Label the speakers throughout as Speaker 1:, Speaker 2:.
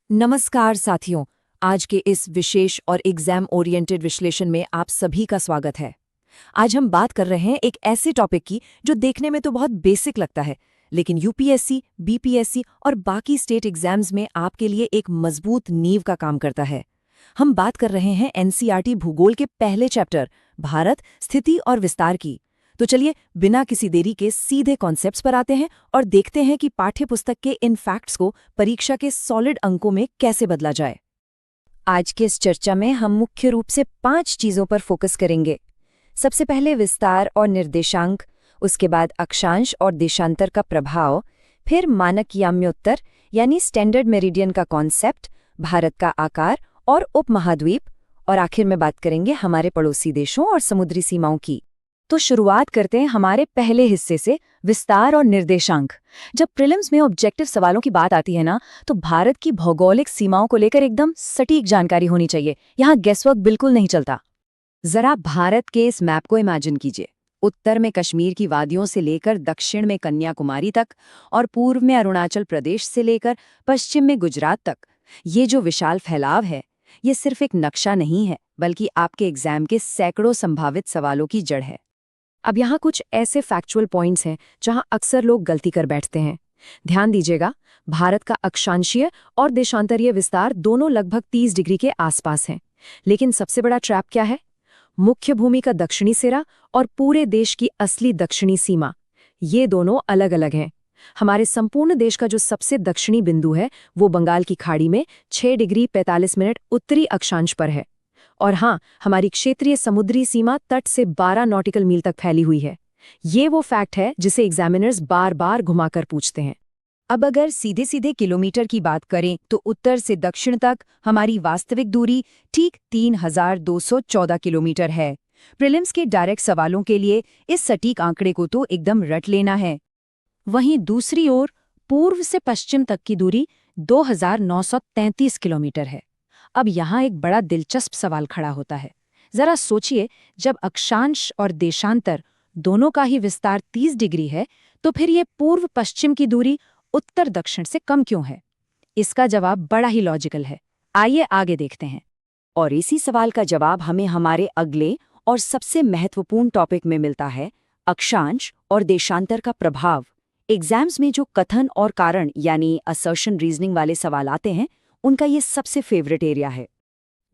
Speaker 1: नमस्कार साथियों। आज के इस विशेष और एग्जाम ओरिएंटेड विश्लेषण में आप सभी का स्वागत है। आज हम बात कर रहे हैं एक ऐसे टॉपिक की जो देखने में तो बहुत बेसिक लगता है, लेकिन यूपीएससी, बीपीएससी और बाकी स्टेट एग्जाम्स में आपके लिए एक मजबूत नींव का काम करता है। हम बात कर रहे हैं एनसीईआरटी भूगोल के पहले चैप्टर भारत, स्थिति और विस्तार की। तो चलिए बिना किसी देरी के सीधे कॉन्सेप्ट्स पर आते हैं और देखते हैं कि पाठ्यपुस्तक के इन फैक्ट्स को परीक्षा के सॉलिड अंकों में कैसे बदला जाए। आज के इस चर्चा में हम मुख्य रूप से 5 चीजों पर फोकस करेंगे। सबसे पहले विस्तार और निर्देशांक, उसके बाद अक्षांश और देशांतर का प्रभाव, फिर मानक याम्योत्तर यानी स्टैंडर्ड मेरिडियन का कॉन्सेप्ट, भारत का आकार और उपमहाद्वीप, और आखिर में बात करेंगे हमारे पड़ोसी देशों और समुद्री सीमाओं की। तो शुरुआत करते हैं हमारे पहले हिस्से से, विस्तार और निर्देशांक। जब प्रीलिम्स में ऑब्जेक्टिव सवालों की बात आती है ना, तो भारत की भौगोलिक सीमाओं को लेकर एकदम सटीक जानकारी होनी चाहिए। यहाँ गेसवर्क बिल्कुल नहीं चलता। जरा भारत के इस मैप को इमेजिन कीजिए। उत्तर में कश्मीर की वादियों से लेकर दक्षिण में कन्याकुमारी तक और पूर्व में अरुणाचल प्रदेश से लेकर पश्चिम में गुजरात तक। ये जो विशाल फैलाव है, ये सिर्फ एक नक्शा नहीं है, बल्कि आपके एग्जाम के सैकड़ों संभावित सवालों की जड़ है। अब यहाँ कुछ ऐसे फैक्चुअल पॉइंट्स हैं जहाँ अक्सर लोग गलती कर बैठते हैं। ध्यान दीजिएगा, भारत का अक्षांशीय और देशांतरीय विस्तार दोनों लगभग 30 डिग्री के आसपास हैं। लेकिन सबसे बड़ा ट्रैप क्या है? मुख्य भूमि का दक्षिणी सिरा और पूरे देश की असली दक्षिणी सीमा, ये दोनों अलग अलग हैं। हमारे संपूर्ण देश का जो सबसे दक्षिणी बिंदु है, वो बंगाल की खाड़ी में 6 डिग्री 45 मिनट उत्तरी अक्षांश पर है। और हाँ, हमारी क्षेत्रीय समुद्री सीमा तट से 12 नॉटिकल मील तक फैली हुई है। ये वो फैक्ट है जिसे एग्जामिनर्स बार बार घुमाकर पूछते हैं। अब अगर सीधे सीधे किलोमीटर की बात करें तो उत्तर से दक्षिण तक हमारी वास्तविक दूरी ठीक 3214 किलोमीटर है। प्रीलिम्स के डायरेक्ट सवालों के लिए इस सटीक आंकड़े को तो एकदम रट लेना है। वहीं दूसरी ओर पूर्व से पश्चिम तक की दूरी 2933 किलोमीटर है। अब यहाँ एक बड़ा दिलचस्प सवाल खड़ा होता है। जरा सोचिए, जब अक्षांश और देशांतर दोनों का ही विस्तार 30 डिग्री है, तो फिर ये पूर्व पश्चिम की दूरी उत्तर दक्षिण से कम क्यों है? इसका जवाब बड़ा ही लॉजिकल है। आइए आगे देखते हैं। और इसी सवाल का जवाब हमें हमारे अगले और सबसे महत्वपूर्ण टॉपिक में मिलता है, अक्षांश और देशांतर का प्रभाव। एग्जाम्स में जो कथन और कारण यानी असर्शन रीजनिंग वाले सवाल आते हैं, उनका ये सबसे फेवरेट एरिया है।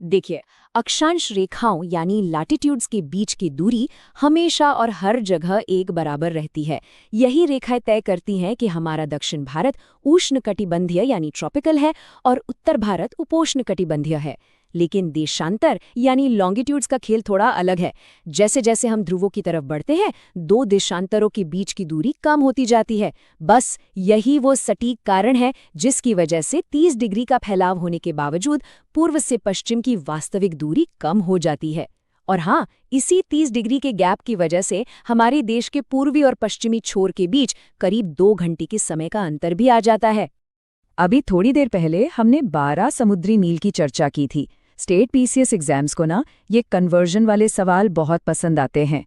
Speaker 1: देखिए, अक्षांश रेखाओं यानी लैटिट्यूड्स के बीच की दूरी हमेशा और हर जगह एक बराबर रहती है। यही रेखाएं तय करती हैं कि हमारा दक्षिण भारत उष्णकटिबंधीय यानी ट्रॉपिकल है और उत्तर भारत उपोष्णकटिबंधीय है। लेकिन देशांतर यानी लॉन्गिट्यूड्स का खेल थोड़ा अलग है। जैसे जैसे हम ध्रुवों की तरफ बढ़ते हैं, 2 देशांतरों के बीच की दूरी कम होती जाती है। बस यही वो सटीक कारण है जिसकी वजह से 30 डिग्री का फैलाव होने के बावजूद पूर्व से पश्चिम की वास्तविक दूरी कम हो जाती है। और हाँ, इसी 30 डिग्री के गैप की वजह से हमारे देश के पूर्वी और पश्चिमी छोर के बीच करीब 2 घंटे के समय का अंतर भी आ जाता है। अभी थोड़ी देर पहले हमने 12 समुद्री मील की चर्चा की थी। स्टेट पीसीएस एग्जाम्स को ना ये कन्वर्जन वाले सवाल बहुत पसंद आते हैं।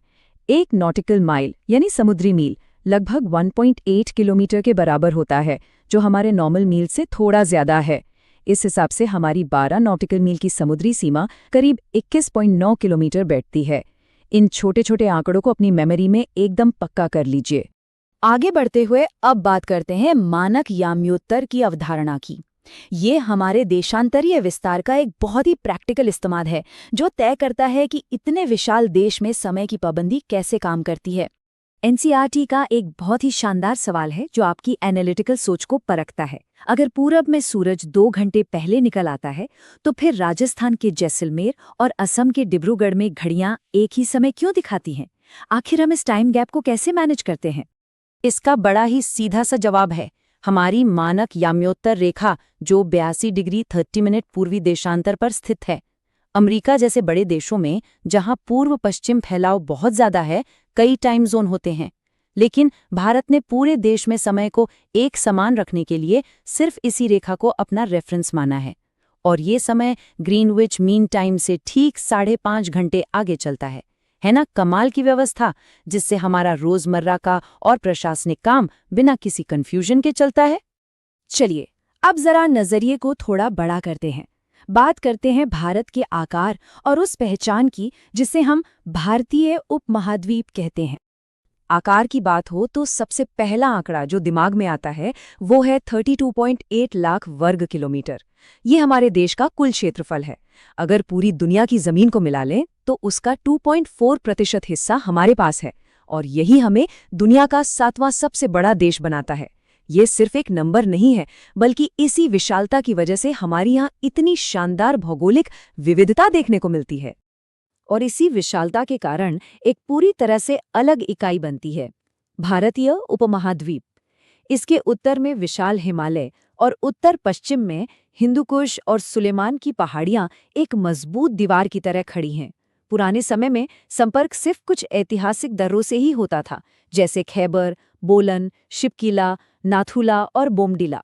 Speaker 1: 1 नॉटिकल माइल यानी समुद्री मील लगभग 1.8 किलोमीटर के बराबर होता है, जो हमारे नॉर्मल मील से थोड़ा ज्यादा है। इस हिसाब से हमारी 12 नॉटिकल मील की समुद्री सीमा करीब 21.9 किलोमीटर बैठती है। इन छोटे छोटे आंकड़ों को अपनी मेमोरी में एकदम पक्का कर लीजिए। आगे बढ़ते हुए अब बात करते हैं मानक याम्योत्तर की अवधारणा की। ये हमारे देशांतरीय विस्तार का एक बहुत ही प्रैक्टिकल इस्तेमाल है, जो तय करता है कि इतने विशाल देश में समय की पाबंदी कैसे काम करती है। एनसीईआरटी का एक बहुत ही शानदार सवाल है जो आपकी एनालिटिकल सोच को परखता है। अगर पूरब में सूरज 2 घंटे पहले निकल आता है, तो फिर राजस्थान के जैसलमेर और असम के डिब्रूगढ़ में घड़ियां एक ही समय क्यों दिखाती हैं? आखिर हम इस टाइम गैप को कैसे मैनेज करते हैं? इसका बड़ा ही सीधा सा जवाब है, हमारी मानक याम्योत्तर रेखा जो 82 डिग्री 30 मिनट पूर्वी देशांतर पर स्थित है। अमेरिका जैसे बड़े देशों में जहां पूर्व पश्चिम फैलाव बहुत ज्यादा है, कई टाइम जोन होते हैं। लेकिन भारत ने पूरे देश में समय को एक समान रखने के लिए सिर्फ इसी रेखा को अपना रेफरेंस माना है। और ये समय ग्रीनविच मीन टाइम से ठीक 5.5 घंटे आगे चलता है ना? कमाल की व्यवस्था, जिससे हमारा रोजमर्रा का और प्रशासनिक काम बिना किसी कंफ्यूजन के चलता है। चलिए अब जरा नजरिए को थोड़ा बड़ा करते हैं। बात करते हैं भारत के आकार और उस पहचान की जिसे हम भारतीय उपमहाद्वीप कहते हैं। आकार की बात हो तो सबसे पहला आंकड़ा जो दिमाग में आता है वो है 32.8 लाख वर्ग किलोमीटर। ये हमारे देश का कुल क्षेत्रफल है। अगर पूरी दुनिया की जमीन को मिला लें तो उसका 2.4% हिस्सा हमारे पास है और यही हमें दुनिया का 7वां सबसे बड़ा देश बनाता है। ये सिर्फ एक नंबर नहीं है, बल्कि इसी विशालता की वजह से हमारी यहाँ इतनी शानदार भौगोलिक विविधता देखने को मिलती है। और इसी विशालता के कारण एक पूरी तरह से अलग इकाई बनती है, भारतीय उपमहाद्वीप। इसके उत्तर में विशाल हिमालय और उत्तर पश्चिम में हिंदुकुश और सुलेमान की पहाड़ियां एक मजबूत दीवार की तरह खड़ी हैं। पुराने समय में संपर्क सिर्फ कुछ ऐतिहासिक दर्रों से ही होता था, जैसे खैबर, बोलन, शिपकिला, नाथुला और बोमडिला।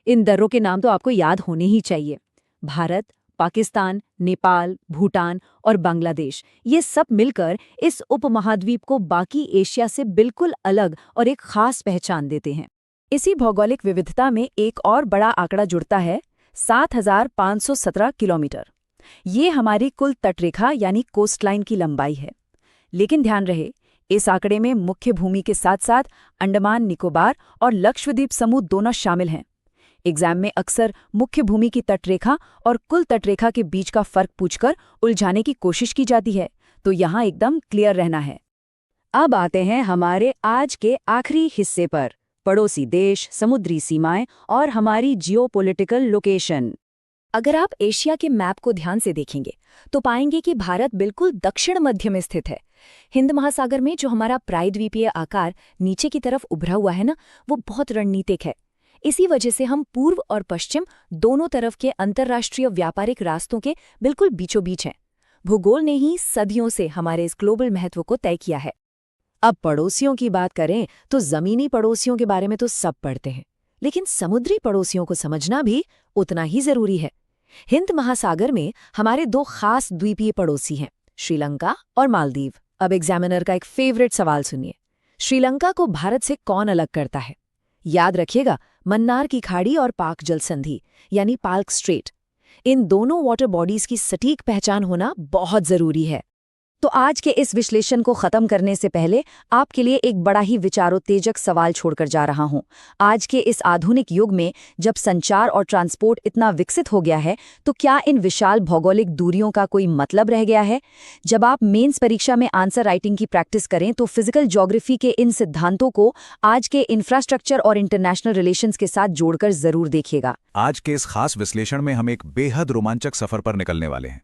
Speaker 1: इन दर्रों के नाम तो आपको याद होने ही चाहिए। भारत, पाकिस्तान, नेपाल, भूटान और बांग्लादेश, ये सब मिलकर इस उपमहाद्वीप को बाकी एशिया से बिल्कुल अलग और एक खास पहचान देते हैं। इसी भौगोलिक विविधता में एक और बड़ा आंकड़ा जुड़ता है, 7,517 किलोमीटर। ये हमारी कुल तटरेखा यानी कोस्टलाइन की लंबाई है। लेकिन ध्यान रहे, इस आंकड़े में मुख्य भूमि के साथ साथ अंडमान निकोबार और लक्षद्वीप समूह दोनों शामिल हैं। एग्जाम में अक्सर मुख्य भूमि की तटरेखा और कुल तटरेखा के बीच का फर्क पूछकर उलझाने की कोशिश की जाती है, तो यहाँ एकदम क्लियर रहना है। अब आते हैं हमारे आज के आखिरी हिस्से पर, पड़ोसी देश, समुद्री सीमाएं और हमारी जियोपॉलिटिकल लोकेशन। अगर आप एशिया के मैप को ध्यान से देखेंगे तो पाएंगे कि भारत बिल्कुल दक्षिण मध्य में स्थित है। हिंद महासागर में जो हमारा प्रायद्वीपीय आकार नीचे की तरफ उभरा हुआ है ना, वो बहुत रणनीतिक है। इसी वजह से हम पूर्व और पश्चिम दोनों तरफ के अंतर्राष्ट्रीय व्यापारिक रास्तों के बिल्कुल बीचों बीच हैं। भूगोल ने ही सदियों से हमारे इस ग्लोबल महत्व को तय किया है। अब पड़ोसियों की बात करें तो जमीनी पड़ोसियों के बारे में तो सब पढ़ते हैं, लेकिन समुद्री पड़ोसियों को समझना भी उतना ही जरूरी है। हिंद महासागर में हमारे दो खास द्वीपीय पड़ोसी हैं, श्रीलंका और मालदीव। अब एग्जामिनर का एक फेवरेट सवाल सुनिए, श्रीलंका को भारत से कौन अलग करता है? याद रखिएगा, मन्नार की खाड़ी और पाक जल संधि यानी पाल्क स्ट्रेट। इन दोनों वाटर बॉडीज की सटीक पहचान होना बहुत जरूरी है। तो आज के इस विश्लेषण को खत्म करने से पहले आपके लिए एक बड़ा ही विचारोत्तेजक सवाल छोड़कर जा रहा हूं। आज के इस आधुनिक युग में जब संचार और ट्रांसपोर्ट इतना विकसित हो गया है, तो क्या इन विशाल भौगोलिक दूरियों का कोई मतलब रह गया है? जब आप मेंस परीक्षा में आंसर राइटिंग की प्रैक्टिस करें तो फिजिकल ज्योग्राफी के इन सिद्धांतों को आज के इंफ्रास्ट्रक्चर और इंटरनेशनल रिलेशंस के साथ जोड़कर जरूर देखिएगा।
Speaker 2: आज के इस खास विश्लेषण में हम एक बेहद रोमांचक सफर पर निकलने वाले हैं।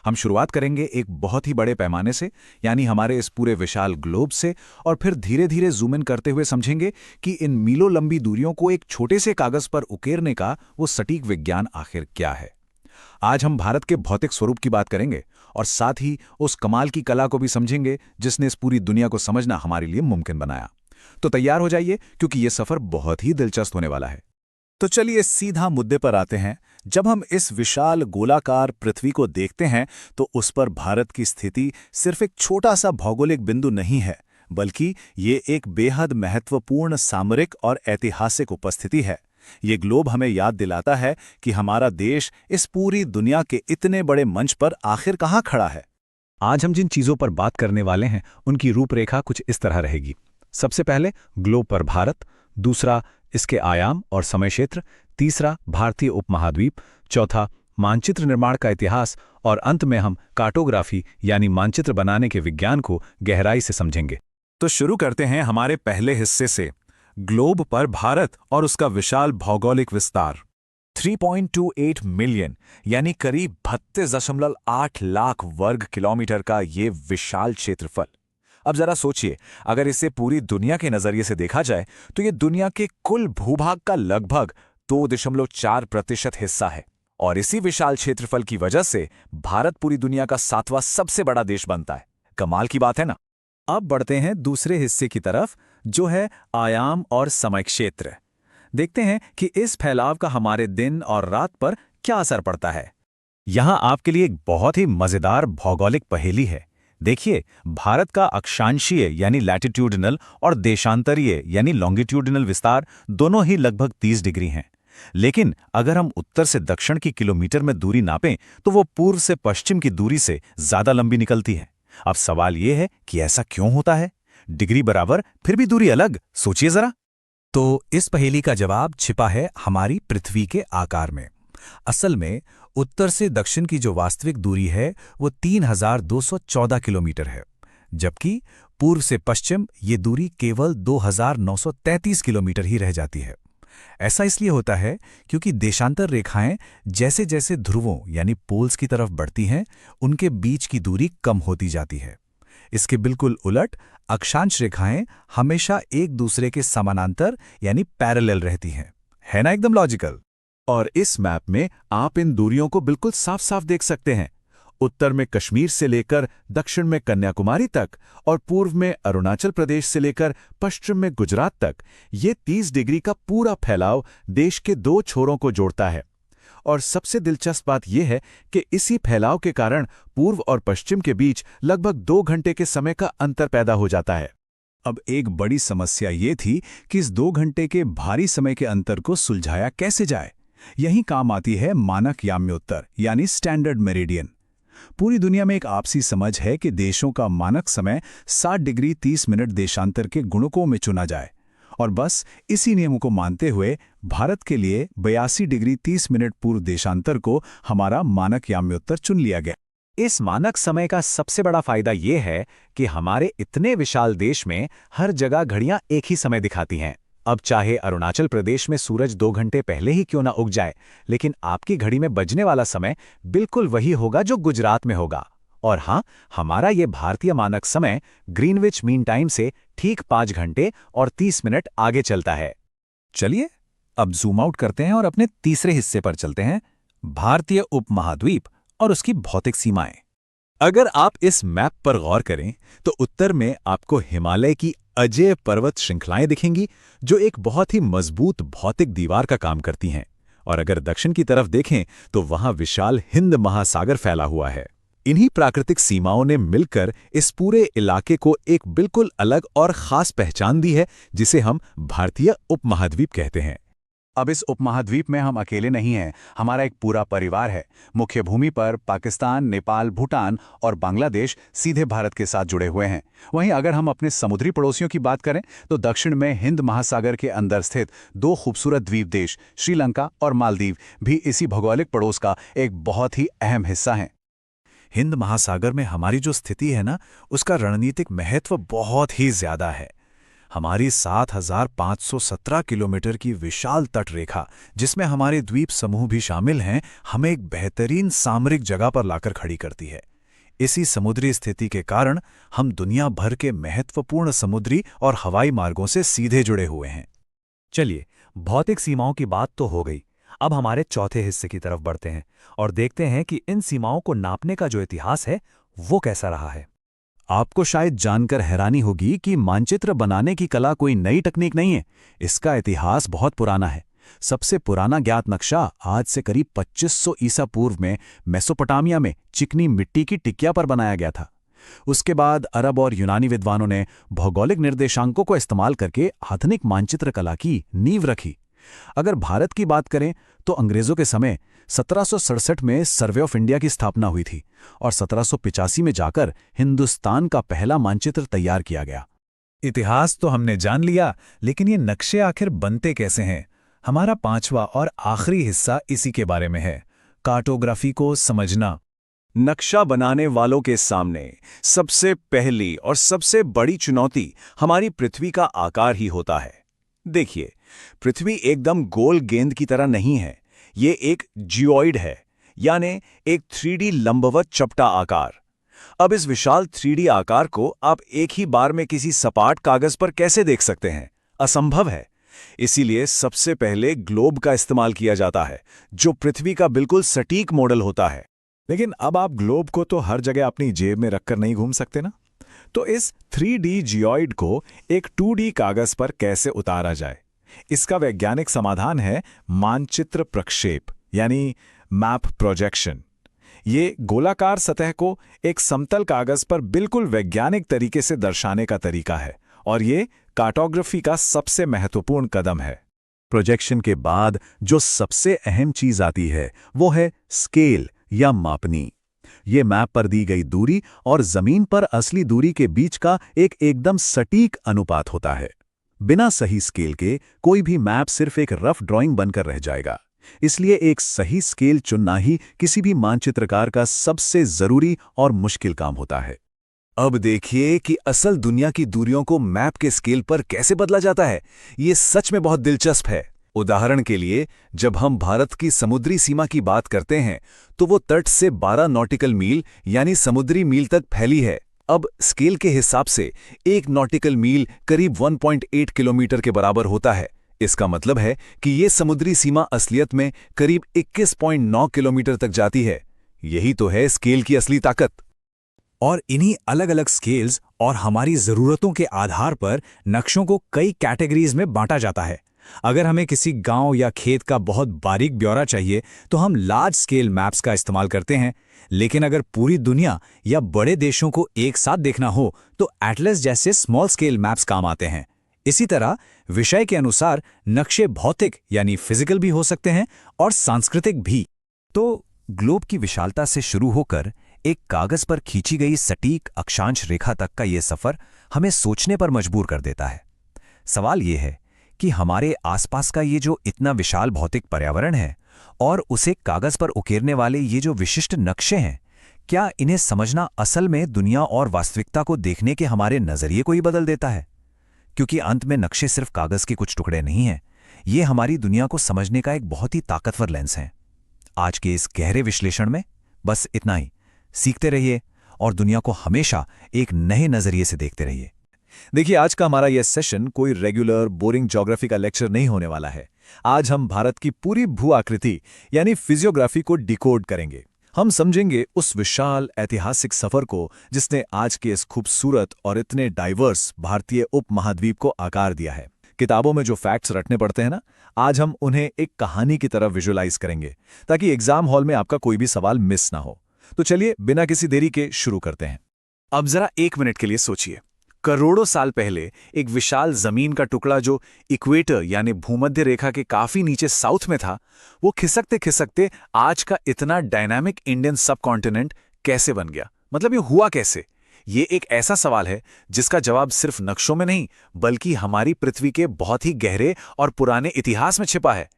Speaker 2: हम शुरुआत करेंगे एक बहुत ही बड़े पैमाने से, यानी हमारे इस पूरे विशाल ग्लोब से, और फिर धीरे धीरे जूम इन करते हुए समझेंगे कि इन मीलों लंबी दूरियों को एक छोटे से कागज पर उकेरने का वो सटीक विज्ञान आखिर क्या है। आज हम भारत के भौतिक स्वरूप की बात करेंगे और साथ ही उस कमाल की कला को भी समझेंगे जिसने इस पूरी दुनिया को समझना हमारे लिए मुमकिन बनाया। तो तैयार हो जाइए, क्योंकि ये सफर बहुत ही दिलचस्प होने वाला है। तो चलिए सीधा मुद्दे पर आते हैं। जब हम इस विशाल गोलाकार पृथ्वी को देखते हैं तो उस पर भारत की स्थिति सिर्फ एक छोटा सा भौगोलिक बिंदु नहीं है, बल्कि ये एक बेहद महत्वपूर्ण सामरिक और ऐतिहासिक उपस्थिति है। ये ग्लोब हमें याद दिलाता है कि हमारा देश इस पूरी दुनिया के इतने बड़े मंच पर आखिर कहाँ खड़ा है।
Speaker 3: आज हम जिन चीज़ों पर बात करने वाले हैं उनकी रूपरेखा कुछ इस तरह रहेगी। सबसे पहले ग्लोब पर भारत, दूसरा इसके आयाम और समय क्षेत्र, तीसरा भारतीय उपमहाद्वीप, चौथा मानचित्र निर्माण का इतिहास, और अंत में हम कार्टोग्राफी यानी मानचित्र बनाने के विज्ञान को गहराई से समझेंगे।
Speaker 2: तो शुरू करते हैं हमारे पहले हिस्से से, ग्लोब पर भारत और उसका विशाल भौगोलिक विस्तार। 3.28 मिलियन यानी करीब 32.8 लाख वर्ग किलोमीटर का ये विशाल क्षेत्रफल। अब जरा सोचिए, अगर इसे पूरी दुनिया के नजरिए से देखा जाए तो ये दुनिया के कुल भूभाग का लगभग 2.4% हिस्सा है। और इसी विशाल क्षेत्रफल की वजह से भारत पूरी दुनिया का 7वां सबसे बड़ा देश बनता है। कमाल की बात है ना।
Speaker 3: अब बढ़ते हैं दूसरे हिस्से की तरफ, जो है आयाम और समय क्षेत्र। देखते हैं कि इस फैलाव का हमारे दिन और रात पर क्या असर पड़ता है। यहाँ आपके लिए एक बहुत ही मजेदार भौगोलिक पहेली है। देखिए, भारत का अक्षांशीय यानी लैटिट्यूडिनल और देशांतरीय यानी लॉन्गिट्यूडिनल विस्तार दोनों ही लगभग 30 डिग्री हैं।
Speaker 2: लेकिन अगर हम उत्तर से दक्षिण की किलोमीटर में दूरी नापें तो वो पूर्व से पश्चिम की दूरी से ज्यादा लंबी निकलती है। अब सवाल ये है कि ऐसा क्यों होता है? डिग्री बराबर फिर भी दूरी अलग, सोचिए जरा। तो इस पहेली का जवाब छिपा है हमारी पृथ्वी के आकार में। असल में उत्तर से दक्षिण की जो वास्तविक दूरी है वो 3214 किलोमीटर है, जबकि पूर्व से पश्चिम ये दूरी केवल 2933 किलोमीटर ही रह जाती है। ऐसा इसलिए होता है क्योंकि देशांतर रेखाएं जैसे जैसे ध्रुवों यानी पोल्स की तरफ बढ़ती हैं, उनके बीच की दूरी कम होती जाती है। इसके बिल्कुल उलट अक्षांश रेखाएं हमेशा एक दूसरे के समानांतर यानी पैरेलल रहती हैं। है ना एकदम लॉजिकल? और इस मैप में आप इन दूरियों को बिल्कुल साफ साफ देख सकते हैं। उत्तर में कश्मीर से लेकर दक्षिण में कन्याकुमारी तक और पूर्व में अरुणाचल प्रदेश से लेकर पश्चिम में गुजरात तक ये 30 डिग्री का पूरा फैलाव देश के 2 छोरों को जोड़ता है। और सबसे दिलचस्प बात यह है कि इसी फैलाव के कारण पूर्व और पश्चिम के बीच लगभग 2 घंटे के समय का अंतर पैदा हो जाता है। अब एक बड़ी समस्या ये थी कि इस 2 घंटे के भारी समय के अंतर को सुलझाया कैसे जाए। यही काम आती है मानक याम्योत्तर यानी स्टैंडर्ड मेरिडियन। पूरी दुनिया में एक आपसी समझ है कि देशों का मानक समय 60 डिग्री 30 मिनट देशांतर के गुणकों में चुना जाए, और बस इसी नियम को मानते हुए भारत के लिए 82 डिग्री 30 मिनट पूर्व देशांतर को हमारा मानक याम्योत्तर चुन लिया गया।
Speaker 3: इस मानक समय का सबसे बड़ा फायदा ये है कि हमारे इतने विशाल देश में हर जगह घड़ियां एक ही समय दिखाती हैं। अब चाहे अरुणाचल प्रदेश में सूरज 2 घंटे पहले ही क्यों ना उग जाए, लेकिन आपकी घड़ी में बजने वाला समय बिल्कुल वही होगा जो गुजरात में होगा। और हाँ, हमारा ये भारतीय मानक समय ग्रीनविच मीन टाइम से ठीक 5 घंटे और 30 मिनट आगे चलता है।
Speaker 2: चलिए अब जूम आउट करते हैं और अपने तीसरे हिस्से पर चलते हैं, भारतीय उपमहाद्वीप और उसकी भौतिक सीमाएं। अगर आप इस मैप पर गौर करें तो उत्तर में आपको हिमालय की अजेय पर्वत श्रृंखलाएं दिखेंगी जो एक बहुत ही मजबूत भौतिक दीवार का काम करती हैं, और अगर दक्षिण की तरफ देखें तो वहां विशाल हिंद महासागर फैला हुआ है। इन्हीं प्राकृतिक सीमाओं ने मिलकर इस पूरे इलाके को एक बिल्कुल अलग और खास पहचान दी है, जिसे हम भारतीय उपमहाद्वीप कहते हैं।
Speaker 3: अब इस उपमहाद्वीप में हम अकेले नहीं हैं, हमारा एक पूरा परिवार है। मुख्य भूमि पर पाकिस्तान, नेपाल, भूटान और बांग्लादेश सीधे भारत के साथ जुड़े हुए हैं। वहीं अगर हम अपने समुद्री पड़ोसियों की बात करें तो दक्षिण में हिंद महासागर के अंदर स्थित 2 खूबसूरत द्वीप देश श्रीलंका और मालदीव भी इसी भौगोलिक पड़ोस का एक बहुत ही अहम हिस्सा हैं।
Speaker 2: हिंद महासागर में हमारी जो स्थिति है ना, उसका रणनीतिक महत्व बहुत ही ज्यादा है। हमारी 7517 किलोमीटर की विशाल तट रेखा, जिसमें हमारे द्वीप समूह भी शामिल हैं, हमें एक बेहतरीन सामरिक जगह पर लाकर खड़ी करती है। इसी समुद्री स्थिति के कारण हम दुनिया भर के महत्वपूर्ण समुद्री और हवाई मार्गों से सीधे जुड़े हुए हैं।
Speaker 3: चलिए, भौतिक सीमाओं की बात तो हो गई। अब हमारे चौथे हिस्से की तरफ बढ़ते हैं और देखते हैं कि इन सीमाओं को नापने का जो इतिहास है वो कैसा रहा है।
Speaker 2: आपको शायद जानकर हैरानी होगी कि मानचित्र बनाने की कला कोई नई तकनीक नहीं है। इसका इतिहास बहुत पुराना है। सबसे पुराना ज्ञात नक्शा आज से करीब 2500 ईसा पूर्व में मेसोपोटामिया में चिकनी मिट्टी की टिकिया पर बनाया गया था। उसके बाद अरब और यूनानी विद्वानों ने भौगोलिक निर्देशांकों को इस्तेमाल करके आधुनिक मानचित्र कला की नींव रखी। अगर भारत की बात करें तो अंग्रेजों के समय 1767 में सर्वे ऑफ इंडिया की स्थापना हुई थी और 1785 में जाकर हिंदुस्तान का पहला मानचित्र तैयार किया गया। इतिहास तो हमने जान लिया, लेकिन ये नक्शे आखिर बनते कैसे हैं? हमारा 5वां और आखिरी हिस्सा इसी के बारे में है, कार्टोग्राफी को समझना।
Speaker 4: नक्शा बनाने वालों के सामने सबसे पहली और सबसे बड़ी चुनौती हमारी पृथ्वी का आकार ही होता है। देखिए, पृथ्वी एकदम गोल गेंद की तरह नहीं है। ये एक जियोइड है, यानी एक 3D लंबवत चपटा आकार। अब इस विशाल 3D आकार को आप एक ही बार में किसी सपाट कागज पर कैसे देख सकते हैं? असंभव है। इसीलिए सबसे पहले ग्लोब का इस्तेमाल किया जाता है, जो पृथ्वी का बिल्कुल सटीक मॉडल होता है।
Speaker 2: लेकिन अब आप ग्लोब को तो हर जगह अपनी जेब में रखकर नहीं घूम सकते ना, तो इस 3D जियोइड को एक 2D कागज पर कैसे उतारा जाए? इसका वैज्ञानिक समाधान है मानचित्र प्रक्षेप, यानी मैप प्रोजेक्शन। ये गोलाकार सतह को एक समतल कागज पर बिल्कुल वैज्ञानिक तरीके से दर्शाने का तरीका है, और ये कार्टोग्राफी का सबसे महत्वपूर्ण कदम है।
Speaker 4: प्रोजेक्शन के बाद जो सबसे अहम चीज आती है वो है स्केल या मापनी। ये मैप पर दी गई दूरी और जमीन पर असली दूरी के बीच का एक एकदम सटीक अनुपात होता है। बिना सही स्केल के कोई भी मैप सिर्फ एक रफ ड्राइंग बनकर रह जाएगा। इसलिए एक सही स्केल चुनना ही किसी भी मानचित्रकार का सबसे जरूरी और मुश्किल काम होता है।
Speaker 2: अब देखिए कि असल दुनिया की दूरियों को मैप के स्केल पर कैसे बदला जाता है। ये सच में बहुत दिलचस्प है। उदाहरण के लिए, जब हम भारत की समुद्री सीमा की बात करते हैं तो वो तट से 12 नॉटिकल मील यानी समुद्री मील तक फैली है। अब स्केल के हिसाब से 1 नॉटिकल मील करीब 1.8 किलोमीटर के बराबर होता है। इसका मतलब है कि ये समुद्री सीमा असलियत में करीब 21.9 किलोमीटर तक जाती है। यही तो है स्केल की असली ताकत।
Speaker 3: और इन्हीं अलग अलग स्केल्स और हमारी ज़रूरतों के आधार पर नक्शों को कई कैटेगरीज में बांटा जाता है। अगर हमें किसी गांव या खेत का बहुत बारीक ब्यौरा चाहिए तो हम लार्ज स्केल मैप्स का इस्तेमाल करते हैं, लेकिन अगर पूरी दुनिया या बड़े देशों को एक साथ देखना हो तो एटलस जैसे स्मॉल स्केल मैप्स काम आते हैं। इसी तरह विषय के अनुसार नक्शे भौतिक यानी फिजिकल भी हो सकते हैं और सांस्कृतिक भी।
Speaker 5: तो ग्लोब की विशालता से शुरू होकर एक कागज पर खींची गई सटीक अक्षांश रेखा तक का ये सफर हमें सोचने पर मजबूर कर देता है। सवाल ये है कि हमारे आसपास का ये जो इतना विशाल भौतिक पर्यावरण है और उसे कागज पर उकेरने वाले ये जो विशिष्ट नक्शे हैं, क्या इन्हें समझना असल में दुनिया और वास्तविकता को देखने के हमारे नजरिए को ही बदल देता है? क्योंकि अंत में नक्शे सिर्फ कागज के कुछ टुकड़े नहीं हैं, ये हमारी दुनिया को समझने का एक बहुत ही ताकतवर लेंस है। आज के इस गहरे विश्लेषण में बस इतना ही। सीखते रहिए और दुनिया को हमेशा एक नए नजरिए से देखते रहिए।
Speaker 2: देखिए, आज का हमारा यह सेशन कोई रेगुलर बोरिंग ज्योग्राफी का लेक्चर नहीं होने वाला है। आज हम भारत की पूरी भू आकृति यानी फिजियोग्राफी को डिकोड करेंगे। हम समझेंगे उस विशाल ऐतिहासिक सफर को जिसने आज के इस खूबसूरत और इतने डाइवर्स भारतीय उपमहाद्वीप को आकार दिया है। किताबों में जो फैक्ट्स रटने पड़ते हैं ना, आज हम उन्हें एक कहानी की तरह विजुअलाइज करेंगे ताकि एग्जाम हॉल में आपका कोई भी सवाल मिस ना हो। तो चलिए बिना किसी देरी के शुरू करते हैं। अब जरा 1 मिनट के लिए सोचिए। करोड़ों साल पहले एक विशाल जमीन का टुकड़ा जो इक्वेटर यानी भूमध्य रेखा के काफी नीचे साउथ में था, वो खिसकते खिसकते आज का इतना डायनामिक इंडियन सबकॉन्टिनेंट कैसे बन गया? मतलब ये हुआ कैसे? ये एक ऐसा सवाल है जिसका जवाब सिर्फ नक्शों में नहीं बल्कि हमारी पृथ्वी के बहुत ही गहरे और पुराने इतिहास में छिपा है।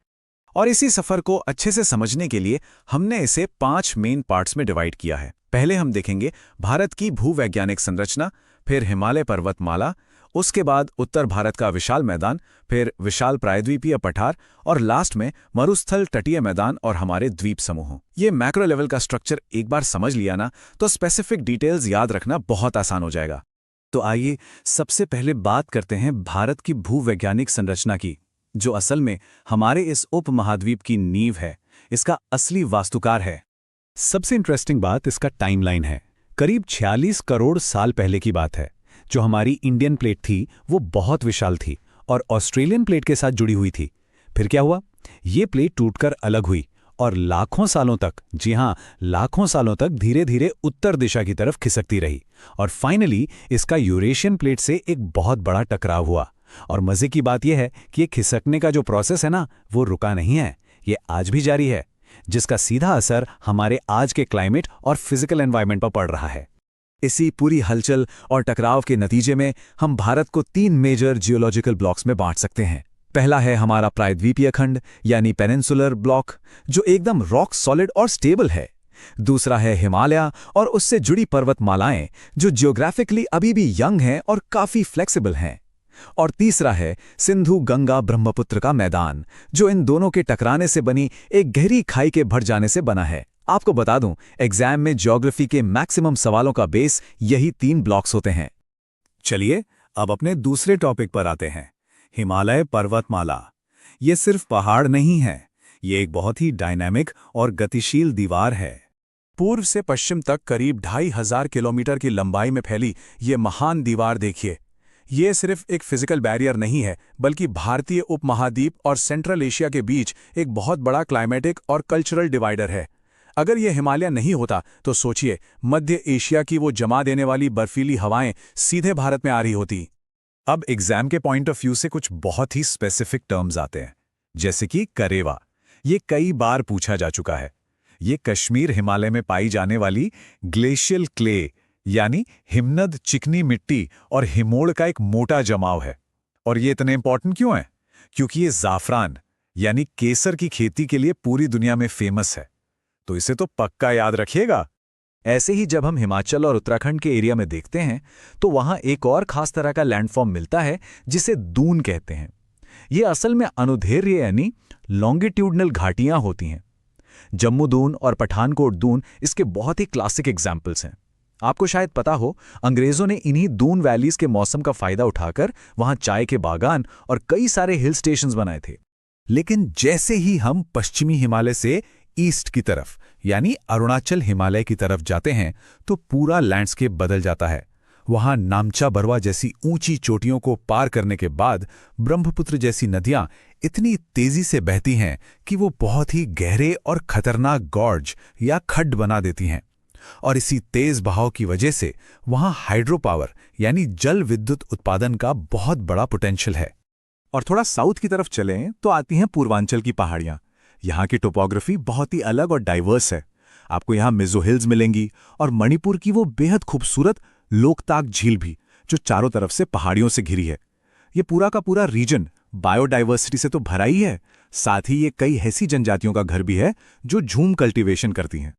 Speaker 2: और इसी सफर को अच्छे से समझने के लिए हमने इसे 5 मेन पार्ट्स में डिवाइड किया है। पहले हम देखेंगे भारत की भूवैज्ञानिक संरचना, फिर हिमालय पर्वतमाला, उसके बाद उत्तर भारत का विशाल मैदान, फिर विशाल प्रायद्वीपीय पठार और लास्ट में मरुस्थल तटीय मैदान और हमारे द्वीप समूह। ये मैक्रो लेवल का स्ट्रक्चर एक बार समझ लिया ना तो स्पेसिफिक डिटेल्स याद रखना बहुत आसान हो जाएगा। तो आइए सबसे पहले बात करते हैं भारत की भूवैज्ञानिक संरचना की, जो असल में हमारे इस उपमहाद्वीप की नींव है, इसका असली वास्तुकार है। सबसे इंटरेस्टिंग बात इसका टाइमलाइन है। करीब 46 करोड़ साल पहले की बात है। जो हमारी इंडियन प्लेट थी वो बहुत विशाल थी और ऑस्ट्रेलियन प्लेट के साथ जुड़ी हुई थी। फिर क्या हुआ? ये प्लेट टूटकर अलग हुई और लाखों सालों तक, जी हां, लाखों सालों तक धीरे धीरे उत्तर दिशा की तरफ खिसकती रही और फाइनली इसका यूरेशियन प्लेट से एक बहुत बड़ा टकराव हुआ। और मजे की बात यह है कि ये खिसकने का जो प्रोसेस है ना, वो रुका नहीं है, ये आज भी जारी है, जिसका सीधा असर हमारे आज के क्लाइमेट और फिजिकल एनवायरनमेंट पर पड़ रहा है। इसी पूरी हलचल और टकराव के नतीजे में हम भारत को 3 मेजर जियोलॉजिकल ब्लॉक्स में बांट सकते हैं। पहला है हमारा प्रायद्वीपीय खंड यानी पेनिनसुलर ब्लॉक, जो एकदम रॉक सॉलिड और स्टेबल है। दूसरा है हिमालय और उससे जुड़ी पर्वतमालाएं, जो जियोग्राफिकली अभी भी यंग हैं और काफी फ्लेक्सिबल हैं। और तीसरा है सिंधु गंगा ब्रह्मपुत्र का मैदान, जो इन दोनों के टकराने से बनी एक गहरी खाई के भर जाने से बना है। आपको बता दूं, एग्जाम में ज्योग्राफी के मैक्सिमम सवालों का बेस यही 3 ब्लॉक्स होते हैं।
Speaker 4: चलिए अब अपने दूसरे टॉपिक पर आते हैं, हिमालय पर्वतमाला। ये सिर्फ पहाड़ नहीं है, ये एक बहुत ही डायनामिक और गतिशील दीवार है।
Speaker 2: पूर्व से पश्चिम तक करीब 2500 किलोमीटर की लंबाई में फैली ये महान दीवार देखिए। ये सिर्फ एक फिजिकल बैरियर नहीं है बल्कि भारतीय उपमहाद्वीप और सेंट्रल एशिया के बीच एक बहुत बड़ा क्लाइमेटिक और कल्चरल डिवाइडर है। अगर ये हिमालय नहीं होता तो सोचिए, मध्य एशिया की वो जमा देने वाली बर्फीली हवाएं सीधे भारत में आ रही होती। अब एग्जाम के पॉइंट ऑफ व्यू से कुछ बहुत ही स्पेसिफिक टर्म्स आते हैं। जैसे कि करेवा। ये कई बार पूछा जा चुका है। ये कश्मीर हिमालय में पाई जाने वाली ग्लेशियल क्ले यानी हिमनद चिकनी मिट्टी और हिमोड़ का एक मोटा जमाव है। और ये इतने इंपॉर्टेंट क्यों है? क्योंकि ये ज़ाफ़रान यानी केसर की खेती के लिए पूरी दुनिया में फेमस है। तो इसे तो पक्का याद रखिएगा। ऐसे ही जब हम हिमाचल और उत्तराखंड के एरिया में देखते हैं तो वहाँ एक और खास तरह का लैंडफॉर्म मिलता है जिसे दून कहते हैं। ये असल में अनुदैर्ध्य यानी लॉन्गिट्यूडनल घाटियाँ होती हैं। जम्मू दून और पठानकोट दून इसके बहुत ही क्लासिक एग्जाम्पल्स हैं। आपको शायद पता हो, अंग्रेज़ों ने इन्हीं दून वैलीज के मौसम का फ़ायदा उठाकर वहाँ चाय के बागान और कई सारे हिल स्टेशंस बनाए थे। लेकिन जैसे ही हम पश्चिमी हिमालय से ईस्ट की तरफ यानी अरुणाचल हिमालय की तरफ जाते हैं तो पूरा लैंडस्केप बदल जाता है। वहाँ नामचा बरवा जैसी ऊंची चोटियों को पार करने के बाद ब्रह्मपुत्र जैसी नदियाँ इतनी तेजी से बहती हैं कि वो बहुत ही गहरे और खतरनाक गॉर्ज या खड्ड बना देती हैं। और इसी तेज बहाव की वजह से वहाँ हाइड्रो पावर यानी जल विद्युत उत्पादन का बहुत बड़ा पोटेंशियल है।
Speaker 4: और थोड़ा साउथ की तरफ चलें तो आती हैं पूर्वांचल की पहाड़ियाँ। यहाँ की टोपोग्राफी बहुत ही अलग और डाइवर्स है। आपको यहाँ मिजो हिल्स मिलेंगी और मणिपुर की वो बेहद खूबसूरत लोकताक झील भी, जो चारों तरफ से पहाड़ियों से घिरी है। ये पूरा का पूरा रीजन बायोडाइवर्सिटी से तो भरा ही है, साथ ही ये कई ऐसी जनजातियों का घर भी है जो झूम कल्टीवेशन करती हैं।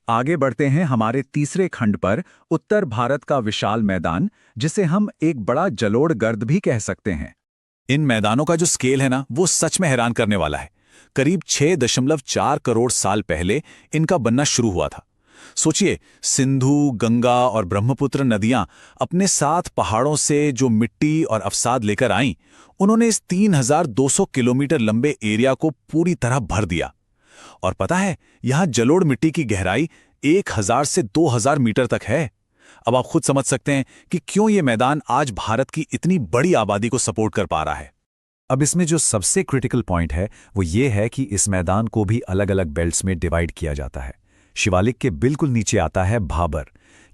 Speaker 2: आगे बढ़ते हैं हमारे तीसरे खंड पर, उत्तर भारत का विशाल मैदान, जिसे हम एक बड़ा जलोढ़ गर्द भी कह सकते हैं।
Speaker 4: इन मैदानों का जो स्केल है ना, वो सच में हैरान करने वाला है। करीब 6.4 करोड़ साल पहले इनका बनना शुरू हुआ था। सोचिए, सिंधु, गंगा और ब्रह्मपुत्र नदियां अपने साथ पहाड़ों से जो मिट्टी और अवसाद लेकर आईं, उन्होंने इस 3200 किलोमीटर लंबे एरिया को पूरी तरह भर दिया। और पता है, यहां जलोढ़ मिट्टी की गहराई 1000 से 2000 मीटर तक है। अब आप खुद समझ सकते हैं कि क्यों ये मैदान आज भारत की इतनी बड़ी आबादी को सपोर्ट कर पा रहा है।
Speaker 2: अब इसमें जो सबसे क्रिटिकल पॉइंट है वो ये है कि इस मैदान को भी अलग अलग बेल्ट्स में डिवाइड किया जाता है। शिवालिक के बिल्कुल नीचे आता है भाबर।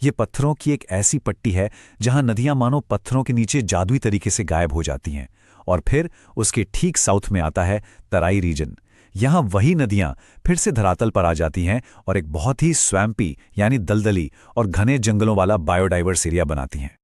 Speaker 2: ये पत्थरों की एक ऐसी पट्टी है जहां नदियां मानो पत्थरों के नीचे जादुई तरीके से गायब हो जाती हैं। और फिर उसके ठीक साउथ में आता है तराई रीजन। यहाँ वही नदियां फिर से धरातल पर आ जाती हैं और एक बहुत ही स्वैम्पी यानी दलदली और घने जंगलों वाला बायोडाइवर्स एरिया बनाती हैं।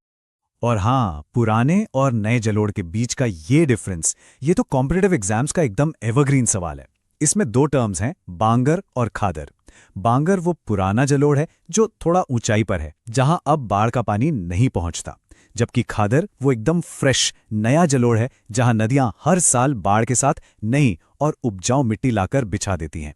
Speaker 2: और हाँ, पुराने और नए जलोढ़ के बीच का ये डिफरेंस, ये तो कॉम्पिटिटिव एग्जाम्स का एकदम एवरग्रीन सवाल है। इसमें 2 टर्म्स हैं, बांगर और खादर। बांगर वो पुराना जलोढ़ है जो थोड़ा ऊंचाई पर है, जहां अब बाढ़ का पानी नहीं पहुंचता, जबकि खादर वो एकदम फ्रेश नया जलोढ़ है जहां नदियां हर साल बाढ़ के साथ नई और उपजाऊ मिट्टी लाकर बिछा देती हैं।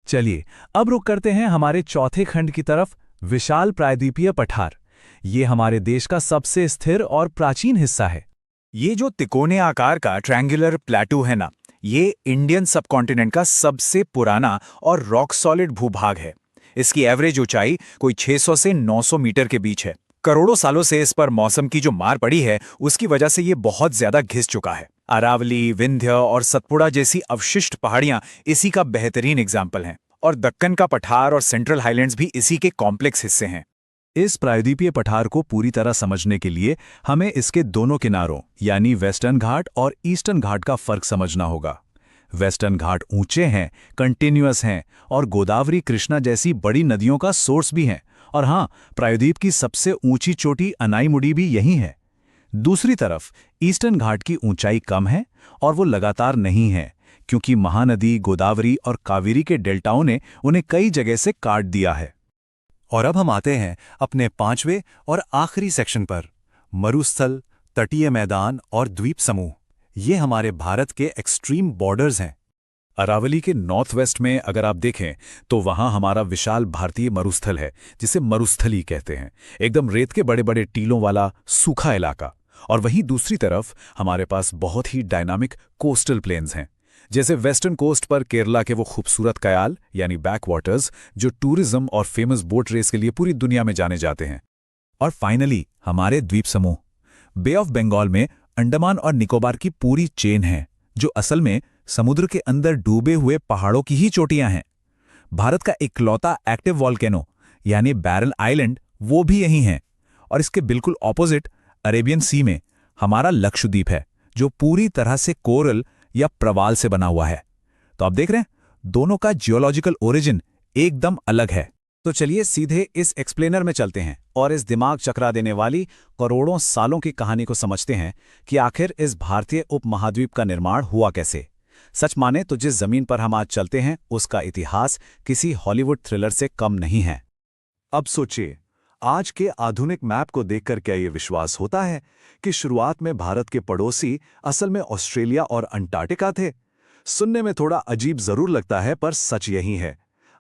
Speaker 2: चलिए अब रुक करते हैं हमारे चौथे खंड की तरफ, विशाल प्रायद्वीपीय पठार। ये हमारे देश का सबसे स्थिर और प्राचीन हिस्सा है।
Speaker 4: ये जो तिकोने आकार का ट्रायंगुलर प्लेटू है ना, ये इंडियन सबकॉन्टिनेंट का सबसे पुराना और रॉक सॉलिड भूभाग है। इसकी एवरेज ऊंचाई कोई 600 से 900 मीटर के बीच है। करोड़ों सालों से इस पर मौसम की जो मार पड़ी है, उसकी वजह से ये बहुत ज्यादा घिस चुका है। अरावली, विंध्य और सतपुड़ा जैसी अवशिष्ट पहाड़ियां इसी का बेहतरीन एग्जाम्पल हैं। और दक्कन का पठार और सेंट्रल हाईलैंड्स भी इसी के कॉम्प्लेक्स हिस्से हैं।
Speaker 2: इस प्रायद्वीपीय पठार को पूरी तरह समझने के लिए हमें इसके दोनों किनारों यानी वेस्टर्न घाट और ईस्टर्न घाट का फर्क समझना होगा। वेस्टर्न घाट ऊंचे हैं, कंटिन्यूअस हैं और गोदावरी, कृष्णा जैसी बड़ी नदियों का सोर्स भी हैं। और हाँ, प्रायद्वीप की सबसे ऊंची चोटी अनाईमुडी भी यहीं है। दूसरी तरफ ईस्टर्न घाट की ऊंचाई कम है और वो लगातार नहीं है, क्योंकि महानदी गोदावरी और कावेरी के डेल्टाओं ने उन्हें कई जगह से काट दिया है।
Speaker 4: और अब हम आते हैं अपने 5वें और आखिरी सेक्शन पर, मरुस्थल, तटीय मैदान और द्वीप समूह। ये हमारे भारत के एक्सट्रीम बॉर्डर्स हैं।
Speaker 2: अरावली के नॉर्थ वेस्ट में अगर आप देखें तो वहाँ हमारा विशाल भारतीय मरुस्थल है, जिसे मरुस्थली कहते हैं, एकदम रेत के बड़े बड़े टीलों वाला सूखा इलाका। और वहीं दूसरी तरफ हमारे पास बहुत ही डायनामिक कोस्टल प्लेन्स हैं, जैसे वेस्टर्न कोस्ट पर केरला के वो खूबसूरत कयाल यानी बैक वाटर्स, जो टूरिज्म और फेमस बोट रेस के लिए पूरी दुनिया में जाने जाते हैं। और फाइनली हमारे द्वीप समूह, बे ऑफ बंगाल में अंडमान और निकोबार की पूरी चेन है, जो असल में समुद्र के अंदर डूबे हुए पहाड़ों की ही चोटियां हैं। भारत का इकलौता एक्टिव वॉल्केनो यानी बैरल आइलैंड वो भी यहीं है। और इसके बिल्कुल ऑपोजिट अरेबियन सी में हमारा लक्षद्वीप है, जो पूरी तरह से कोरल या प्रवाल से बना हुआ है। तो आप देख रहे हैं, दोनों का जियोलॉजिकल ओरिजिन एकदम अलग है।
Speaker 3: तो चलिए सीधे इस एक्सप्लेनर में चलते हैं और इस दिमाग चकरा देने वाली करोड़ों सालों की कहानी को समझते हैं कि आखिर इस भारतीय उपमहाद्वीप का निर्माण हुआ कैसे। सच माने तो जिस जमीन पर हम आज चलते हैं उसका इतिहास किसी हॉलीवुड थ्रिलर से कम नहीं है।
Speaker 4: अब सोचिए, आज के आधुनिक मैप को देखकर क्या ये विश्वास होता है कि शुरुआत में भारत के पड़ोसी असल में ऑस्ट्रेलिया और अंटार्कटिका थे? सुनने में थोड़ा अजीब जरूर लगता है, पर सच यही है।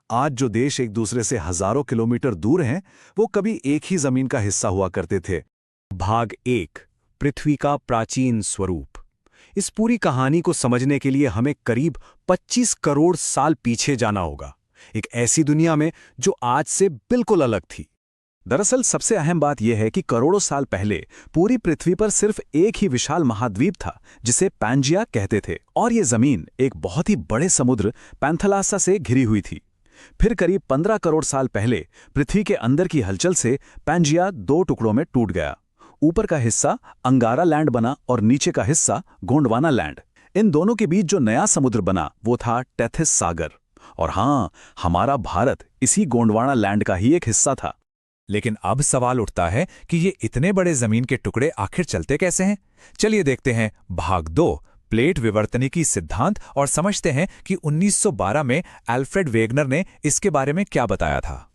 Speaker 4: आज जो देश एक दूसरे से हजारों किलोमीटर दूर हैं, वो कभी एक ही जमीन का हिस्सा हुआ करते थे।
Speaker 3: भाग 1, पृथ्वी का प्राचीन स्वरूप। इस पूरी कहानी को समझने के लिए हमें करीब 25 करोड़ साल पीछे जाना होगा, एक ऐसी दुनिया में जो आज से बिल्कुल अलग थी।
Speaker 2: दरअसल सबसे अहम बात यह है कि करोड़ों साल पहले पूरी पृथ्वी पर सिर्फ एक ही विशाल महाद्वीप था जिसे पैंजिया कहते थे, और ये जमीन एक बहुत ही बड़े समुद्र पैंथलासा से घिरी हुई थी। फिर करीब 15 करोड़ साल पहले पृथ्वी के अंदर की हलचल से पैंजिया 2 टुकड़ों में टूट गया। ऊपर का हिस्सा अंगारा लैंड बना और नीचे का हिस्सा गोंडवाना लैंड। इन दोनों के बीच जो नया समुद्र बना वो था टेथिस सागर। और हाँ, हमारा भारत इसी गोंडवाना लैंड का ही एक हिस्सा था।
Speaker 5: लेकिन अब सवाल उठता है कि ये इतने बड़े जमीन के टुकड़े आखिर चलते कैसे हैं? चलिए देखते हैं भाग 2, प्लेट विवर्तनिकी सिद्धांत, और समझते हैं कि 1912 में अल्फ्रेड वेगनर ने इसके बारे में क्या बताया था।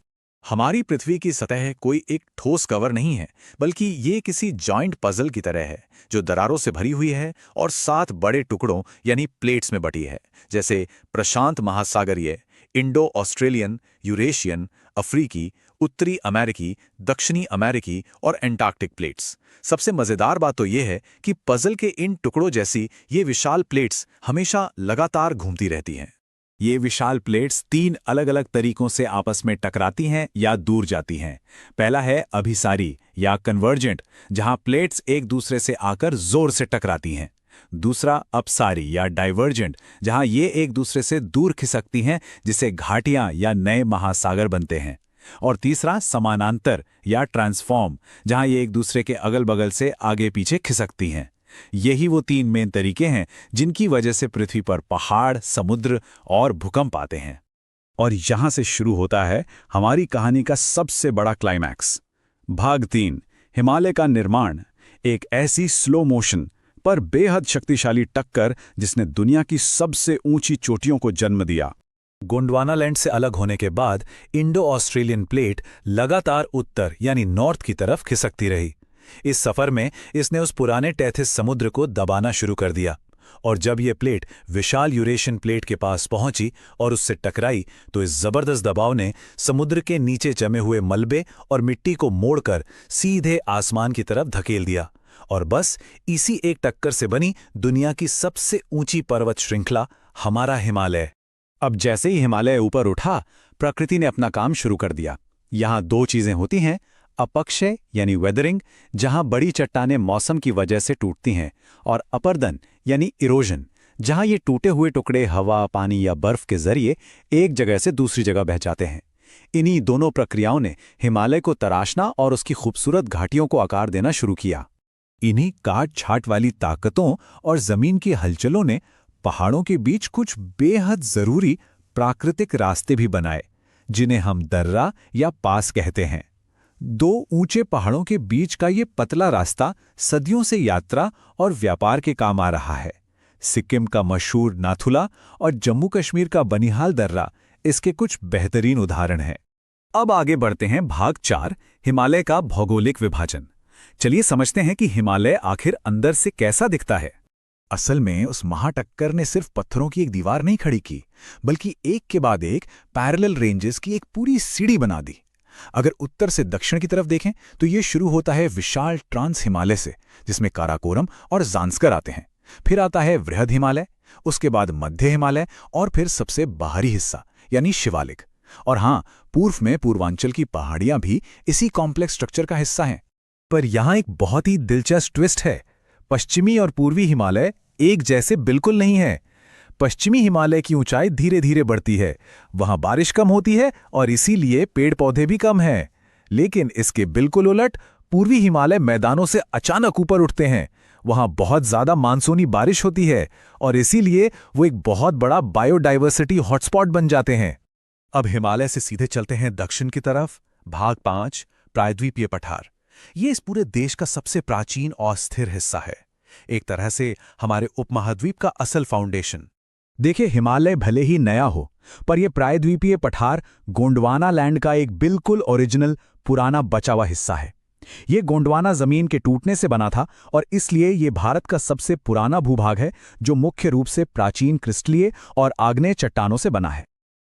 Speaker 2: हमारी पृथ्वी की सतह कोई एक ठोस कवर नहीं है, बल्कि ये किसी जॉइंट पजल की तरह है जो दरारों से भरी हुई है और 7 बड़े टुकड़ों यानी प्लेट्स में बटी है, जैसे प्रशांत महासागरीय, इंडो ऑस्ट्रेलियन, यूरेशियन, अफ्रीकी, उत्तरी अमेरिकी, दक्षिणी अमेरिकी और एंटार्कटिक प्लेट्स। सबसे मजेदार बात तो यह है कि पजल के इन टुकड़ों जैसी ये विशाल प्लेट्स हमेशा लगातार घूमती रहती हैं।
Speaker 3: ये विशाल प्लेट्स 3 अलग अलग तरीकों से आपस में टकराती हैं या दूर जाती हैं। पहला है अभिसारी या कन्वर्जेंट, जहां प्लेट्स एक दूसरे से आकर जोर से टकराती हैं। दूसरा अपसारी या डाइवर्जेंट, जहां ये एक दूसरे से दूर खिसकती हैं, जिसे घाटियां या नए महासागर बनते हैं। और तीसरा समानांतर या ट्रांसफॉर्म, जहां ये एक दूसरे के अगल बगल से आगे पीछे खिसकती हैं। यही वो 3 मेन तरीके हैं जिनकी वजह से पृथ्वी पर पहाड़, समुद्र और भूकंप आते हैं। और यहां से शुरू होता है हमारी कहानी का सबसे बड़ा क्लाइमैक्स। भाग 3, हिमालय का निर्माण, एक ऐसी स्लो मोशन पर बेहद शक्तिशाली टक्कर जिसने दुनिया की सबसे ऊंची चोटियों को जन्म दिया।
Speaker 5: गोंडवाना लैंड से अलग होने के बाद इंडो ऑस्ट्रेलियन प्लेट लगातार उत्तर यानी नॉर्थ की तरफ खिसकती रही। इस सफर में इसने उस पुराने टेथिस समुद्र को दबाना शुरू कर दिया, और जब यह प्लेट विशाल यूरेशियन प्लेट के पास पहुंची और उससे टकराई तो इस जबरदस्त दबाव ने समुद्र के नीचे जमे हुए मलबे और मिट्टी को मोड़कर सीधे आसमान की तरफ धकेल दिया। और बस इसी एक टक्कर से बनी दुनिया की सबसे ऊंची पर्वत श्रृंखला हमारा हिमालय।
Speaker 3: अब जैसे ही हिमालय ऊपर उठा, प्रकृति ने अपना काम शुरू कर दिया। यहां 2 चीजें होती हैं, अपक्षय यानी वेदरिंग, जहां बड़ी चट्टानें मौसम की वजह से टूटती हैं, और अपर्दन यानी इरोजन, जहां ये टूटे हुए टुकड़े हवा, पानी या बर्फ के जरिए एक जगह से दूसरी जगह बह जाते हैं। इन्हीं दोनों प्रक्रियाओं ने हिमालय को तराशना और उसकी खूबसूरत घाटियों को आकार देना शुरू किया।
Speaker 2: इन्हीं काट छाट वाली ताकतों और जमीन की हलचलों ने पहाड़ों के बीच कुछ बेहद जरूरी प्राकृतिक रास्ते भी बनाए, जिन्हें हम दर्रा या पास कहते हैं। 2 ऊंचे पहाड़ों के बीच का ये पतला रास्ता सदियों से यात्रा और व्यापार के काम आ रहा है। सिक्किम का मशहूर नाथुला और जम्मू कश्मीर का बनिहाल दर्रा इसके कुछ बेहतरीन उदाहरण हैं।
Speaker 3: अब आगे बढ़ते हैं भाग 4, हिमालय का भौगोलिक विभाजन। चलिए समझते हैं कि हिमालय आखिर अंदर से कैसा दिखता है।
Speaker 2: असल में उस महाटक्कर ने सिर्फ पत्थरों की एक दीवार नहीं खड़ी की, बल्कि एक के बाद एक पैरेलल रेंजेस की एक पूरी सीढ़ी बना दी। अगर उत्तर से दक्षिण की तरफ देखें तो ये शुरू होता है विशाल ट्रांस हिमालय से, जिसमें काराकोरम और जांस्कर आते हैं। फिर आता है वृहद हिमालय, उसके बाद मध्य हिमालय, और फिर सबसे बाहरी हिस्सा यानी शिवालिक। और हाँ, पूर्व में पूर्वांचल की पहाड़ियां भी इसी कॉम्प्लेक्स स्ट्रक्चर का हिस्सा हैं।
Speaker 5: पर यहां एक बहुत ही दिलचस्प ट्विस्ट है। पश्चिमी और पूर्वी हिमालय एक जैसे बिल्कुल नहीं है। पश्चिमी हिमालय की ऊंचाई धीरे धीरे बढ़ती है, वहां बारिश कम होती है और इसीलिए पेड़ पौधे भी कम हैं। लेकिन इसके बिल्कुल उलट पूर्वी हिमालय मैदानों से अचानक ऊपर उठते हैं।
Speaker 3: वहां बहुत ज्यादा मानसूनी बारिश होती है और इसीलिए वो एक बहुत बड़ा बायोडाइवर्सिटी हॉटस्पॉट बन जाते हैं। अब हिमालय से सीधे चलते हैं दक्षिण की तरफ। भाग 5, प्रायद्वीपीय पठार। ये इस पूरे देश का सबसे प्राचीन और स्थिर हिस्सा है, एक तरह से हमारे उपमहाद्वीप का असल फाउंडेशन। देखिए, हिमालय भले ही नया हो, पर यह प्रायद्वीपीय पठार गोंडवाना लैंड का एक बिल्कुल ओरिजिनल पुराना बचा हुआ हिस्सा है। ये गोंडवाना जमीन के टूटने से बना था और इसलिए ये भारत का सबसे पुराना भूभाग है जो मुख्य रूप से प्राचीन क्रिस्टलीय और आग्नेय चट्टानों से बना है।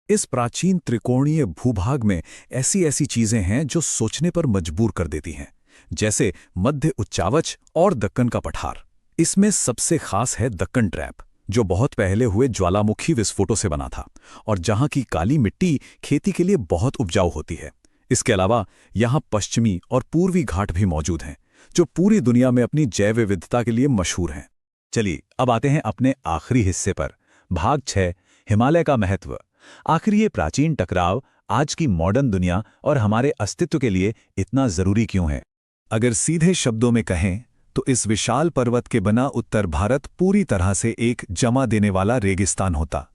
Speaker 4: इस प्राचीन त्रिकोणीय भूभाग में ऐसी ऐसी चीजें हैं जो सोचने पर मजबूर कर देती हैं, जैसे मध्य उच्चावच और दक्कन का पठार। इसमें सबसे खास है दक्कन ट्रैप, जो बहुत पहले हुए ज्वालामुखी विस्फोटों से बना था और जहां की काली मिट्टी खेती के लिए बहुत उपजाऊ होती है। इसके अलावा यहाँ पश्चिमी और पूर्वी घाट भी मौजूद हैं, जो पूरी दुनिया में अपनी जैव विविधता के लिए मशहूर हैं।
Speaker 3: चलिए अब आते हैं अपने आखिरी हिस्से पर, भाग 6, हिमालय का महत्व। आखिर ये प्राचीन टकराव आज की मॉडर्न दुनिया और हमारे अस्तित्व के लिए इतना जरूरी क्यों है?
Speaker 2: अगर सीधे शब्दों में कहें तो इस विशाल पर्वत के बना उत्तर भारत पूरी तरह से एक जमा देने वाला रेगिस्तान होता।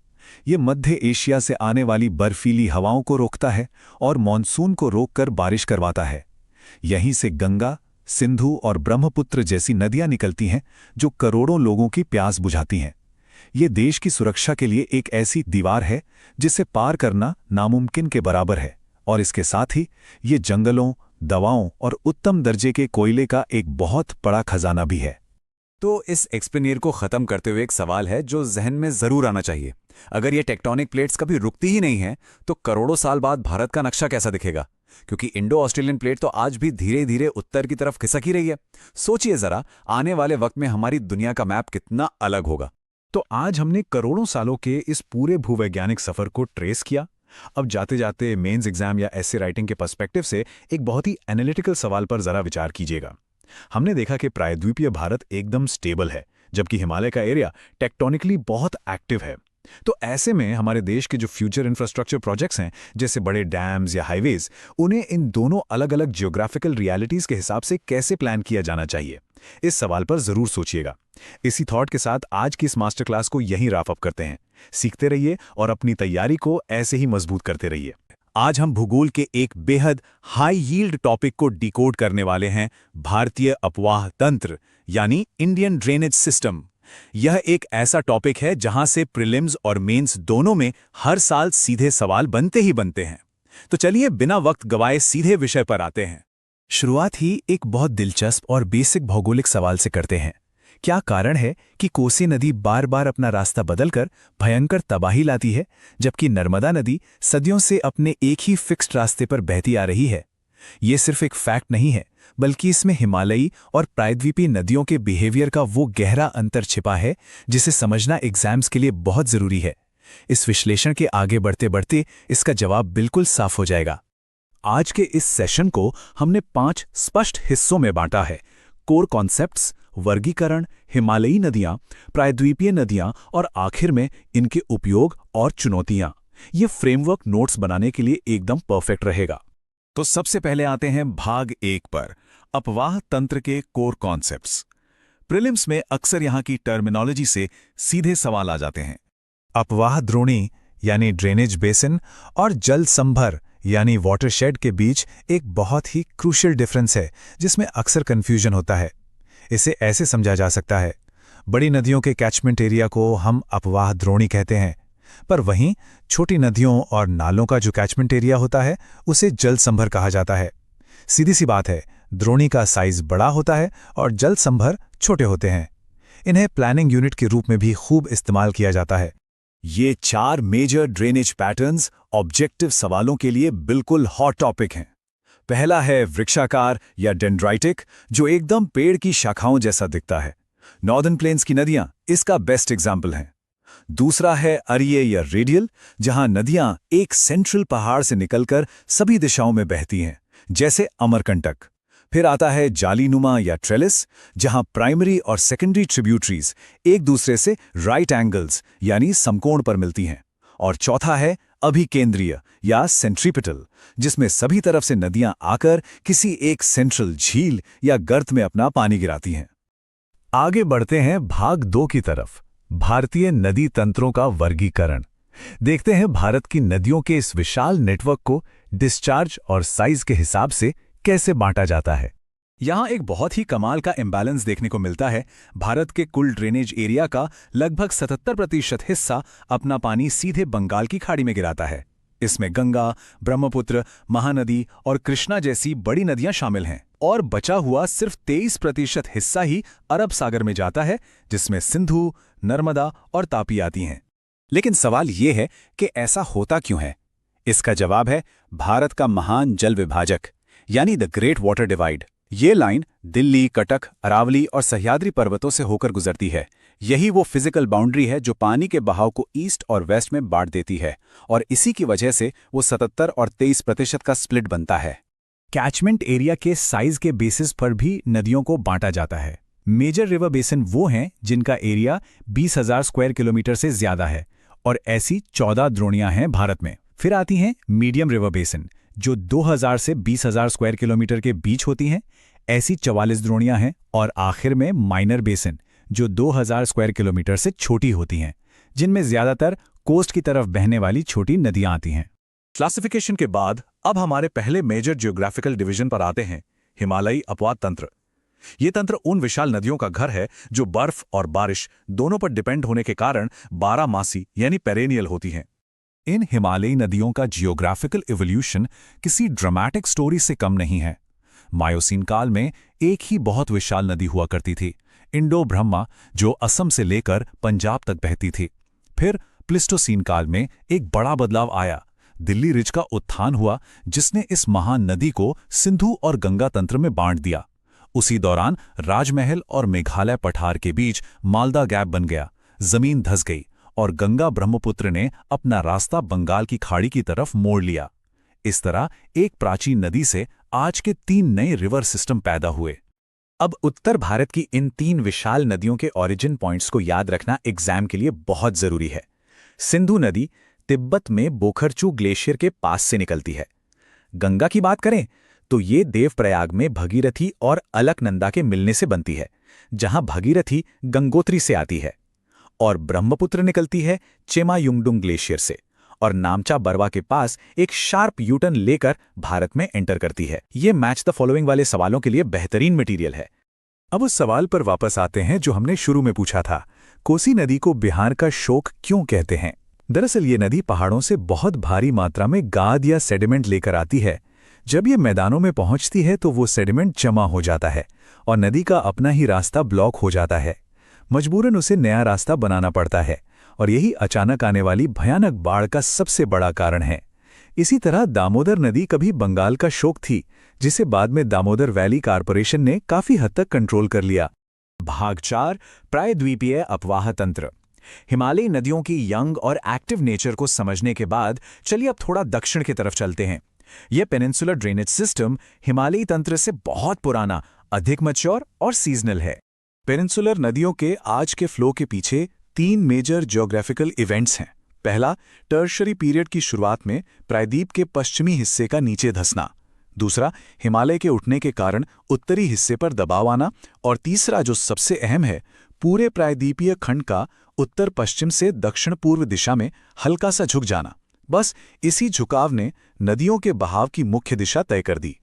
Speaker 2: ये मध्य एशिया से आने वाली बर्फीली हवाओं को रोकता है और मॉनसून को रोककर बारिश करवाता है। यहीं से गंगा, सिंधु और ब्रह्मपुत्र जैसी नदियां निकलती हैं जो करोड़ों लोगों की प्यास बुझाती हैं। ये देश की सुरक्षा के लिए एक ऐसी दीवार है जिसे पार करना नामुमकिन के बराबर है, और इसके साथ ही ये जंगलों, दवाओं और उत्तम दर्जे के कोयले का एक बहुत बड़ा खजाना भी है।
Speaker 4: तो इस एक्सप्लेनेर को खत्म करते हुए एक सवाल है जो जहन में जरूर आना चाहिए। अगर ये टेक्टोनिक प्लेट्स कभी रुकती ही नहीं है तो करोड़ों साल बाद भारत का नक्शा कैसा दिखेगा? क्योंकि इंडो ऑस्ट्रेलियन प्लेट तो आज भी धीरे धीरे उत्तर की तरफ खिसक ही रही है। सोचिए जरा, आने वाले वक्त में हमारी दुनिया का मैप कितना अलग होगा।
Speaker 3: तो आज हमने करोड़ों सालों के इस पूरे भूवैज्ञानिक सफर को ट्रेस किया। अब जाते जाते मेंस एग्जाम या एसे राइटिंग के पर्सपेक्टिव से एक बहुत ही एनालिटिकल सवाल पर जरा विचार कीजिएगा। हमने देखा कि प्रायद्वीपीय भारत एकदम स्टेबल है, जबकि हिमालय का एरिया टेक्टोनिकली बहुत एक्टिव है। तो ऐसे में हमारे देश के जो फ्यूचर इंफ्रास्ट्रक्चर प्रोजेक्ट्स हैं, जैसे बड़े डैम्स या हाईवेज, उन्हें इन दोनों अलग अलग जियोग्राफिकल रियलिटीज के हिसाब से कैसे प्लान किया जाना चाहिए, इस सवाल पर जरूर सोचिएगा। इसी थॉट के साथ आज की इस मास्टर क्लास को यहीं रैप अप करते हैं। सीखते रहिए और अपनी तैयारी को ऐसे ही मजबूत करते रहिए। आज हम भूगोल के एक बेहद हाई यील्ड टॉपिक को डिकोड करने वाले हैं, भारतीय अपवाह तंत्र यानी इंडियन ड्रेनेज सिस्टम। यह एक ऐसा टॉपिक है जहां से प्रीलिम्स और मेंस दोनों में हर साल सीधे सवाल बनते ही बनते हैं। तो चलिए बिना वक्त गवाए सीधे विषय पर आते हैं। शुरुआत ही एक बहुत दिलचस्प और बेसिक भौगोलिक सवाल से करते हैं। क्या कारण है कि कोसी नदी बार बार अपना रास्ता बदलकर भयंकर तबाही लाती है, जबकि नर्मदा नदी सदियों से अपने एक ही फिक्स्ड रास्ते पर बहती आ रही है? ये सिर्फ एक फैक्ट नहीं है, बल्कि इसमें हिमालयी और प्रायद्वीपीय नदियों के बिहेवियर का वो गहरा अंतर छिपा है जिसे समझना एग्जाम्स के लिए बहुत जरूरी है। इस विश्लेषण के आगे बढ़ते बढ़ते इसका जवाब बिल्कुल साफ हो जाएगा। आज के इस सेशन को हमने 5 स्पष्ट हिस्सों में बांटा है: कोर कॉन्सेप्ट्स, वर्गीकरण, हिमालयी नदियां, प्रायद्वीपीय नदियां और आखिर में इनके उपयोग और चुनौतियां। ये फ्रेमवर्क नोट्स बनाने के लिए एकदम परफेक्ट रहेगा। तो सबसे पहले आते हैं भाग 1 पर, अपवाह तंत्र के कोर कॉन्सेप्ट्स। प्रीलिम्स में अक्सर यहां की टर्मिनोलॉजी से सीधे सवाल आ जाते हैं। अपवाह द्रोणी यानी ड्रेनेज बेसिन और जल संभर यानी वाटरशेड के बीच एक बहुत ही क्रूशियल डिफरेंस है जिसमें अक्सर कंफ्यूजन होता है। इसे ऐसे समझा जा सकता है, बड़ी नदियों के कैचमेंट एरिया को हम अपवाह द्रोणी कहते हैं, पर वहीं छोटी नदियों और नालों का जो कैचमेंट एरिया होता है उसे जल संभर कहा जाता है। सीधी सी बात है, द्रोणी का साइज बड़ा होता है और जल संभर छोटे होते हैं। इन्हें प्लानिंग यूनिट के रूप में भी खूब इस्तेमाल किया जाता है।
Speaker 4: ये 4 मेजर ड्रेनेज पैटर्न्स ऑब्जेक्टिव सवालों के लिए बिल्कुल हॉट टॉपिक हैं। पहला है वृक्षाकार या डेंड्राइटिक, जो एकदम पेड़ की शाखाओं जैसा दिखता है। नॉर्दर्न प्लेन्स की नदियां इसका बेस्ट एग्जाम्पल हैं। दूसरा है अरीय या रेडियल, जहां नदियां एक सेंट्रल पहाड़ से निकलकर सभी दिशाओं में बहती हैं, जैसे अमरकंटक। फिर आता है जालीनुमा या ट्रेलिस, जहां प्राइमरी और सेकेंडरी ट्रिब्यूटरीज एक दूसरे से राइट एंगल्स यानी समकोण पर मिलती हैं। और चौथा है अभिकेंद्रीय या सेंट्रीपिटल, जिसमें सभी तरफ से नदियां आकर किसी एक सेंट्रल झील या गर्त में अपना पानी गिराती हैं।
Speaker 3: आगे बढ़ते हैं भाग 2 की तरफ, भारतीय नदी तंत्रों का वर्गीकरण। देखते हैं भारत की नदियों के इस विशाल नेटवर्क को डिस्चार्ज और साइज के हिसाब से कैसे बांटा जाता है।
Speaker 2: यहाँ एक बहुत ही कमाल का इम्बैलेंस देखने को मिलता है। भारत के कुल ड्रेनेज एरिया का लगभग 77% हिस्सा अपना पानी सीधे बंगाल की खाड़ी में गिराता है। इसमें गंगा, ब्रह्मपुत्र, महानदी और कृष्णा जैसी बड़ी नदियां शामिल हैं, और बचा हुआ सिर्फ 23% हिस्सा ही अरब सागर में जाता है, जिसमें सिंधु, नर्मदा और तापी आती हैं।
Speaker 4: लेकिन सवाल ये है कि ऐसा होता क्यों है? इसका जवाब है भारत का महान जल विभाजक, यानी द ग्रेट वाटर डिवाइड। ये लाइन दिल्ली, कटक, अरावली और सह्याद्री पर्वतों से होकर गुजरती है। यही वो फिजिकल बाउंड्री है जो पानी के बहाव को ईस्ट और वेस्ट में बांट देती है, और इसी की वजह से वो 77 और 23% का स्प्लिट बनता है।
Speaker 3: कैचमेंट एरिया के साइज के बेसिस पर भी नदियों को बांटा जाता है। मेजर रिवर बेसिन वो हैं जिनका एरिया 20,000 स्क्वायर किलोमीटर से ज्यादा है, और ऐसी 14 द्रोणियां हैं भारत में। फिर आती हैं मीडियम रिवर बेसिन, जो 2,000 से 20,000 स्क्वायर किलोमीटर के बीच होती हैं, ऐसी 44 द्रोणियां हैं। और आखिर में माइनर बेसिन, जो 2,000 स्क्वायर किलोमीटर से छोटी होती हैं, जिनमें ज्यादातर कोस्ट की तरफ बहने वाली छोटी नदियां आती हैं।
Speaker 2: क्लासिफिकेशन के बाद अब हमारे पहले मेजर जियोग्राफिकल डिवीजन पर आते हैं, हिमालयी अपवाद तंत्र। ये तंत्र उन विशाल नदियों का घर है जो बर्फ और बारिश दोनों पर डिपेंड होने के कारण 12 मासी यानी पेरेनियल होती हैं। इन हिमालयी नदियों का जियोग्राफिकल इवोल्यूशन किसी ड्रामेटिक स्टोरी से कम नहीं है। मायोसीन काल में एक ही बहुत विशाल नदी हुआ करती थी, इंडो ब्रह्मा, जो असम से लेकर पंजाब तक बहती थी। फिर प्लिस्टोसीन काल में एक बड़ा बदलाव आया, दिल्ली रिज का उत्थान हुआ, जिसने इस महान नदी को सिंधु और गंगा तंत्र में बांट दिया। उसी दौरान राजमहल और मेघालय पठार के बीच मालदा गैप बन गया, जमीन धंस गई, और गंगा ब्रह्मपुत्र ने अपना रास्ता बंगाल की खाड़ी की तरफ मोड़ लिया। इस तरह एक प्राचीन नदी से आज के 3 नए रिवर सिस्टम पैदा हुए।
Speaker 4: अब उत्तर भारत की इन 3 विशाल नदियों के ओरिजिन पॉइंट्स को याद रखना एग्जाम के लिए बहुत जरूरी है। सिंधु नदी तिब्बत में बोखरचू ग्लेशियर के पास से निकलती है। गंगा की बात करें तो ये देवप्रयाग में भगीरथी और अलकनंदा के मिलने से बनती है, जहां भगीरथी गंगोत्री से आती है। और ब्रह्मपुत्र निकलती है चेमायुंगडुंग ग्लेशियर से, और नामचा बरवा के पास एक शार्प यूटर्न लेकर भारत में एंटर करती है। ये मैच द फॉलोइंग वाले सवालों के लिए बेहतरीन मटेरियल है।
Speaker 3: अब उस सवाल पर वापस आते हैं जो हमने शुरू में पूछा था, कोसी नदी को बिहार का शोक क्यों कहते हैं? दरअसल ये नदी पहाड़ों से बहुत भारी मात्रा में गाद या सेडिमेंट लेकर आती है। जब ये मैदानों में पहुंचती है तो वो सेडिमेंट जमा हो जाता है और नदी का अपना ही रास्ता ब्लॉक हो जाता है। मजबूरन उसे नया रास्ता बनाना पड़ता है, और यही अचानक आने वाली भयानक बाढ़ का सबसे बड़ा कारण है। इसी तरह दामोदर नदी कभी बंगाल का शोक थी, जिसे बाद में दामोदर वैली कॉर्पोरेशन ने काफी हद तक कंट्रोल कर लिया।
Speaker 4: भाग 4, प्रायद्वीपीय अपवाह तंत्र। हिमालयी नदियों की यंग और एक्टिव नेचर को समझने के बाद चलिए अब थोड़ा दक्षिण की तरफ चलते हैं। यह पेनिनसुलर ड्रेनेज सिस्टम हिमालयी तंत्र से बहुत पुराना, अधिक मैच्योर और सीजनल है।
Speaker 2: पेनिनसुलर नदियों के आज के फ्लो के पीछे 3 मेजर ज्योग्राफिकल इवेंट्स हैं। पहला, टर्शरी पीरियड की शुरुआत में प्रायद्वीप के पश्चिमी हिस्से का नीचे धंसना। दूसरा, हिमालय के उठने के कारण उत्तरी हिस्से पर दबाव आना। और तीसरा, जो सबसे अहम है, पूरे प्रायद्वीपीय खंड का उत्तर पश्चिम से दक्षिण पूर्व दिशा में हल्का सा झुक जाना। बस इसी झुकाव ने नदियों के बहाव की मुख्य दिशा तय कर दी।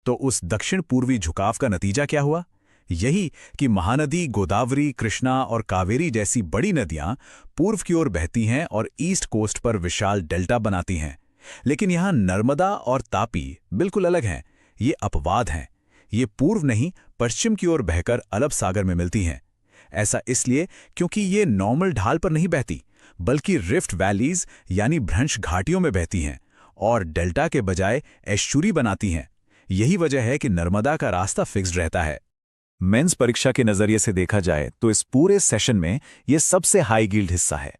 Speaker 3: तो उस दक्षिण पूर्वी झुकाव का नतीजा क्या हुआ? यही कि महानदी, गोदावरी, कृष्णा और कावेरी जैसी बड़ी नदियां पूर्व की ओर बहती हैं और ईस्ट कोस्ट पर विशाल डेल्टा बनाती हैं। लेकिन यहां नर्मदा और तापी बिल्कुल अलग हैं। ये अपवाद हैं। ये पूर्व नहीं, पश्चिम की ओर बहकर अरब सागर में मिलती हैं। ऐसा इसलिए क्योंकि ये नॉर्मल ढाल पर नहीं बहती, बल्कि रिफ्ट वैलीज यानी भ्रंश घाटियों में बहती हैं और डेल्टा के बजाय एस्चुरी बनाती हैं। यही वजह है कि नर्मदा का रास्ता फिक्स्ड रहता है।
Speaker 4: मेंस परीक्षा के नजरिए से देखा जाए तो इस पूरे सेशन में ये सबसे हाई गिल्ड हिस्सा है।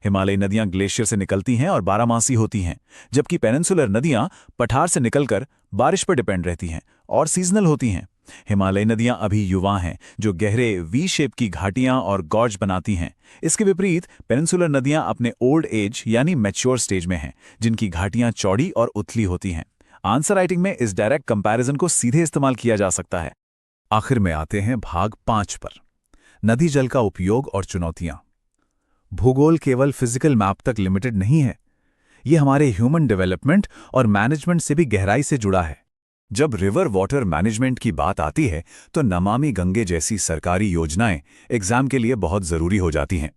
Speaker 4: हिमालयी नदियां ग्लेशियर से निकलती हैं और 12 मासी होती हैं, जबकि पेनिनसुलर नदियां पठार से निकलकर बारिश पर डिपेंड रहती हैं और सीजनल होती हैं। हिमालयी नदियां अभी युवा हैं, जो गहरे वी शेप की घाटियां और गॉर्ज बनाती हैं। इसके विपरीत पेनिनसुलर नदियां अपने ओल्ड एज यानी मैच्योर स्टेज में हैं, जिनकी घाटियां चौड़ी और उथली होती हैं। आंसर राइटिंग में इस डायरेक्ट कंपैरिजन को सीधे इस्तेमाल किया जा सकता है।
Speaker 3: आखिर में आते हैं भाग 5 पर।
Speaker 2: नदी जल का उपयोग और चुनौतियां। भूगोल केवल फिजिकल मैप तक लिमिटेड नहीं है, ये हमारे ह्यूमन डेवलपमेंट और मैनेजमेंट से भी गहराई से जुड़ा है।
Speaker 4: जब रिवर वाटर मैनेजमेंट की बात आती है तो नमामि गंगे जैसी सरकारी योजनाएं एग्जाम के लिए बहुत ज़रूरी हो जाती हैं।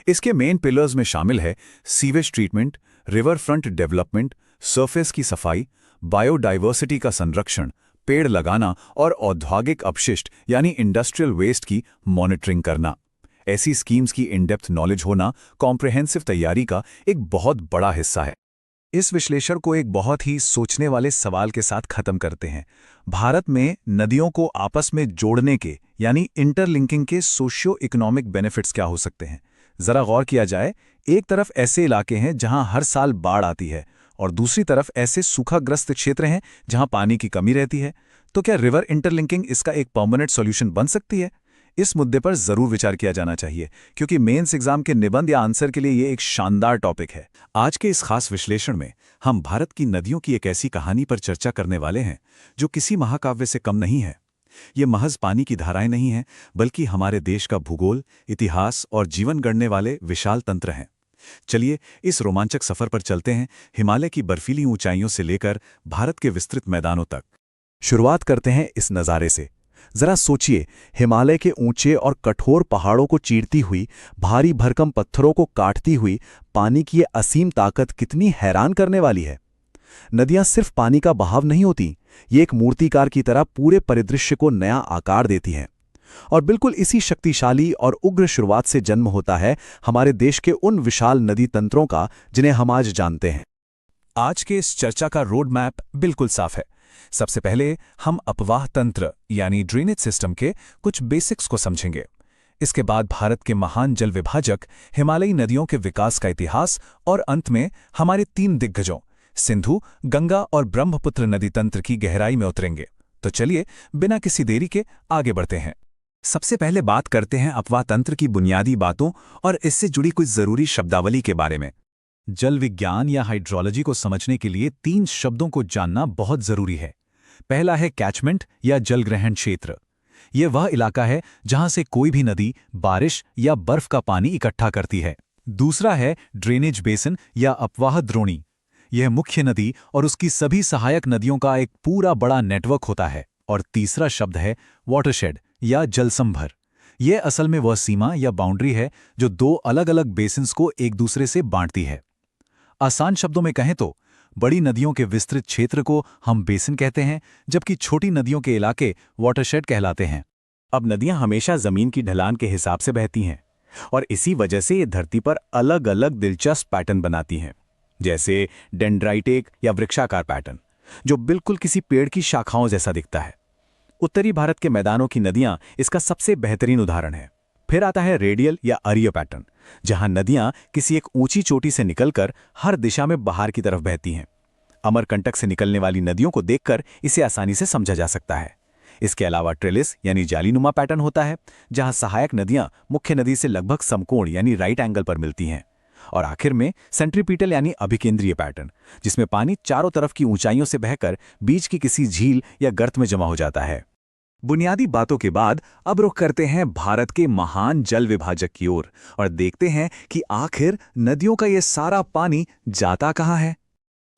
Speaker 4: इसके मेन पिलर्स में शामिल है sewage treatment, river front development, surface की सफाई, बायोडाइवर्सिटी का संरक्षण, पेड़ लगाना और औद्योगिक अपशिष्ट यानी इंडस्ट्रियल वेस्ट की मॉनिटरिंग करना। ऐसी स्कीम्स की इन-डेप्थ नॉलेज होना कॉम्प्रिहेंसिव तैयारी का एक बहुत बड़ा हिस्सा है।
Speaker 2: इस विश्लेषण को एक बहुत ही सोचने वाले सवाल के साथ खत्म करते हैं। भारत में नदियों को आपस में जोड़ने के यानी इंटरलिंकिंग के सोशियो इकोनॉमिक बेनिफिट्स क्या हो सकते हैं? जरा गौर किया जाए, एक तरफ ऐसे इलाके हैं जहां हर साल बाढ़ आती है और दूसरी तरफ ऐसे सूखाग्रस्त क्षेत्र हैं जहां पानी की कमी रहती है। तो क्या रिवर इंटरलिंकिंग इसका एक परमानेंट सॉल्यूशन बन सकती है? इस मुद्दे पर जरूर विचार किया जाना चाहिए, क्योंकि मेंस एग्जाम के निबंध या आंसर के लिए ये एक शानदार टॉपिक है।
Speaker 4: आज के इस खास विश्लेषण में हम भारत की नदियों की एक ऐसी कहानी पर चर्चा करने वाले हैं जो किसी महाकाव्य से कम नहीं है। ये महज पानी की धाराएं नहीं हैं, बल्कि हमारे देश का भूगोल, इतिहास और जीवन गढ़ने वाले विशाल तंत्र हैं। चलिए इस रोमांचक सफर पर चलते हैं, हिमालय की बर्फीली ऊंचाइयों से लेकर भारत के विस्तृत मैदानों तक। शुरुआत करते हैं इस नज़ारे से। जरा सोचिए, हिमालय के ऊंचे और कठोर पहाड़ों को चीरती हुई, भारी भरकम पत्थरों को काटती हुई पानी की ये असीम ताकत कितनी हैरान करने वाली है। नदियां सिर्फ पानी का बहाव नहीं होती, ये एक मूर्तिकार की तरह पूरे परिदृश्य को नया आकार देती हैं। और बिल्कुल इसी शक्तिशाली और उग्र शुरुआत से जन्म होता है हमारे देश के उन विशाल नदी तंत्रों का जिन्हें हम आज जानते हैं।
Speaker 2: आज के इस चर्चा का रोड मैप बिल्कुल साफ है। सबसे पहले हम अपवाह तंत्र यानी ड्रेनेज सिस्टम के कुछ बेसिक्स को समझेंगे। इसके बाद भारत के महान जल विभाजक हिमालयी नदियों के विकास का इतिहास और अंत में हमारे 3 दिग्गजों सिंधु, गंगा और ब्रह्मपुत्र नदी तंत्र की गहराई में उतरेंगे। तो चलिए बिना किसी देरी के आगे बढ़ते हैं। सबसे पहले बात करते हैं अपवाह तंत्र की बुनियादी बातों और इससे जुड़ी कुछ जरूरी शब्दावली के बारे में। जल विज्ञान या हाइड्रोलॉजी को समझने के लिए 3 शब्दों को जानना बहुत जरूरी है। पहला है कैचमेंट या जल ग्रहण क्षेत्र। यह वह इलाका है जहां से कोई भी नदी बारिश या बर्फ का पानी इकट्ठा करती है। दूसरा है ड्रेनेज बेसिन या अपवाह द्रोणी। यह मुख्य नदी और उसकी सभी सहायक नदियों का एक पूरा बड़ा नेटवर्क होता है। और तीसरा शब्द है वाटरशेड या जलसंभर। यह असल में वह सीमा या बाउंड्री है जो 2 अलग-अलग बेसिन्स को एक दूसरे से बांटती है। आसान शब्दों में कहें तो बड़ी नदियों के विस्तृत क्षेत्र को हम बेसिन कहते हैं, जबकि छोटी नदियों के इलाके वाटरशेड कहलाते हैं।
Speaker 4: अब नदियां हमेशा जमीन की ढलान के हिसाब से बहती हैं और इसी वजह से ये धरती पर अलग अलग दिलचस्प पैटर्न बनाती हैं, जैसे डेंड्राइटिक या वृक्षाकार पैटर्न, जो बिल्कुल किसी पेड़ की शाखाओं जैसा दिखता है। उत्तरी भारत के मैदानों की नदियां इसका सबसे बेहतरीन उदाहरण है। फिर आता है रेडियल या अरीय पैटर्न, जहां नदियां किसी एक ऊंची चोटी से निकलकर हर दिशा में बाहर की तरफ बहती हैं। अमरकंटक से निकलने वाली नदियों को देखकर इसे आसानी से समझा जा सकता है। इसके अलावा ट्रेलिस यानी जालीनुमा पैटर्न होता है, जहां सहायक नदियां मुख्य नदी से लगभग समकोण यानी राइट एंगल पर मिलती हैं। और आखिर में सेंट्रीपीटल यानी अभिकेंद्रीय पैटर्न, जिसमें पानी चारों तरफ की ऊंचाइयों से बहकर बीच की किसी झील या गर्त में जमा हो जाता है। बुनियादी बातों के बाद अब रुख करते हैं भारत के महान जल विभाजक की ओर और देखते हैं कि आखिर नदियों का ये सारा पानी जाता कहाँ है।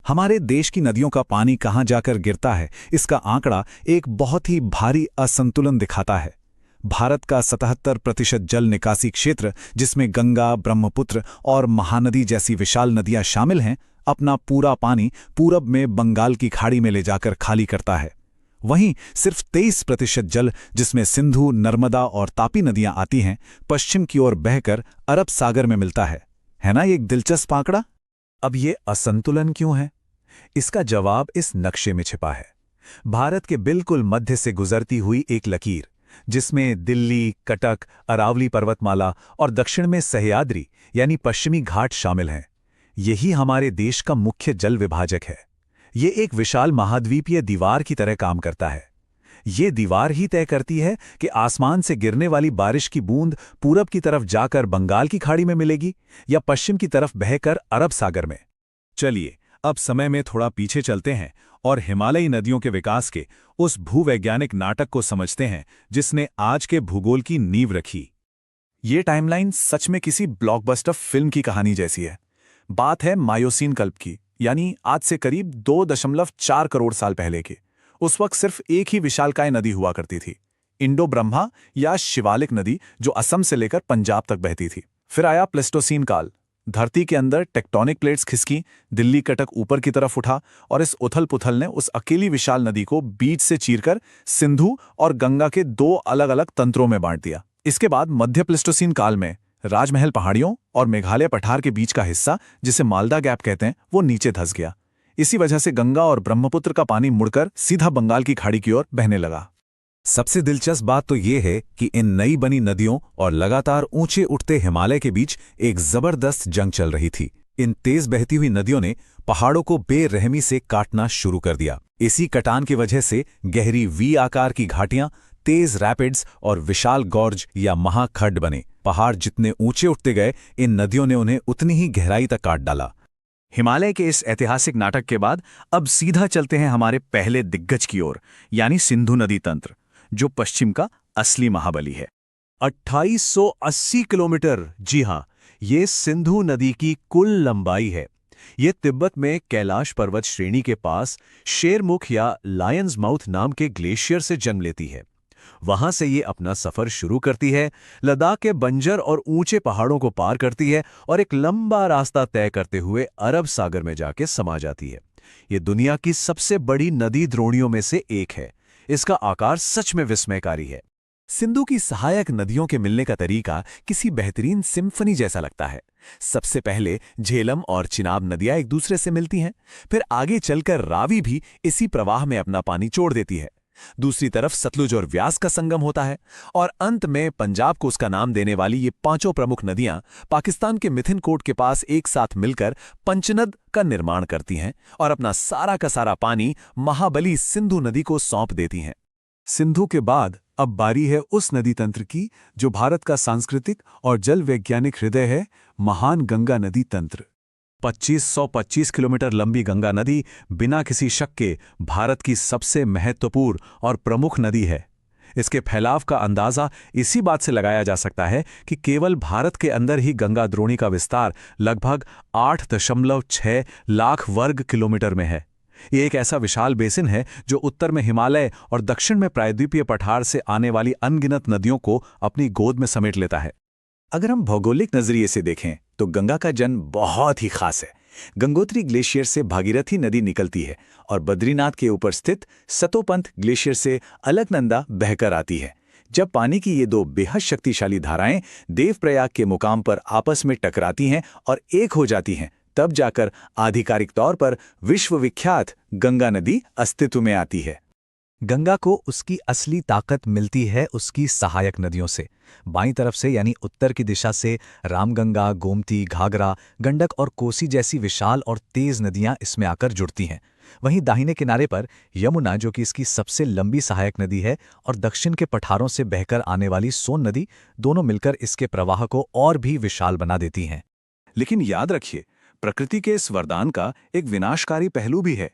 Speaker 2: हमारे देश की नदियों का पानी कहाँ जाकर गिरता है, इसका आंकड़ा एक बहुत ही भारी असंतुलन दिखाता है। भारत का 77% जल निकासी क्षेत्र, जिसमें गंगा, ब्रह्मपुत्र और महानदी जैसी विशाल नदियां शामिल हैं, अपना पूरा पानी पूरब में बंगाल की खाड़ी में ले जाकर खाली करता है। वहीं सिर्फ 23% जल, जिसमें सिंधु, नर्मदा और तापी नदियां आती हैं, पश्चिम की ओर बहकर अरब सागर में मिलता है ना ये एक दिलचस्प आंकड़ा? अब ये असंतुलन क्यों है? इसका जवाब इस नक्शे में छिपा है। भारत के बिल्कुल मध्य से गुजरती हुई एक लकीर, जिसमें दिल्ली, कटक, अरावली पर्वतमाला और दक्षिण में सह्याद्री यानी पश्चिमी घाट शामिल हैं। यही हमारे देश का मुख्य जल विभाजक है। ये एक विशाल महाद्वीपीय दीवार की तरह काम करता है। ये दीवार ही तय करती है कि आसमान से गिरने वाली बारिश की बूंद पूरब की तरफ जाकर बंगाल की खाड़ी में मिलेगी या पश्चिम की तरफ बहकर अरब सागर में। चलिए अब समय में थोड़ा पीछे चलते हैं और हिमालयी नदियों के विकास के उस भूवैज्ञानिक नाटक को समझते हैं जिसने आज के भूगोल की नींव रखी।
Speaker 4: ये टाइमलाइन सच में किसी ब्लॉकबस्टर फिल्म की कहानी जैसी है। बात है मायोसीन कल्प की, यानी आज से करीब 2.4 करोड़ साल पहले की। उस वक्त सिर्फ एक ही विशालकाय नदी हुआ करती थी, इंडो ब्रह्मा या शिवालिक नदी, जो असम से लेकर पंजाब तक बहती थी। फिर आया प्लेस्टोसीन काल। धरती के अंदर टेक्टोनिक प्लेट्स खिसकी, दिल्ली कटक ऊपर की तरफ उठा और इस उथल पुथल ने उस अकेली विशाल नदी को बीच से चीरकर सिंधु और गंगा के 2 अलग अलग तंत्रों में बांट दिया। इसके बाद मध्य प्लेस्टोसीन काल में राजमहल पहाड़ियों और मेघालय पठार के बीच का हिस्सा, जिसे मालदा गैप कहते हैं, वो नीचे धंस गया। इसी वजह से गंगा और ब्रह्मपुत्र का पानी मुड़कर सीधा बंगाल की खाड़ी की ओर बहने लगा।
Speaker 5: सबसे दिलचस्प बात तो ये है कि इन नई बनी नदियों और लगातार ऊंचे उठते हिमालय के बीच एक जबरदस्त जंग चल रही थी। इन तेज बहती हुई नदियों ने पहाड़ों को बेरहमी से काटना शुरू कर दिया। इसी कटान की वजह से गहरी वी आकार की घाटियां, तेज रैपिड्स और विशाल गॉर्ज या महाखड्ड बने। पहाड़ जितने ऊंचे उठते गए, इन नदियों ने उन्हें उतनी ही गहराई तक काट डाला।
Speaker 2: हिमालय के इस ऐतिहासिक नाटक के बाद अब सीधा चलते हैं हमारे पहले दिग्गज की ओर, यानी सिंधु नदी तंत्र, जो पश्चिम का असली महाबली है।
Speaker 4: 2880 किलोमीटर, जी हां, ये सिंधु नदी की कुल लंबाई है। ये तिब्बत में कैलाश पर्वत श्रेणी के पास शेरमुख या लायंस माउथ नाम के ग्लेशियर से जन्म लेती है। वहां से ये अपना सफर शुरू करती है, लद्दाख के बंजर और ऊंचे पहाड़ों को पार करती है और एक लंबा रास्ता तय करते हुए अरब सागर में जाके समा जाती है। ये दुनिया की सबसे बड़ी नदी द्रोणियों में से एक है। इसका आकार सच में विस्मयकारी है। सिंधु की सहायक नदियों के मिलने का तरीका किसी बेहतरीन सिम्फनी जैसा लगता है। सबसे पहले झेलम और चिनाब नदियां एक दूसरे से मिलती हैं, फिर आगे चलकर रावी भी इसी प्रवाह में अपना पानी छोड़ देती है। दूसरी तरफ सतलुज और व्यास का संगम होता है और अंत में पंजाब को उसका नाम देने वाली ये 5 प्रमुख नदियां पाकिस्तान के मिथिनकोट के पास एक साथ मिलकर पंचनद का निर्माण करती हैं और अपना सारा का सारा पानी महाबली सिंधु नदी को सौंप देती हैं। सिंधु के बाद अब बारी है उस नदी तंत्र की जो भारत का सांस्कृतिक और जल वैज्ञानिक हृदय है, महान गंगा नदी तंत्र। 2525 किलोमीटर लंबी गंगा नदी बिना किसी शक के भारत की सबसे महत्वपूर्ण और प्रमुख नदी है। इसके फैलाव का अंदाजा इसी बात से लगाया जा सकता है कि केवल भारत के अंदर ही गंगा द्रोणी का विस्तार लगभग 8.6 लाख वर्ग किलोमीटर में है। ये एक ऐसा विशाल बेसिन है जो उत्तर में हिमालय और दक्षिण में प्रायद्वीपीय पठार से आने वाली अनगिनत नदियों को अपनी गोद में समेट लेता है।
Speaker 2: अगर हम भौगोलिक नजरिए से देखें तो गंगा का जन्म बहुत ही खास है। गंगोत्री ग्लेशियर से भागीरथी नदी निकलती है और बद्रीनाथ के ऊपर स्थित सतोपंथ ग्लेशियर से अलकनंदा बहकर आती है। जब पानी की ये 2 बेहद शक्तिशाली धाराएं देवप्रयाग के मुकाम पर आपस में टकराती हैं और एक हो जाती हैं, तब जाकर आधिकारिक तौर पर विश्वविख्यात गंगा नदी अस्तित्व में आती है।
Speaker 5: गंगा को उसकी असली ताकत मिलती है उसकी सहायक नदियों से। बाईं तरफ से यानी उत्तर की दिशा से रामगंगा, गोमती, घाघरा, गंडक और कोसी जैसी विशाल और तेज नदियां इसमें आकर जुड़ती हैं। वहीं दाहिने किनारे पर यमुना, जो कि इसकी सबसे लंबी सहायक नदी है, और दक्षिण के पठारों से बहकर आने वाली सोन नदी, दोनों मिलकर इसके प्रवाह को और भी विशाल बना देती हैं।
Speaker 2: लेकिन याद रखिए, प्रकृति के इस वरदान का एक विनाशकारी पहलू भी है।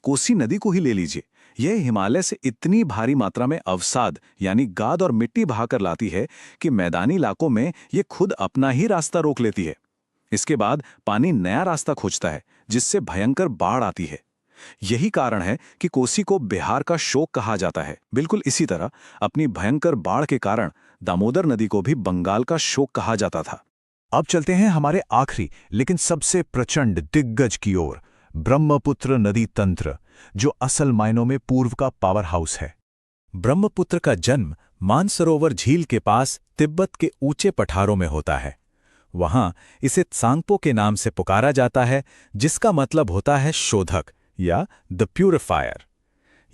Speaker 2: कोसी नदी को ही ले लीजिए, यह हिमालय से इतनी भारी मात्रा में अवसाद यानी गाद और मिट्टी बहाकर लाती है कि मैदानी इलाकों में यह खुद अपना ही रास्ता रोक लेती है। इसके बाद पानी नया रास्ता खोजता है, जिससे भयंकर बाढ़ आती है। यही कारण है कि कोसी को बिहार का शोक कहा जाता है। बिल्कुल इसी तरह अपनी भयंकर बाढ़ के कारण दामोदर नदी को भी बंगाल का शोक कहा जाता था।
Speaker 4: अब चलते हैं हमारे आखिरी लेकिन सबसे प्रचंड दिग्गज की ओर, ब्रह्मपुत्र नदी तंत्र, जो असल मायनों में पूर्व का पावर हाउस है।
Speaker 2: ब्रह्मपुत्र का जन्म मानसरोवर झील के पास तिब्बत के ऊंचे पठारों में होता है। वहां इसे त्सांगपो के नाम से पुकारा जाता है, जिसका मतलब होता है शोधक या द प्यूरिफायर।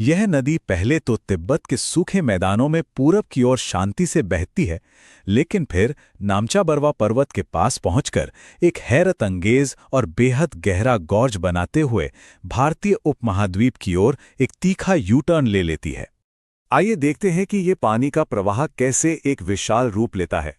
Speaker 2: यह नदी पहले तो तिब्बत के सूखे मैदानों में पूरब की ओर शांति से बहती है, लेकिन फिर नामचा बरवा पर्वत के पास पहुंचकर एक हैरत अंगेज और बेहद गहरा गॉर्ज बनाते हुए भारतीय उपमहाद्वीप की ओर एक तीखा यू टर्न ले लेती है।
Speaker 4: आइए देखते हैं कि ये पानी का प्रवाह कैसे एक विशाल रूप लेता है।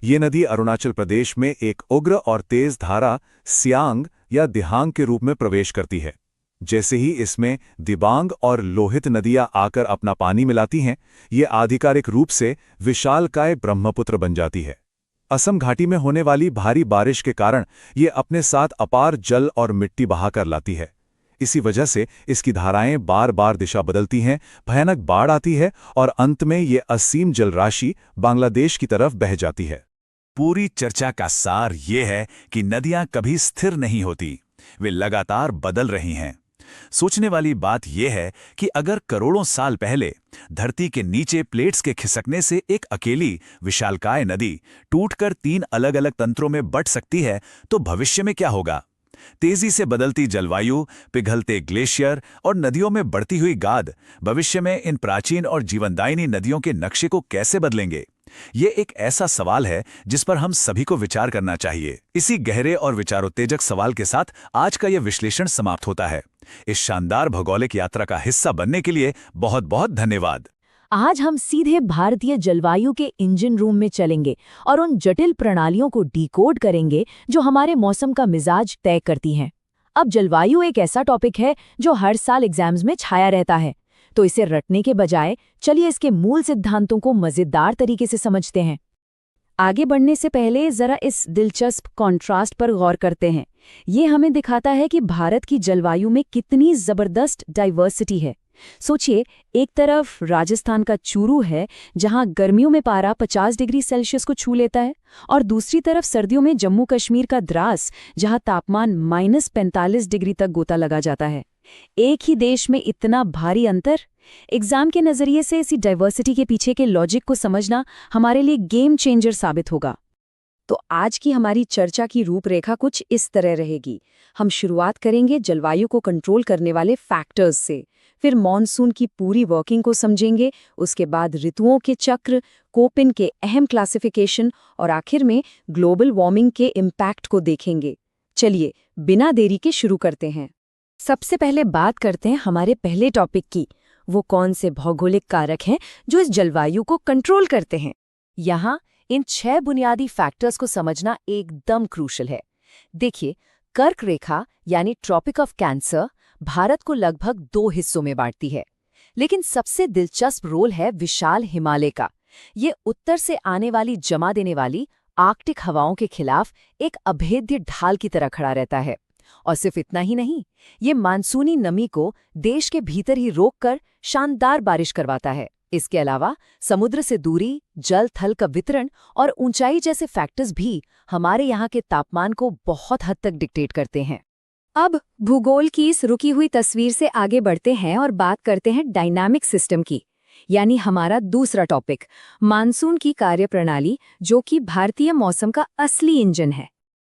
Speaker 4: ये नदी अरुणाचल प्रदेश में एक उग्र और तेज धारा सियांग या दिहांग के रूप में प्रवेश करती है। जैसे ही इसमें दिबांग और लोहित नदियां आकर अपना पानी मिलाती हैं, ये आधिकारिक रूप से विशालकाय ब्रह्मपुत्र बन जाती है। असम घाटी में होने वाली भारी बारिश के कारण ये अपने साथ अपार जल और मिट्टी बहाकर लाती है। इसी वजह से इसकी धाराएं बार बार दिशा बदलती हैं, भयानक बाढ़ आती है और अंत में ये असीम जलराशि बांग्लादेश की तरफ बह जाती है।
Speaker 5: पूरी चर्चा का सार ये है कि नदियां कभी स्थिर नहीं होती, वे लगातार बदल रही हैं। सोचने वाली बात यह है कि अगर करोड़ों साल पहले धरती के नीचे प्लेट्स के खिसकने से एक अकेली विशालकाय नदी टूटकर 3 अलग-अलग तंत्रों में बंट सकती है, तो भविष्य में क्या होगा? तेजी से बदलती जलवायु, पिघलते ग्लेशियर और नदियों में बढ़ती हुई गाद भविष्य में इन प्राचीन और जीवनदायिनी नदियों के नक्शे को कैसे बदलेंगे? ये एक ऐसा सवाल है जिस पर हम सभी को विचार करना चाहिए। इसी गहरे और विचारोत्तेजक सवाल के साथ आज का यह विश्लेषण समाप्त होता है। इस शानदार भौगोलिक यात्रा का हिस्सा बनने के लिए बहुत बहुत धन्यवाद।
Speaker 1: आज हम सीधे भारतीय जलवायु के इंजन रूम में चलेंगे और उन जटिल प्रणालियों को डिकोड करेंगे जो हमारे मौसम का मिजाज तय करती हैं। अब जलवायु एक ऐसा टॉपिक है जो हर साल एग्जाम्स में छाया रहता है, तो इसे रटने के बजाय चलिए इसके मूल सिद्धांतों को मजेदार तरीके से समझते हैं। आगे बढ़ने से पहले जरा इस दिलचस्प कॉन्ट्रास्ट पर गौर करते हैं। ये हमें दिखाता है कि भारत की जलवायु में कितनी जबरदस्त डाइवर्सिटी है। सोचिए, एक तरफ राजस्थान का चूरू है जहां गर्मियों में पारा 50 डिग्री सेल्सियस को छू लेता है, और दूसरी तरफ सर्दियों में जम्मू कश्मीर का द्रास जहां तापमान -45 डिग्री तक गोता लगा जाता है। एक ही देश में इतना भारी अंतर। एग्जाम के नजरिए से इसी डाइवर्सिटी के पीछे के लॉजिक को समझना हमारे लिए गेम चेंजर साबित होगा। तो आज की हमारी चर्चा की रूपरेखा कुछ इस तरह रहेगी। हम शुरुआत करेंगे जलवायु को कंट्रोल करने वाले फैक्टर्स से, फिर मॉनसून की पूरी वर्किंग को समझेंगे, उसके बाद ऋतुओं के चक्र, कोपिन के अहम क्लासिफिकेशन और आखिर में ग्लोबल वार्मिंग के इम्पैक्ट को देखेंगे। चलिए बिना देरी के शुरू करते हैं। सबसे पहले बात करते हैं हमारे पहले टॉपिक की। वो कौन से भौगोलिक कारक हैं जो इस जलवायु को कंट्रोल करते हैं? यहाँ इन 6 बुनियादी फैक्टर्स को समझना एकदम क्रूशल है। देखिए, कर्क रेखा यानी ट्रॉपिक ऑफ कैंसर भारत को लगभग 2 हिस्सों में बांटती है, लेकिन सबसे दिलचस्प रोल है विशाल हिमालय का। ये उत्तर से आने वाली जमा देने वाली आर्कटिक हवाओं के खिलाफ एक अभेद्य ढाल की तरह खड़ा रहता है। और सिर्फ इतना ही नहीं, ये मानसूनी नमी को देश के भीतर ही रोककर शानदार बारिश करवाता है। इसके अलावा समुद्र से दूरी, जल थल का वितरण और ऊंचाई जैसे फैक्टर्स भी हमारे यहाँ के तापमान को बहुत हद तक डिक्टेट करते हैं। अब भूगोल की इस रुकी हुई तस्वीर से आगे बढ़ते हैं और बात करते हैं डायनामिक सिस्टम की, यानी हमारा दूसरा टॉपिक, मानसून की कार्यप्रणाली, जो कि भारतीय मौसम का असली इंजन है।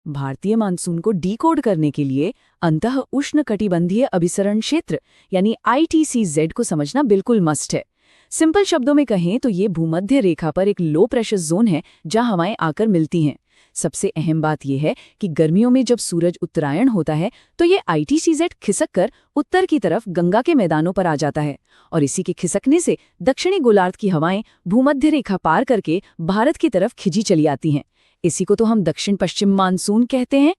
Speaker 1: भारतीय मानसून को डिकोड करने के लिए अंतः उष्णकटिबंधीय अभिसरण क्षेत्र यानी ITCZ को समझना बिल्कुल मस्ट है। सिंपल शब्दों में कहें तो ये भूमध्य रेखा पर एक लो प्रेशर जोन है जहां हवाएं आकर मिलती हैं। सबसे अहम बात यह है कि गर्मियों में जब सूरज उत्तरायण होता है तो ये ITCZ खिसककर उत्तर की तरफ गंगा के मैदानों पर आ जाता है, और इसी के खिसकने से दक्षिणी गोलार्ध की हवाएं भूमध्य रेखा पार करके भारत की तरफ खिंची चली आती हैं। इसी को तो हम दक्षिण पश्चिम मानसून कहते हैं।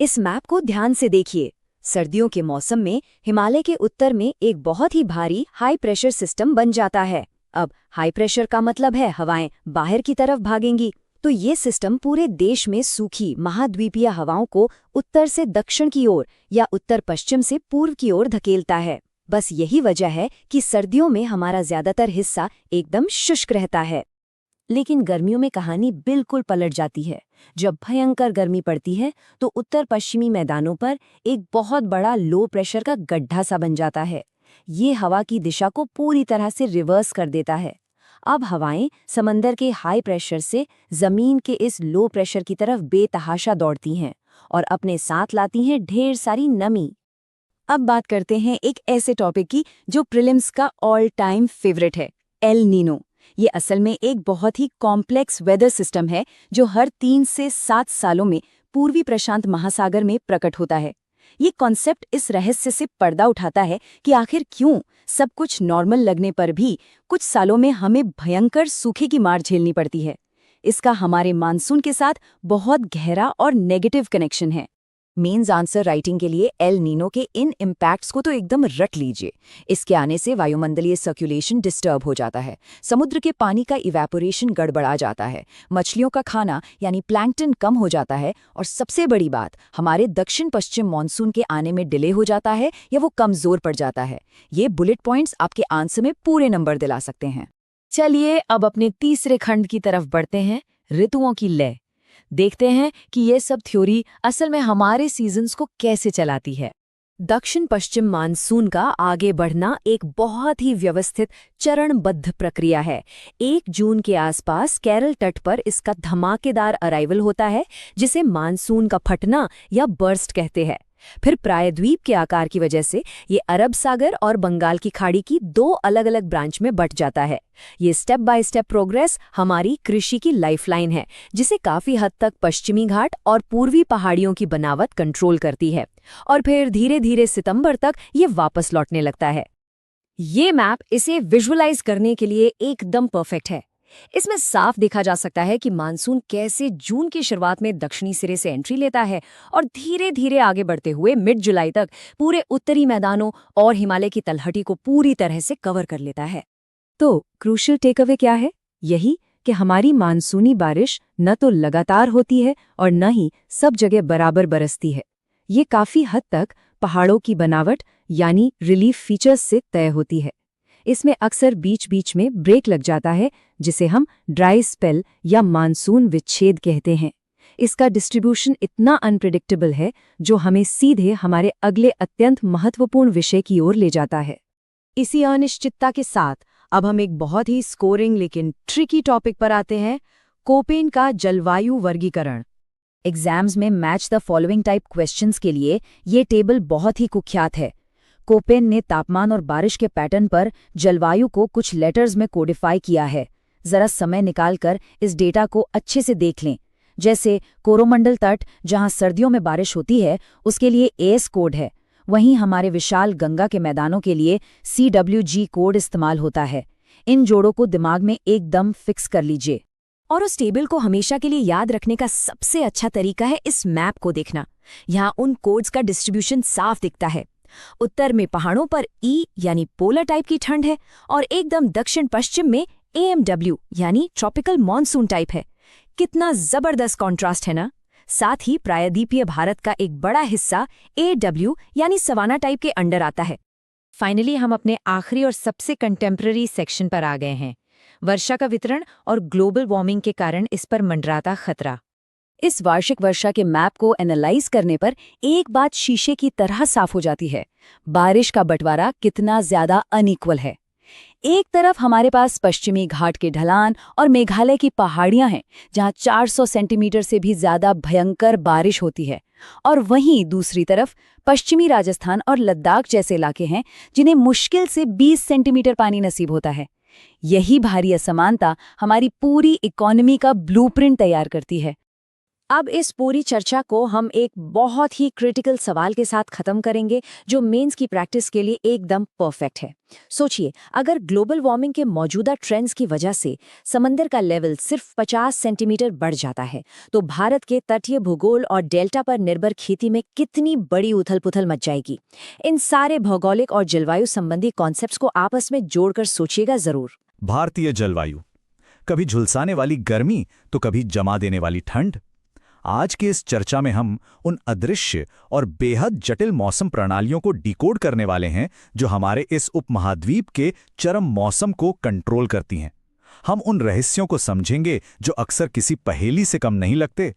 Speaker 1: इस मैप को ध्यान से देखिए। सर्दियों के मौसम में हिमालय के उत्तर में एक बहुत ही भारी हाई प्रेशर सिस्टम बन जाता है। अब हाई प्रेशर का मतलब है हवाएं बाहर की तरफ भागेंगी, तो ये सिस्टम पूरे देश में सूखी महाद्वीपीय हवाओं को उत्तर से दक्षिण की ओर या उत्तर पश्चिम से पूर्व की ओर धकेलता है। बस यही वजह है कि सर्दियों में हमारा ज्यादातर हिस्सा एकदम शुष्क रहता है। लेकिन गर्मियों में कहानी बिल्कुल पलट जाती है। जब भयंकर गर्मी पड़ती है तो उत्तर पश्चिमी मैदानों पर एक बहुत बड़ा लो प्रेशर का गड्ढा सा बन जाता है। ये हवा की दिशा को पूरी तरह से रिवर्स कर देता है। अब हवाएं समंदर के हाई प्रेशर से जमीन के इस लो प्रेशर की तरफ बेतहाशा दौड़ती हैं और अपने साथ लाती हैं ढेर सारी नमी। अब बात करते हैं एक ऐसे टॉपिक की जो प्रीलिम्स का ऑल टाइम फेवरेट है, एल नीनो। ये असल में एक बहुत ही कॉम्प्लेक्स वेदर सिस्टम है जो हर 3 से 7 सालों में पूर्वी प्रशांत महासागर में प्रकट होता है। ये कॉन्सेप्ट इस रहस्य से पर्दा उठाता है कि आखिर क्यों सब कुछ नॉर्मल लगने पर भी कुछ सालों में हमें भयंकर सूखे की मार झेलनी पड़ती है। इसका हमारे मानसून के साथ बहुत गहरा और नेगेटिव कनेक्शन है। मेंस आंसर राइटिंग के लिए एल नीनो के इन इम्पैक्ट्स को तो एकदम रट लीजिए। इसके आने से वायुमंडलीय सर्कुलेशन डिस्टर्ब हो जाता है, समुद्र के पानी का इवेपोरेशन गड़बड़ा जाता है, मछलियों का खाना यानी प्लैंकटन कम हो जाता है, और सबसे बड़ी बात, हमारे दक्षिण पश्चिम मानसून के आने में डिले हो जाता है या वो कमजोर पड़ जाता है। ये बुलेट पॉइंट्स आपके आंसर में पूरे नंबर दिला सकते हैं। चलिए अब अपने तीसरे खंड की तरफ बढ़ते हैं, ऋतुओं की लय। देखते हैं कि ये सब थ्योरी असल में हमारे सीजन्स को कैसे चलाती है। दक्षिण पश्चिम मानसून का आगे बढ़ना एक बहुत ही व्यवस्थित चरणबद्ध प्रक्रिया है। 1 जून के आसपास केरल तट पर इसका धमाकेदार अराइवल होता है, जिसे मानसून का फटना या बर्स्ट कहते हैं। फिर प्रायद्वीप के आकार की वजह से ये अरब सागर और बंगाल की खाड़ी की 2 अलग-अलग ब्रांच में बंट जाता है। ये स्टेप बाय स्टेप प्रोग्रेस हमारी कृषि की लाइफलाइन है, जिसे काफी हद तक पश्चिमी घाट और पूर्वी पहाड़ियों की बनावट कंट्रोल करती है, और फिर धीरे धीरे सितंबर तक ये वापस लौटने लगता है। ये मैप इसे विजुअलाइज करने के लिए एकदम परफेक्ट है। इसमें साफ देखा जा सकता है कि मानसून कैसे जून की शुरुआत में दक्षिणी सिरे से एंट्री लेता है और धीरे धीरे आगे बढ़ते हुए मिड जुलाई तक पूरे उत्तरी मैदानों और हिमालय की तलहटी को पूरी तरह से कवर कर लेता है। तो क्रूशियल टेकअवे क्या है? यही कि हमारी मानसूनी बारिश न तो लगातार होती है और न ही सब जगह बराबर बरसती है। ये काफी हद तक पहाड़ों की बनावट यानी रिलीफ फीचर्स से तय होती है। इसमें अक्सर बीच बीच में ब्रेक लग जाता है, जिसे हम ड्राई स्पेल या मानसून विच्छेद कहते हैं। इसका डिस्ट्रीब्यूशन इतना अनप्रिडिक्टेबल है जो हमें सीधे हमारे अगले अत्यंत महत्वपूर्ण विषय की ओर ले जाता है। इसी अनिश्चितता के साथ अब हम एक बहुत ही स्कोरिंग लेकिन ट्रिकी टॉपिक पर आते हैं, कोपेन का जलवायु वर्गीकरण। एग्जाम्स में match the following type questions के लिए ये टेबल बहुत ही कुख्यात है। कोपेन ने तापमान और बारिश के पैटर्न पर जलवायु को कुछ लेटर्स में कोडिफाई किया है। जरा समय निकालकर इस डेटा को अच्छे से देख लें। जैसे कोरोमंडल तट, जहां सर्दियों में बारिश होती है, उसके लिए एस कोड है। वहीं हमारे विशाल गंगा के मैदानों के लिए CWG कोड इस्तेमाल होता है। इन जोड़ों को दिमाग में एकदम फिक्स कर लीजिए। और उस टेबल को हमेशा के लिए याद रखने का सबसे अच्छा तरीका है इस मैप को देखना। यहाँ उन कोड्स का डिस्ट्रीब्यूशन साफ दिखता है। उत्तर में पहाड़ों पर ई यानी पोलर टाइप की ठंड है और एकदम दक्षिण पश्चिम में AMW यानी ट्रॉपिकल मॉनसून टाइप है। कितना जबरदस्त कॉन्ट्रास्ट है ना। साथ ही प्रायद्वीपीय भारत का एक बड़ा हिस्सा AW यानी सवाना टाइप के अंडर आता है। फाइनली हम अपने आखिरी और सबसे कंटेम्पररी सेक्शन पर आ गए हैं, वर्षा का वितरण और ग्लोबल वार्मिंग के कारण इस पर मंडराता खतरा। इस वार्षिक वर्षा के मैप को एनालाइज करने पर एक बात शीशे की तरह साफ हो जाती है, बारिश का बंटवारा कितना ज्यादा अनइक्वल है। एक तरफ हमारे पास पश्चिमी घाट के ढलान और मेघालय की पहाड़ियां हैं, जहां 400 सेंटीमीटर से भी ज्यादा भयंकर बारिश होती है, और वहीं दूसरी तरफ पश्चिमी राजस्थान और लद्दाख जैसे इलाके हैं, जिन्हें मुश्किल से 20 सेंटीमीटर पानी नसीब होता है। यही भारी असमानता हमारी पूरी इकोनॉमी का ब्लूप्रिंट तैयार करती है। अब इस पूरी चर्चा को हम एक बहुत ही क्रिटिकल सवाल के साथ खत्म करेंगे, जो मेंस की प्रैक्टिस के लिए एकदम परफेक्ट है। सोचिए, अगर ग्लोबल वार्मिंग के मौजूदा ट्रेंड्स की वजह से समंदर का लेवल सिर्फ 50 सेंटीमीटर बढ़ जाता है, तो भारत के तटीय भूगोल और डेल्टा पर निर्भर खेती में कितनी बड़ी उथल-पुथल मच जाएगी। इन सारे भौगोलिक और जलवायु संबंधी कॉन्सेप्ट्स को आपस में जोड़कर सोचिएगा जरूर।
Speaker 4: भारतीय जलवायु, कभी झुलसाने वाली गर्मी तो कभी जमा देने वाली ठंड। आज की इस चर्चा में हम उन अदृश्य और बेहद जटिल मौसम प्रणालियों को डिकोड करने वाले हैं जो हमारे इस उपमहाद्वीप के चरम मौसम को कंट्रोल करती हैं। हम उन रहस्यों को समझेंगे जो अक्सर किसी पहेली से कम नहीं लगते।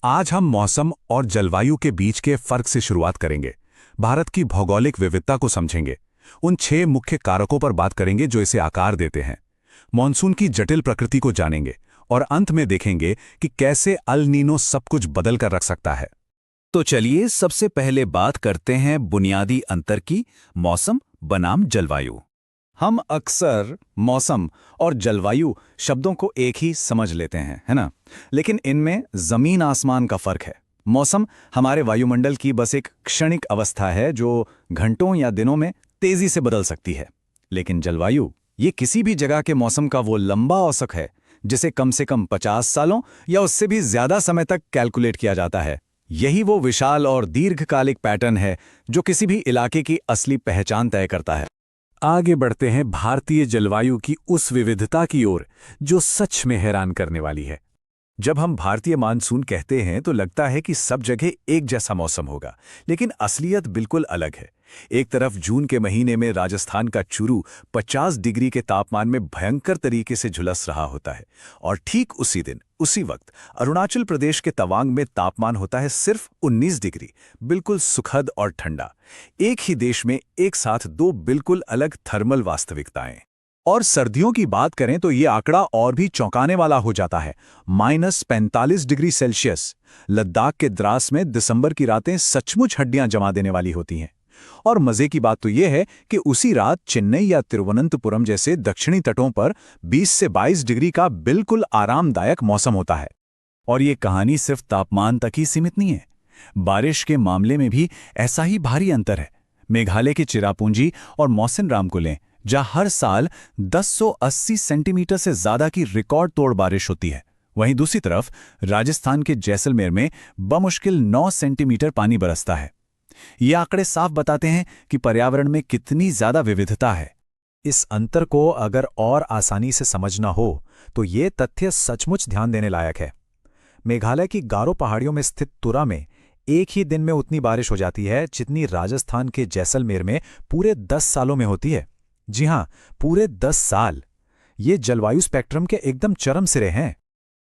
Speaker 2: आज हम मौसम और जलवायु के बीच के फर्क से शुरुआत करेंगे, भारत की भौगोलिक विविधता को समझेंगे, उन 6 मुख्य कारकों पर बात करेंगे जो इसे आकार देते हैं, मॉनसून की जटिल प्रकृति को जानेंगे और अंत में देखेंगे कि कैसे अल नीनो सब कुछ बदल कर रख सकता है।
Speaker 5: तो चलिए सबसे पहले बात करते हैं बुनियादी अंतर की, मौसम बनाम जलवायु।
Speaker 4: हम अक्सर मौसम और जलवायु शब्दों को एक ही समझ लेते हैं, है ना? लेकिन इनमें जमीन आसमान का फर्क है। मौसम हमारे वायुमंडल की बस एक क्षणिक अवस्था है जो घंटों या दिनों में तेजी से बदल सकती है। लेकिन जलवायु, ये किसी भी जगह के मौसम का वो लंबा औसक है जिसे कम से कम 50 सालों या उससे भी ज्यादा समय तक कैलकुलेट किया जाता है। यही वो विशाल और दीर्घकालिक पैटर्न है जो किसी भी इलाके की असली पहचान तय करता है।
Speaker 3: आगे बढ़ते हैं भारतीय जलवायु की उस विविधता की ओर जो सच में हैरान करने वाली है।
Speaker 4: जब हम भारतीय मानसून कहते हैं तो लगता है कि सब जगह एक जैसा मौसम होगा, लेकिन असलियत बिल्कुल अलग है। एक तरफ जून के महीने में राजस्थान का चुरू 50 डिग्री के तापमान में भयंकर तरीके से झुलस रहा होता है, और ठीक उसी दिन उसी वक्त अरुणाचल प्रदेश के तवांग में तापमान होता है सिर्फ 19 डिग्री, बिल्कुल सुखद और ठंडा। एक ही देश में एक साथ दो बिल्कुल अलग थर्मल वास्तविकताएं। और सर्दियों की बात करें तो ये आंकड़ा और भी चौंकाने वाला हो जाता है, -45 डिग्री सेल्सियस। लद्दाख के द्रास में दिसंबर की रातें सचमुच हड्डियां जमा देने वाली होती हैं। और मजे की बात तो यह है कि उसी रात चेन्नई या तिरुवनंतपुरम जैसे दक्षिणी तटों पर 20 से 22 डिग्री का बिल्कुल आरामदायक मौसम होता है।
Speaker 3: और ये कहानी सिर्फ तापमान तक ही सीमित नहीं है, बारिश के मामले में भी ऐसा ही भारी अंतर है। मेघालय के चिरापुंजी और मौसिनराम को लें, जहां हर साल 1080 सेंटीमीटर से ज्यादा की रिकॉर्ड तोड़ बारिश होती है। वहीं दूसरी तरफ राजस्थान के जैसलमेर में बमुश्किल 9 सेंटीमीटर पानी बरसता है। ये आंकड़े साफ बताते हैं कि पर्यावरण में कितनी ज्यादा विविधता है।
Speaker 5: इस अंतर को अगर और आसानी से समझना हो तो ये तथ्य सचमुच ध्यान देने लायक है। मेघालय की गारो पहाड़ियों में स्थित तुरा में एक ही दिन में उतनी बारिश हो जाती है जितनी राजस्थान के जैसलमेर में पूरे 10 सालों में होती है। जी हां, पूरे 10 साल। ये जलवायु स्पेक्ट्रम के एकदम चरम सिरे हैं।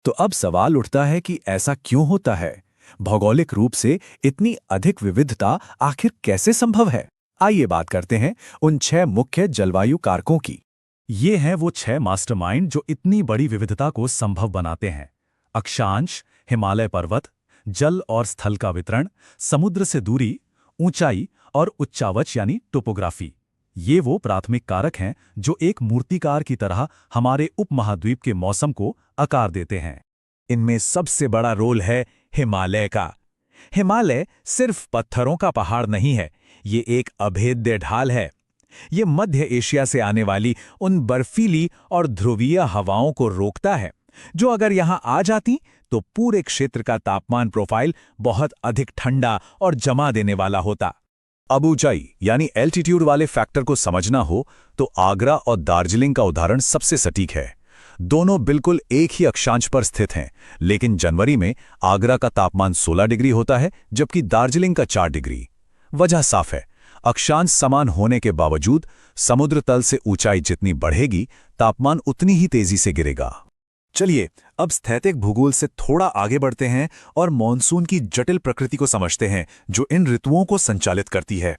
Speaker 4: तो अब सवाल उठता है कि ऐसा क्यों होता है? भौगोलिक रूप से इतनी अधिक विविधता आखिर कैसे संभव है? आइए बात करते हैं उन 6 मुख्य जलवायु कारकों की।
Speaker 3: ये हैं वो 6 मास्टरमाइंड जो इतनी बड़ी विविधता को संभव बनाते हैं। अक्षांश, हिमालय पर्वत, जल और स्थल का वितरण, समुद्र से दूरी, ऊंचाई और उच्चावच यानी टोपोग्राफी। ये वो प्राथमिक कारक हैं जो एक मूर्तिकार की तरह हमारे उपमहाद्वीप के मौसम को आकार देते हैं।
Speaker 5: इनमें सबसे बड़ा रोल है हिमालय का। हिमालय सिर्फ पत्थरों का पहाड़ नहीं है, ये एक अभेद्य ढाल है। ये मध्य एशिया से आने वाली उन बर्फीली और ध्रुवीय हवाओं को रोकता है जो अगर यहां आ जाती तो पूरे क्षेत्र का तापमान प्रोफाइल बहुत अधिक ठंडा और जमा देने वाला होता।
Speaker 4: अब ऊंचाई यानी एल्टीट्यूड वाले फैक्टर को समझना हो तो आगरा और दार्जिलिंग का उदाहरण सबसे सटीक है। दोनों बिल्कुल एक ही अक्षांश पर स्थित हैं, लेकिन जनवरी में आगरा का तापमान 16 डिग्री होता है जबकि दार्जिलिंग का 4 डिग्री। वजह साफ है, अक्षांश समान होने के बावजूद समुद्र तल से ऊंचाई जितनी बढ़ेगी तापमान उतनी ही तेजी से गिरेगा। चलिए अब स्थैतिक भूगोल से थोड़ा आगे बढ़ते हैं और मॉनसून की जटिल प्रकृति को समझते हैं जो इन ऋतुओं को संचालित करती है।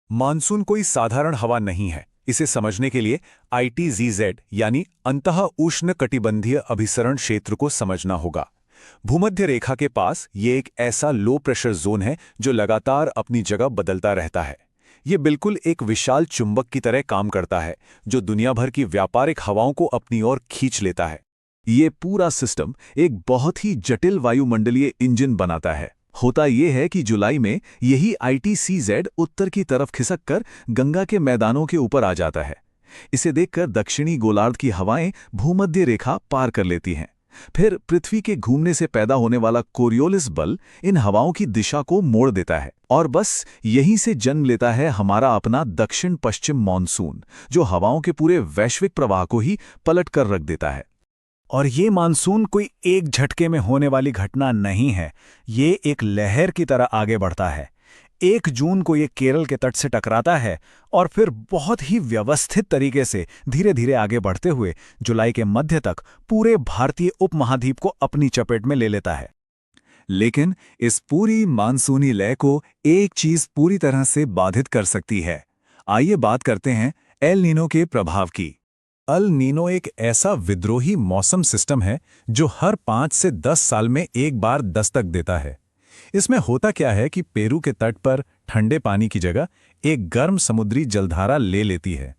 Speaker 4: मॉनसून कोई साधारण हवा नहीं है। इसे समझने के लिए ITZZ यानी अंतः उष्णकटिबंधीय अभिसरण क्षेत्र को समझना होगा। भूमध्य रेखा के पास ये एक ऐसा लो प्रेशर जोन है जो लगातार अपनी जगह बदलता रहता है। ये बिल्कुल एक विशाल चुंबक की तरह काम करता है जो दुनिया भर की व्यापारिक हवाओं को अपनी ओर खींच लेता है। ये पूरा सिस्टम एक बहुत ही जटिल वायुमंडलीय इंजन बनाता है। होता यह है कि जुलाई में यही ITCZ उत्तर की तरफ खिसककर गंगा के मैदानों के ऊपर आ जाता है। इसे देखकर दक्षिणी गोलार्ध की हवाएं भूमध्य रेखा पार कर लेती हैं। फिर पृथ्वी के घूमने से पैदा होने वाला कोरियोलिस बल इन हवाओं की दिशा को मोड़ देता है और बस यहीं से जन्म लेता है हमारा अपना दक्षिण पश्चिम मॉनसून, जो हवाओं के पूरे वैश्विक प्रवाह को ही पलट कर रख देता है।
Speaker 3: और ये मानसून कोई एक झटके में होने वाली घटना नहीं है, ये एक लहर की तरह आगे बढ़ता है। 1 जून को ये केरल के तट से टकराता है और फिर बहुत ही व्यवस्थित तरीके से धीरे धीरे आगे बढ़ते हुए जुलाई के मध्य तक पूरे भारतीय उपमहाद्वीप को अपनी चपेट में ले लेता है।
Speaker 4: लेकिन इस पूरी मानसूनी लय को एक चीज पूरी तरह से बाधित कर सकती है। आइए बात करते हैं एल नीनो के प्रभाव की।
Speaker 2: अल नीनो एक ऐसा विद्रोही मौसम सिस्टम है जो हर 5 से 10 साल में एक बार दस्तक देता है। इसमें होता क्या है कि पेरू के तट पर ठंडे पानी की जगह एक गर्म समुद्री जलधारा ले लेती है।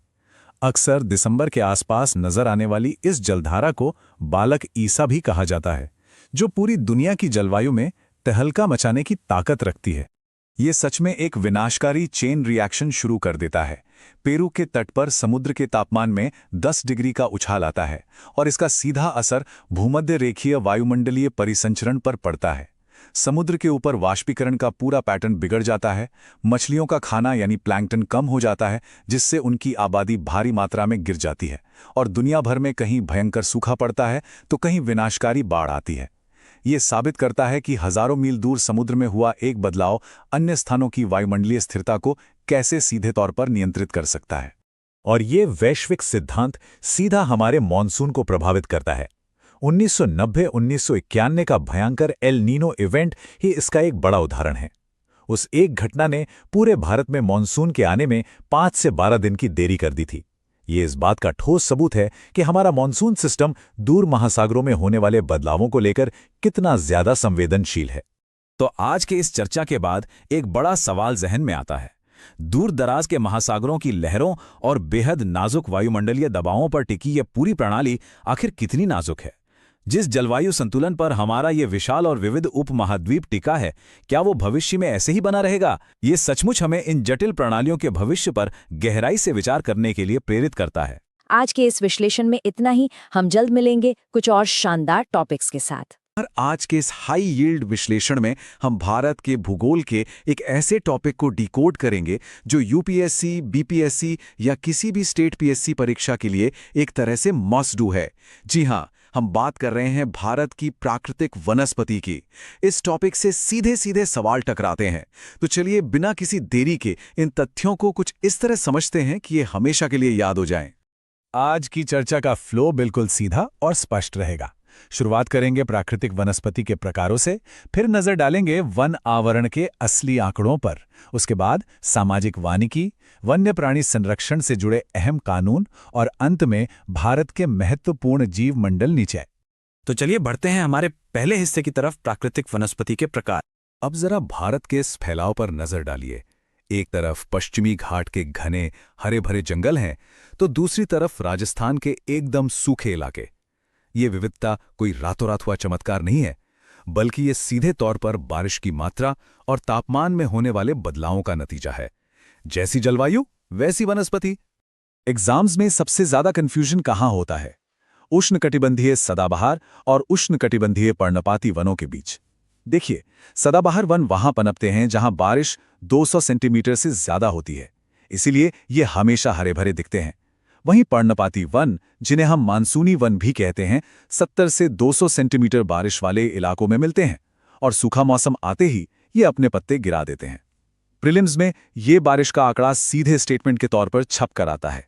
Speaker 2: अक्सर दिसंबर के आसपास नजर आने वाली इस जलधारा को बालक ईसा भी कहा जाता है, जो पूरी दुनिया की जलवायु में तहलका मचाने की ताकत रखती है। ये सच में एक विनाशकारी चेन रिएक्शन शुरू कर देता है। पेरू के तट पर समुद्र के तापमान में 10 डिग्री का उछाल आता है और इसका सीधा असर भूमध्य रेखीय वायुमंडलीय परिसंचरण पर पड़ता है। समुद्र के ऊपर वाष्पीकरण का पूरा पैटर्न बिगड़ जाता है, मछलियों का खाना यानी प्लैंकटन कम हो जाता है, जिससे उनकी आबादी भारी मात्रा में गिर जाती है और दुनिया भर में कहीं भयंकर सूखा पड़ता है तो कहीं विनाशकारी बाढ़ आती है। ये साबित करता है कि हजारों मील दूर समुद्र में हुआ एक बदलाव अन्य स्थानों की वायुमंडलीय स्थिरता को कैसे सीधे तौर पर नियंत्रित कर सकता है।
Speaker 4: और ये वैश्विक सिद्धांत सीधा हमारे मॉनसून को प्रभावित करता है। 1990-1991 का भयंकर एल नीनो इवेंट ही इसका एक बड़ा उदाहरण है। उस एक घटना ने पूरे भारत में मॉनसून के आने में 5 से 12 दिन की देरी कर दी थी। ये इस बात का ठोस सबूत है कि हमारा मॉनसून सिस्टम दूर महासागरों में होने वाले बदलावों को लेकर कितना ज्यादा संवेदनशील है।
Speaker 5: तो आज के इस चर्चा के बाद एक बड़ा सवाल जहन में आता है। दूर दराज के महासागरों की लहरों और बेहद नाजुक वायुमंडलीय दबावों पर टिकी यह पूरी प्रणाली आखिर कितनी नाजुक है? जिस जलवायु संतुलन पर हमारा ये विशाल और विविध उपमहाद्वीप टिका है, क्या वो भविष्य में ऐसे ही बना रहेगा? ये सचमुच हमें इन जटिल प्रणालियों के भविष्य पर गहराई से विचार करने के लिए प्रेरित करता है।
Speaker 1: आज के इस विश्लेषण में इतना ही। हम जल्द मिलेंगे कुछ और शानदार टॉपिक्स के साथ।
Speaker 2: और आज के इस हाई यील्ड विश्लेषण में हम भारत के भूगोल के एक ऐसे टॉपिक को डिकोड करेंगे जो यूपीएससी, बीपीएससी या किसी भी स्टेट पीएससी परीक्षा के लिए एक तरह से मस्ट डू है। जी हाँ, हम बात कर रहे हैं भारत की प्राकृतिक वनस्पति की। इस टॉपिक से सीधे सीधे सवाल टकराते हैं। तो चलिए बिना किसी देरी के इन तथ्यों को कुछ इस तरह समझते हैं कि ये हमेशा के लिए याद हो जाएं।
Speaker 3: आज की चर्चा का फ्लो बिल्कुल सीधा और स्पष्ट रहेगा। शुरुआत करेंगे प्राकृतिक वनस्पति के प्रकारों से, फिर नजर डालेंगे वन आवरण के असली आंकड़ों पर, उसके बाद सामाजिक वानिकी, वन्य प्राणी संरक्षण से जुड़े अहम कानून और अंत में भारत के महत्वपूर्ण जीव मंडल नीचे।
Speaker 5: तो चलिए बढ़ते हैं हमारे पहले हिस्से की तरफ, प्राकृतिक वनस्पति के प्रकार।
Speaker 2: अब जरा भारत के इस फैलाव पर नजर डालिए। एक तरफ पश्चिमी घाट के घने हरे भरे जंगल हैं, तो दूसरी तरफ राजस्थान के एकदम सूखे इलाके। ये विविधता कोई रातों रात हुआ चमत्कार नहीं है, बल्कि ये सीधे तौर पर बारिश की मात्रा और तापमान में होने वाले बदलावों का नतीजा है। जैसी जलवायु वैसी वनस्पति।
Speaker 3: एग्जाम्स में सबसे ज्यादा कंफ्यूजन कहाँ होता है? उष्णकटिबंधीय सदाबहार और उष्णकटिबंधीय पर्णपाती वनों के बीच। देखिए, सदाबहार वन वहां पनपते हैं जहां बारिश 200 सेंटीमीटर से ज्यादा होती है, इसीलिए ये हमेशा हरे भरे दिखते हैं। वहीं पर्णपाती वन, जिन्हें हम मानसूनी वन भी कहते हैं, 70 से 200 सेंटीमीटर बारिश वाले इलाकों में मिलते हैं और सूखा मौसम आते ही ये अपने पत्ते गिरा देते हैं। प्रीलिम्स में ये बारिश का आंकड़ा सीधे स्टेटमेंट के तौर पर छप कर आता है।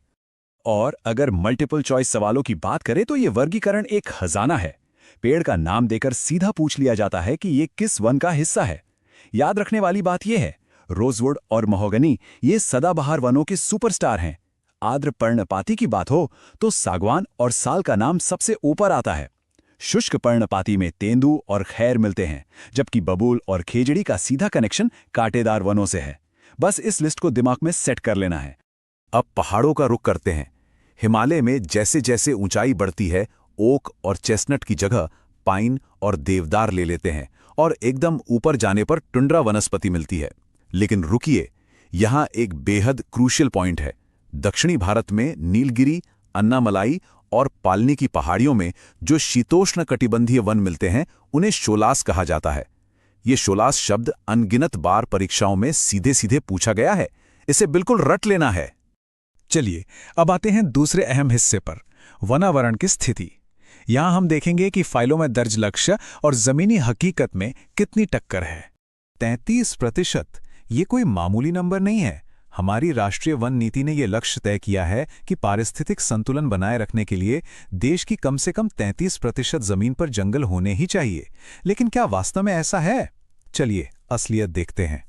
Speaker 4: और अगर मल्टीपल चॉइस सवालों की बात करें तो ये वर्गीकरण एक खजाना है। पेड़ का नाम देकर सीधा पूछ लिया जाता है कि ये किस वन का हिस्सा है। याद रखने वाली बात यह है, रोजवुड और महोगनी ये सदाबहार वनों के सुपरस्टार हैं। आर्द्र पर्णपाती की बात हो तो सागवान और साल का नाम सबसे ऊपर आता है। शुष्क पर्णपाती में तेंदू और खैर मिलते हैं, जबकि बबूल और खेजड़ी का सीधा कनेक्शन कांटेदार वनों से है। बस इस लिस्ट को दिमाग में सेट कर लेना है।
Speaker 2: अब पहाड़ों का रुख करते हैं। हिमालय में जैसे जैसे ऊंचाई बढ़ती है, ओक और चेस्टनट की जगह पाइन और देवदार ले लेते हैं और एकदम ऊपर जाने पर टुंड्रा वनस्पति मिलती है। लेकिन रुकिए, यहां एक बेहद क्रूशियल पॉइंट है। दक्षिणी भारत में नीलगिरी, अन्नामलाई और पालनी की पहाड़ियों में जो शीतोष्ण कटिबंधीय वन मिलते हैं, उन्हें शोलास कहा जाता है। ये शोलास शब्द अनगिनत बार परीक्षाओं में सीधे सीधे पूछा गया है, इसे बिल्कुल रट लेना है।
Speaker 3: चलिए अब आते हैं दूसरे अहम हिस्से पर, वनावरण की स्थिति। यहां हम देखेंगे कि फाइलों में दर्ज लक्ष्य और जमीनी हकीकत में कितनी टक्कर है।
Speaker 2: 33%, ये कोई मामूली नंबर नहीं है। हमारी राष्ट्रीय वन नीति ने यह लक्ष्य तय किया है कि पारिस्थितिक संतुलन बनाए रखने के लिए देश की कम से कम 33% जमीन पर जंगल होने ही चाहिए। लेकिन क्या वास्तव में ऐसा है? चलिए असलियत देखते हैं।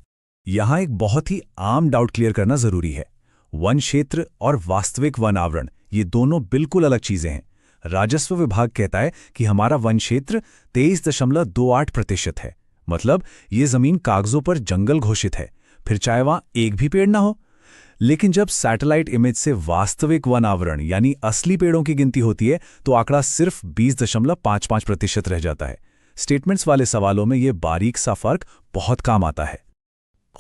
Speaker 3: यहां एक बहुत ही आम डाउट क्लियर करना जरूरी है। वन क्षेत्र और वास्तविक वन आवरण, ये दोनों बिल्कुल अलग चीजें हैं। राजस्व विभाग कहता है कि हमारा वन क्षेत्र 23.28% है, मतलब ये जमीन कागजों पर जंगल घोषित है, फिर चाहे वहां एक भी पेड़ ना हो। लेकिन जब सैटेलाइट इमेज से वास्तविक वन आवरण यानी असली पेड़ों की गिनती होती है तो आंकड़ा सिर्फ 20.55% रह जाता है। स्टेटमेंट्स वाले सवालों में यह बारीक सा फर्क बहुत काम आता है।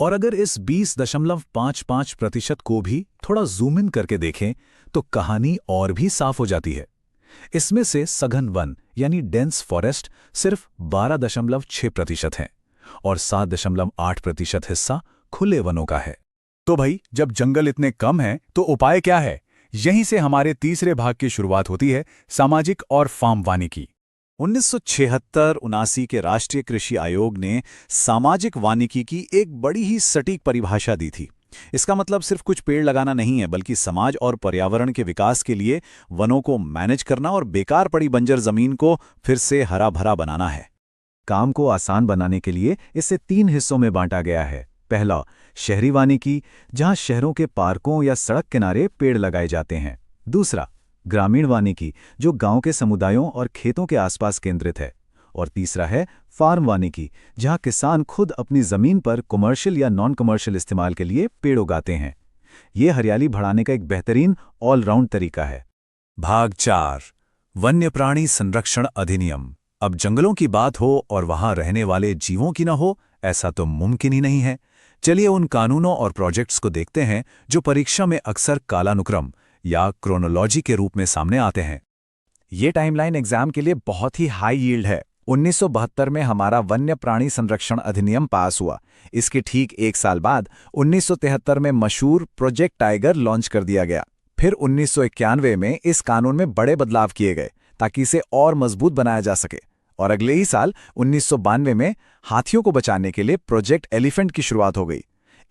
Speaker 2: और अगर इस 20.55% को भी थोड़ा जूम इन करके देखें तो कहानी और भी साफ हो जाती है। इसमें से सघन वन यानी डेंस फॉरेस्ट सिर्फ 12.6% है,
Speaker 3: और 7.8% हिस्सा खुले वनों का है।
Speaker 4: तो भाई, जब जंगल इतने कम हैं तो उपाय क्या है? यहीं से हमारे तीसरे भाग की शुरुआत होती है, सामाजिक और फार्म वानिकी। 1976-79 के राष्ट्रीय कृषि आयोग ने सामाजिक वानिकी की एक बड़ी ही सटीक परिभाषा दी थी। इसका मतलब सिर्फ कुछ पेड़ लगाना नहीं है, बल्कि समाज और पर्यावरण के विकास के लिए वनों को मैनेज करना और बेकार पड़ी बंजर जमीन को फिर से हरा भरा बनाना है।
Speaker 3: काम को आसान बनाने के लिए इसे 3 हिस्सों में बांटा गया है। पहला, शहरी वानिकी, जहां शहरों के पार्कों या सड़क किनारे पेड़ लगाए जाते हैं। दूसरा, ग्रामीण वानिकी, जो गांव के समुदायों और खेतों के आसपास केंद्रित है। और तीसरा है फार्म वानिकी, जहां किसान खुद अपनी जमीन पर कमर्शियल या नॉन कमर्शियल इस्तेमाल के लिए पेड़ उगाते हैं। ये हरियाली बढ़ाने का एक बेहतरीन ऑलराउंड तरीका है।
Speaker 5: भाग 4, वन्य प्राणी संरक्षण अधिनियम। अब जंगलों की बात हो और वहां रहने वाले जीवों की न हो, ऐसा तो मुमकिन ही नहीं है। चलिए उन कानूनों और प्रोजेक्ट्स को देखते हैं जो परीक्षा में अक्सर कालानुक्रम या क्रोनोलॉजी के रूप में सामने आते हैं।
Speaker 4: ये टाइमलाइन एग्जाम के लिए बहुत ही हाई यील्ड है। 1972 में हमारा वन्य प्राणी संरक्षण अधिनियम पास हुआ। इसके ठीक 1 साल बाद 1973 में मशहूर प्रोजेक्ट टाइगर लॉन्च कर दिया गया। फिर 1991 में इस कानून में बड़े बदलाव किए गए ताकि इसे और मजबूत बनाया जा सके। और अगले ही साल 1992 में हाथियों को बचाने के लिए प्रोजेक्ट एलिफेंट की शुरुआत हो गई।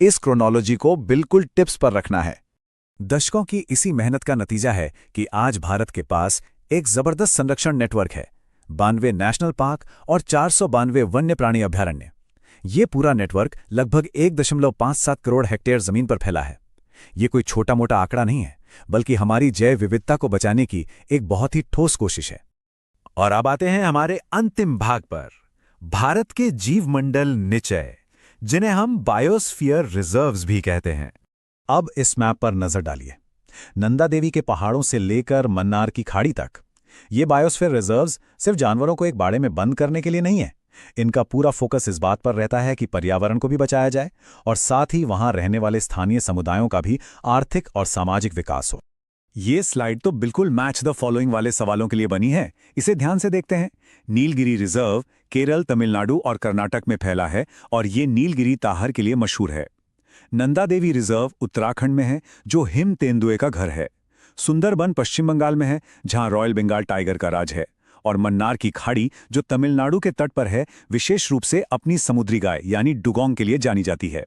Speaker 4: इस क्रोनोलॉजी को बिल्कुल टिप्स पर रखना है।
Speaker 5: दशकों की इसी मेहनत का नतीजा है कि आज भारत के पास एक जबरदस्त संरक्षण नेटवर्क है। 92 नेशनल पार्क और 492 वन्य प्राणी अभयारण्य। ये पूरा नेटवर्क लगभग 1.57 करोड़ हेक्टेयर जमीन पर फैला है। ये कोई छोटा मोटा आंकड़ा नहीं है, बल्कि हमारी जैव विविधता को बचाने की एक बहुत ही ठोस कोशिश है। और अब आते हैं हमारे अंतिम भाग पर, भारत के जीवमंडल निचय, जिन्हें हम बायोस्फीयर रिजर्व्स भी कहते हैं।
Speaker 3: अब इस मैप पर नजर डालिए। नंदा देवी के पहाड़ों से लेकर मन्नार की खाड़ी तक ये बायोस्फीयर रिजर्व्स सिर्फ जानवरों को एक बाड़े में बंद करने के लिए नहीं है। इनका पूरा फोकस इस बात पर रहता है कि पर्यावरण को भी बचाया जाए और साथ ही वहां रहने वाले स्थानीय समुदायों का भी आर्थिक और सामाजिक विकास हो।
Speaker 4: ये स्लाइड तो बिल्कुल मैच द फॉलोइंग वाले सवालों के लिए बनी है। इसे ध्यान से देखते हैं। नीलगिरी रिजर्व केरल, तमिलनाडु और कर्नाटक में फैला है और ये नीलगिरी ताहर के लिए मशहूर है। नंदा देवी रिजर्व उत्तराखंड में है, जो हिम तेंदुए का घर है। सुंदरबन पश्चिम बंगाल में है, जहां रॉयल बंगाल टाइगर का राज है। और मन्नार की खाड़ी, जो तमिलनाडु के तट पर है, विशेष रूप से अपनी समुद्री गाय यानी डुगोंग के लिए जानी जाती है।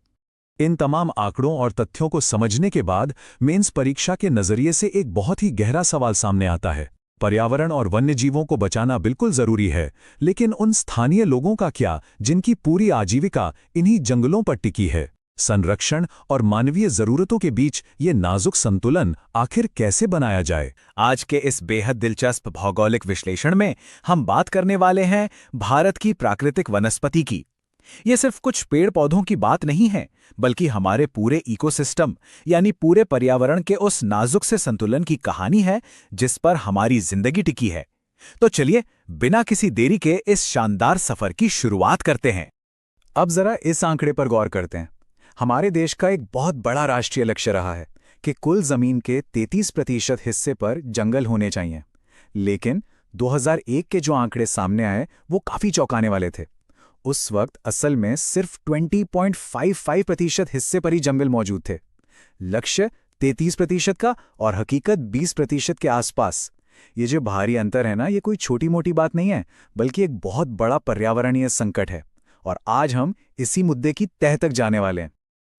Speaker 3: इन तमाम आंकड़ों और तथ्यों को समझने के बाद मेंस परीक्षा के नजरिए से एक बहुत ही गहरा सवाल सामने आता है। पर्यावरण और वन्यजीवों को बचाना बिल्कुल जरूरी है, लेकिन उन स्थानीय लोगों का क्या जिनकी पूरी आजीविका इन्हीं जंगलों पर टिकी है? संरक्षण और मानवीय जरूरतों के बीच ये नाजुक संतुलन आखिर कैसे बनाया जाए?
Speaker 5: आज के इस बेहद दिलचस्प भौगोलिक विश्लेषण में हम बात करने वाले हैं भारत की प्राकृतिक वनस्पति की। ये सिर्फ कुछ पेड़ पौधों की बात नहीं है, बल्कि हमारे पूरे इकोसिस्टम यानी पूरे पर्यावरण के उस नाजुक से संतुलन की कहानी है जिस पर हमारी जिंदगी टिकी है। तो चलिए बिना किसी देरी के इस शानदार सफर की शुरुआत करते हैं।
Speaker 4: अब जरा इस आंकड़े पर गौर करते हैं। हमारे देश का एक बहुत बड़ा राष्ट्रीय लक्ष्य रहा है कि कुल जमीन के 33% हिस्से पर जंगल होने चाहिए। लेकिन 2001 के जो आंकड़े सामने आए वो काफी चौंकाने वाले थे। उस वक्त असल में सिर्फ 20.55% हिस्से पर ही जंगल मौजूद थे। लक्ष्य 33% का और हकीकत 20% के आसपास। ये जो भारी अंतर है ना, ये कोई छोटी मोटी बात नहीं है, बल्कि एक बहुत बड़ा पर्यावरणीय संकट है। और आज हम इसी मुद्दे की तह तक जाने वाले हैं।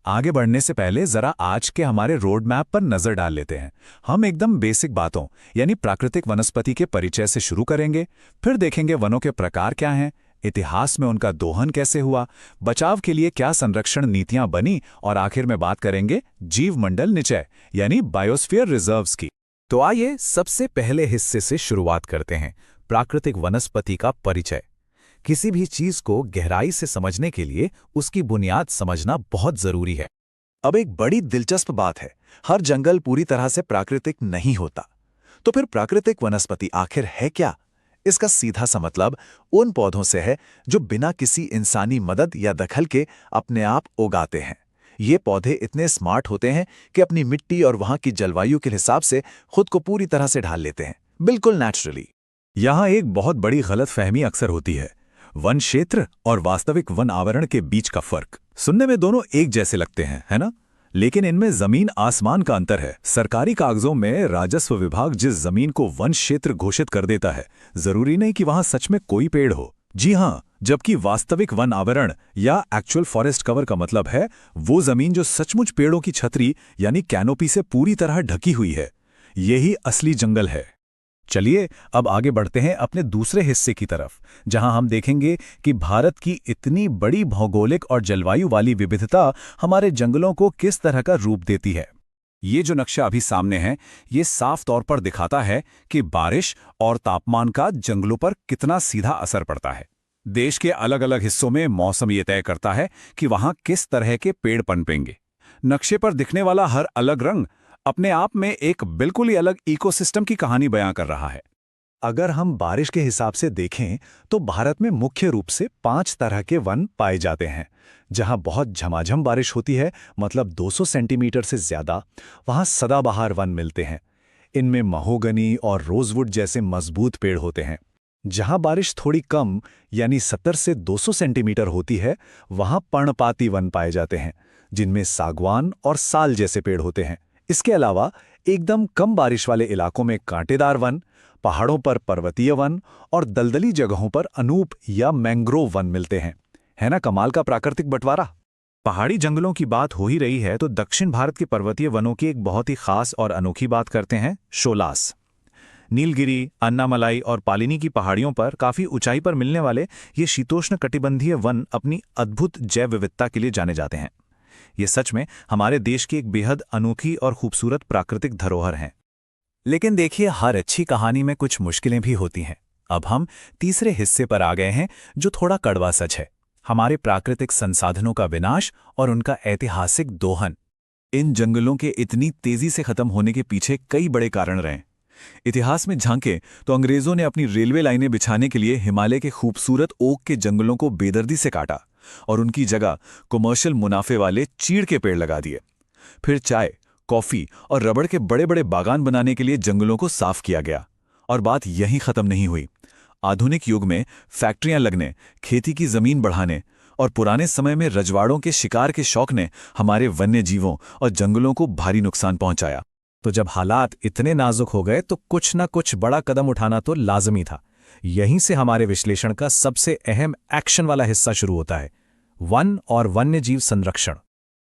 Speaker 3: आगे बढ़ने से पहले जरा आज के हमारे रोड मैप पर नजर डाल लेते हैं। हम एकदम बेसिक बातों यानी प्राकृतिक वनस्पति के परिचय से शुरू करेंगे, फिर देखेंगे वनों के प्रकार क्या हैं, इतिहास में उनका दोहन कैसे हुआ, बचाव के लिए क्या संरक्षण नीतियां बनी और आखिर में बात करेंगे जीवमंडल निचय यानी बायोस्फीयर रिजर्व्स की।
Speaker 5: तो आइए सबसे पहले हिस्से से शुरुआत करते हैं, प्राकृतिक वनस्पति का परिचय। किसी भी चीज को गहराई से समझने के लिए उसकी बुनियाद समझना बहुत जरूरी है।
Speaker 4: अब एक बड़ी दिलचस्प बात है, हर जंगल पूरी तरह से प्राकृतिक नहीं होता। तो फिर प्राकृतिक वनस्पति आखिर है क्या? इसका सीधा सा मतलब उन पौधों से है जो बिना किसी इंसानी मदद या दखल के अपने आप उगाते हैं। ये पौधे इतने स्मार्ट होते हैं कि अपनी मिट्टी और वहां की जलवायु के हिसाब से खुद को पूरी तरह से ढाल लेते हैं, बिल्कुल नेचुरली।
Speaker 3: यहां एक बहुत बड़ी गलतफहमी अक्सर होती है।
Speaker 2: वन क्षेत्र और वास्तविक वन आवरण के बीच का फर्क। सुनने में दोनों एक जैसे लगते हैं, है ना? लेकिन इनमें जमीन आसमान का अंतर है। सरकारी कागजों में राजस्व विभाग जिस जमीन को वन क्षेत्र घोषित कर देता है, जरूरी नहीं कि वहां सच में कोई पेड़ हो। जी हां, जबकि वास्तविक वन आवरण या एक्चुअल फॉरेस्ट कवर का मतलब है वो जमीन जो सचमुच पेड़ों की छतरी यानी कैनोपी से पूरी तरह ढकी हुई है। यही असली जंगल है।
Speaker 3: चलिए अब आगे बढ़ते हैं अपने दूसरे हिस्से की तरफ, जहां हम देखेंगे कि भारत की इतनी बड़ी भौगोलिक और जलवायु वाली विविधता हमारे जंगलों को किस तरह का रूप देती है।
Speaker 4: ये जो नक्शा अभी सामने है, ये साफ तौर पर दिखाता है कि बारिश और तापमान का जंगलों पर कितना सीधा असर पड़ता है। देश के अलग अलग हिस्सों में मौसम ये तय करता है कि वहां किस तरह के पेड़ पनपेंगे। नक्शे पर दिखने वाला हर अलग रंग अपने आप में एक बिल्कुल ही अलग इकोसिस्टम की कहानी बयां कर रहा है।
Speaker 3: अगर हम बारिश के हिसाब से देखें तो भारत में मुख्य रूप से 5 तरह के वन पाए जाते हैं। जहां बहुत झमाझम बारिश होती है, मतलब 200 सेंटीमीटर से ज्यादा, वहां सदाबहार वन मिलते हैं। इनमें महोगनी और रोजवुड जैसे मजबूत पेड़ होते हैं। जहां बारिश थोड़ी कम यानी 70 से 200 सेंटीमीटर होती है, वहां पर्णपाती वन पाए जाते हैं, जिनमें सागवान और साल जैसे पेड़ होते हैं। इसके अलावा एकदम कम बारिश वाले इलाकों में कांटेदार वन, पहाड़ों पर पर्वतीय वन और दलदली जगहों पर अनूप या मैंग्रोव वन मिलते हैं। है ना कमाल का प्राकृतिक बंटवारा?
Speaker 2: पहाड़ी जंगलों की बात हो ही रही है तो दक्षिण भारत के पर्वतीय वनों की एक बहुत ही खास और अनोखी बात करते हैं, शोलास। नीलगिरी, अन्नामलाई और पालिनी की पहाड़ियों पर काफी ऊंचाई पर मिलने वाले ये शीतोष्ण कटिबंधीय वन अपनी अद्भुत जैव विविधता के लिए जाने जाते हैं। ये सच में हमारे देश की एक बेहद अनोखी और खूबसूरत प्राकृतिक धरोहर हैं।
Speaker 5: लेकिन देखिए, हर अच्छी कहानी में कुछ मुश्किलें भी होती हैं। अब हम तीसरे हिस्से पर आ गए हैं, जो थोड़ा कड़वा सच है, हमारे प्राकृतिक संसाधनों का विनाश और उनका ऐतिहासिक दोहन।
Speaker 2: इन जंगलों के इतनी तेजी से खत्म होने के पीछे कई बड़े कारण रहे। इतिहास में झांके तो अंग्रेजों ने अपनी रेलवे लाइनें बिछाने के लिए हिमालय के खूबसूरत ओक के जंगलों को बेदर्दी से काटा और उनकी जगह कमर्शियल मुनाफे वाले चीड़ के पेड़ लगा दिए। फिर चाय, कॉफी और रबड़ के बड़े बड़े बागान बनाने के लिए जंगलों को साफ किया गया। और बात यहीं खत्म नहीं हुई। आधुनिक युग में फैक्ट्रियां लगने, खेती की जमीन बढ़ाने और पुराने समय में रजवाड़ों के शिकार के शौक ने हमारे वन्य जीवों और जंगलों को भारी नुकसान पहुंचाया।
Speaker 3: तो जब हालात इतने नाजुक हो गए तो कुछ न कुछ बड़ा कदम उठाना तो लाजमी था। यहीं से हमारे विश्लेषण का सबसे अहम एक्शन वाला हिस्सा शुरू होता है, वन और वन्यजीव संरक्षण।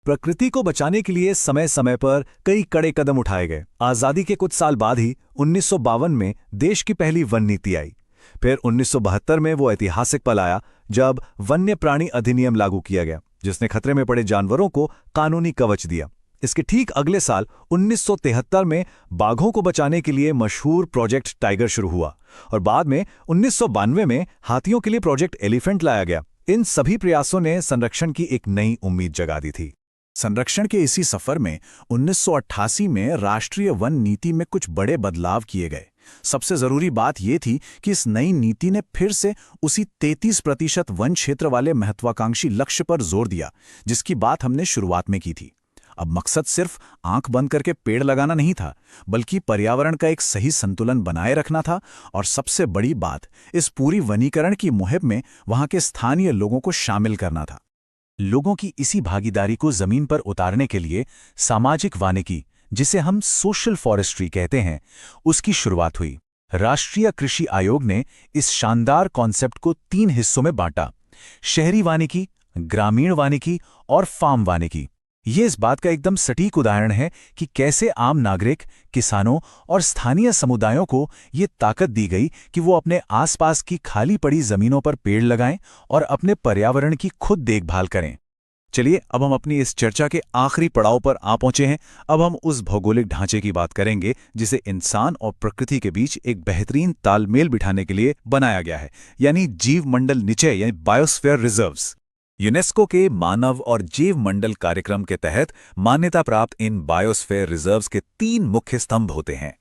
Speaker 3: प्रकृति को बचाने के लिए समय समय पर कई कड़े कदम उठाए गए। आज़ादी के कुछ साल बाद ही 1952 में देश की पहली वन नीति आई। फिर 1972 में वो ऐतिहासिक पल आया जब वन्य प्राणी अधिनियम लागू किया गया, जिसने खतरे में पड़े जानवरों को कानूनी कवच दिया। इसके ठीक अगले साल 1973 में बाघों को बचाने के लिए मशहूर प्रोजेक्ट टाइगर शुरू हुआ और बाद में 1992 में हाथियों के लिए प्रोजेक्ट एलिफेंट लाया गया। इन सभी प्रयासों ने संरक्षण की एक नई उम्मीद जगा दी थी।
Speaker 2: संरक्षण के इसी सफर में 1988 में राष्ट्रीय वन नीति में कुछ बड़े बदलाव किए गए। सबसे जरूरी बात यह थी कि इस नई नीति ने फिर से उसी 33% वन क्षेत्र वाले महत्वाकांक्षी लक्ष्य पर जोर दिया जिसकी बात हमने शुरुआत में की थी। अब मकसद सिर्फ आंख बंद करके पेड़ लगाना नहीं था, बल्कि पर्यावरण का एक सही संतुलन बनाए रखना था। और सबसे बड़ी बात, इस पूरी वनीकरण की मुहिम में वहां के स्थानीय लोगों को शामिल करना था।
Speaker 5: लोगों की इसी भागीदारी को जमीन पर उतारने के लिए सामाजिक वानिकी, जिसे हम सोशल फॉरेस्ट्री कहते हैं, उसकी शुरुआत हुई। राष्ट्रीय कृषि आयोग ने इस शानदार कॉन्सेप्ट को 3 हिस्सों में बांटा, शहरी वानिकी, ग्रामीण वानिकी और फार्म वानिकी। ये इस बात का एकदम सटीक उदाहरण है कि कैसे आम नागरिक, किसानों और स्थानीय समुदायों को ये ताकत दी गई कि वो अपने आसपास की खाली पड़ी जमीनों पर पेड़ लगाएं और अपने पर्यावरण की खुद देखभाल करें।
Speaker 2: चलिए अब हम अपनी इस चर्चा के आखिरी पड़ाव पर आ पहुंचे हैं। अब हम उस भौगोलिक ढांचे की बात करेंगे जिसे इंसान और प्रकृति के बीच एक बेहतरीन तालमेल बिठाने के लिए बनाया गया है, यानी जीव मंडल निचय यानी बायोस्फीयर रिजर्व्स। यूनेस्को के मानव और जीव मंडल कार्यक्रम के तहत मान्यता प्राप्त इन बायोस्फीयर रिजर्व्स के 3 मुख्य स्तंभ होते हैं।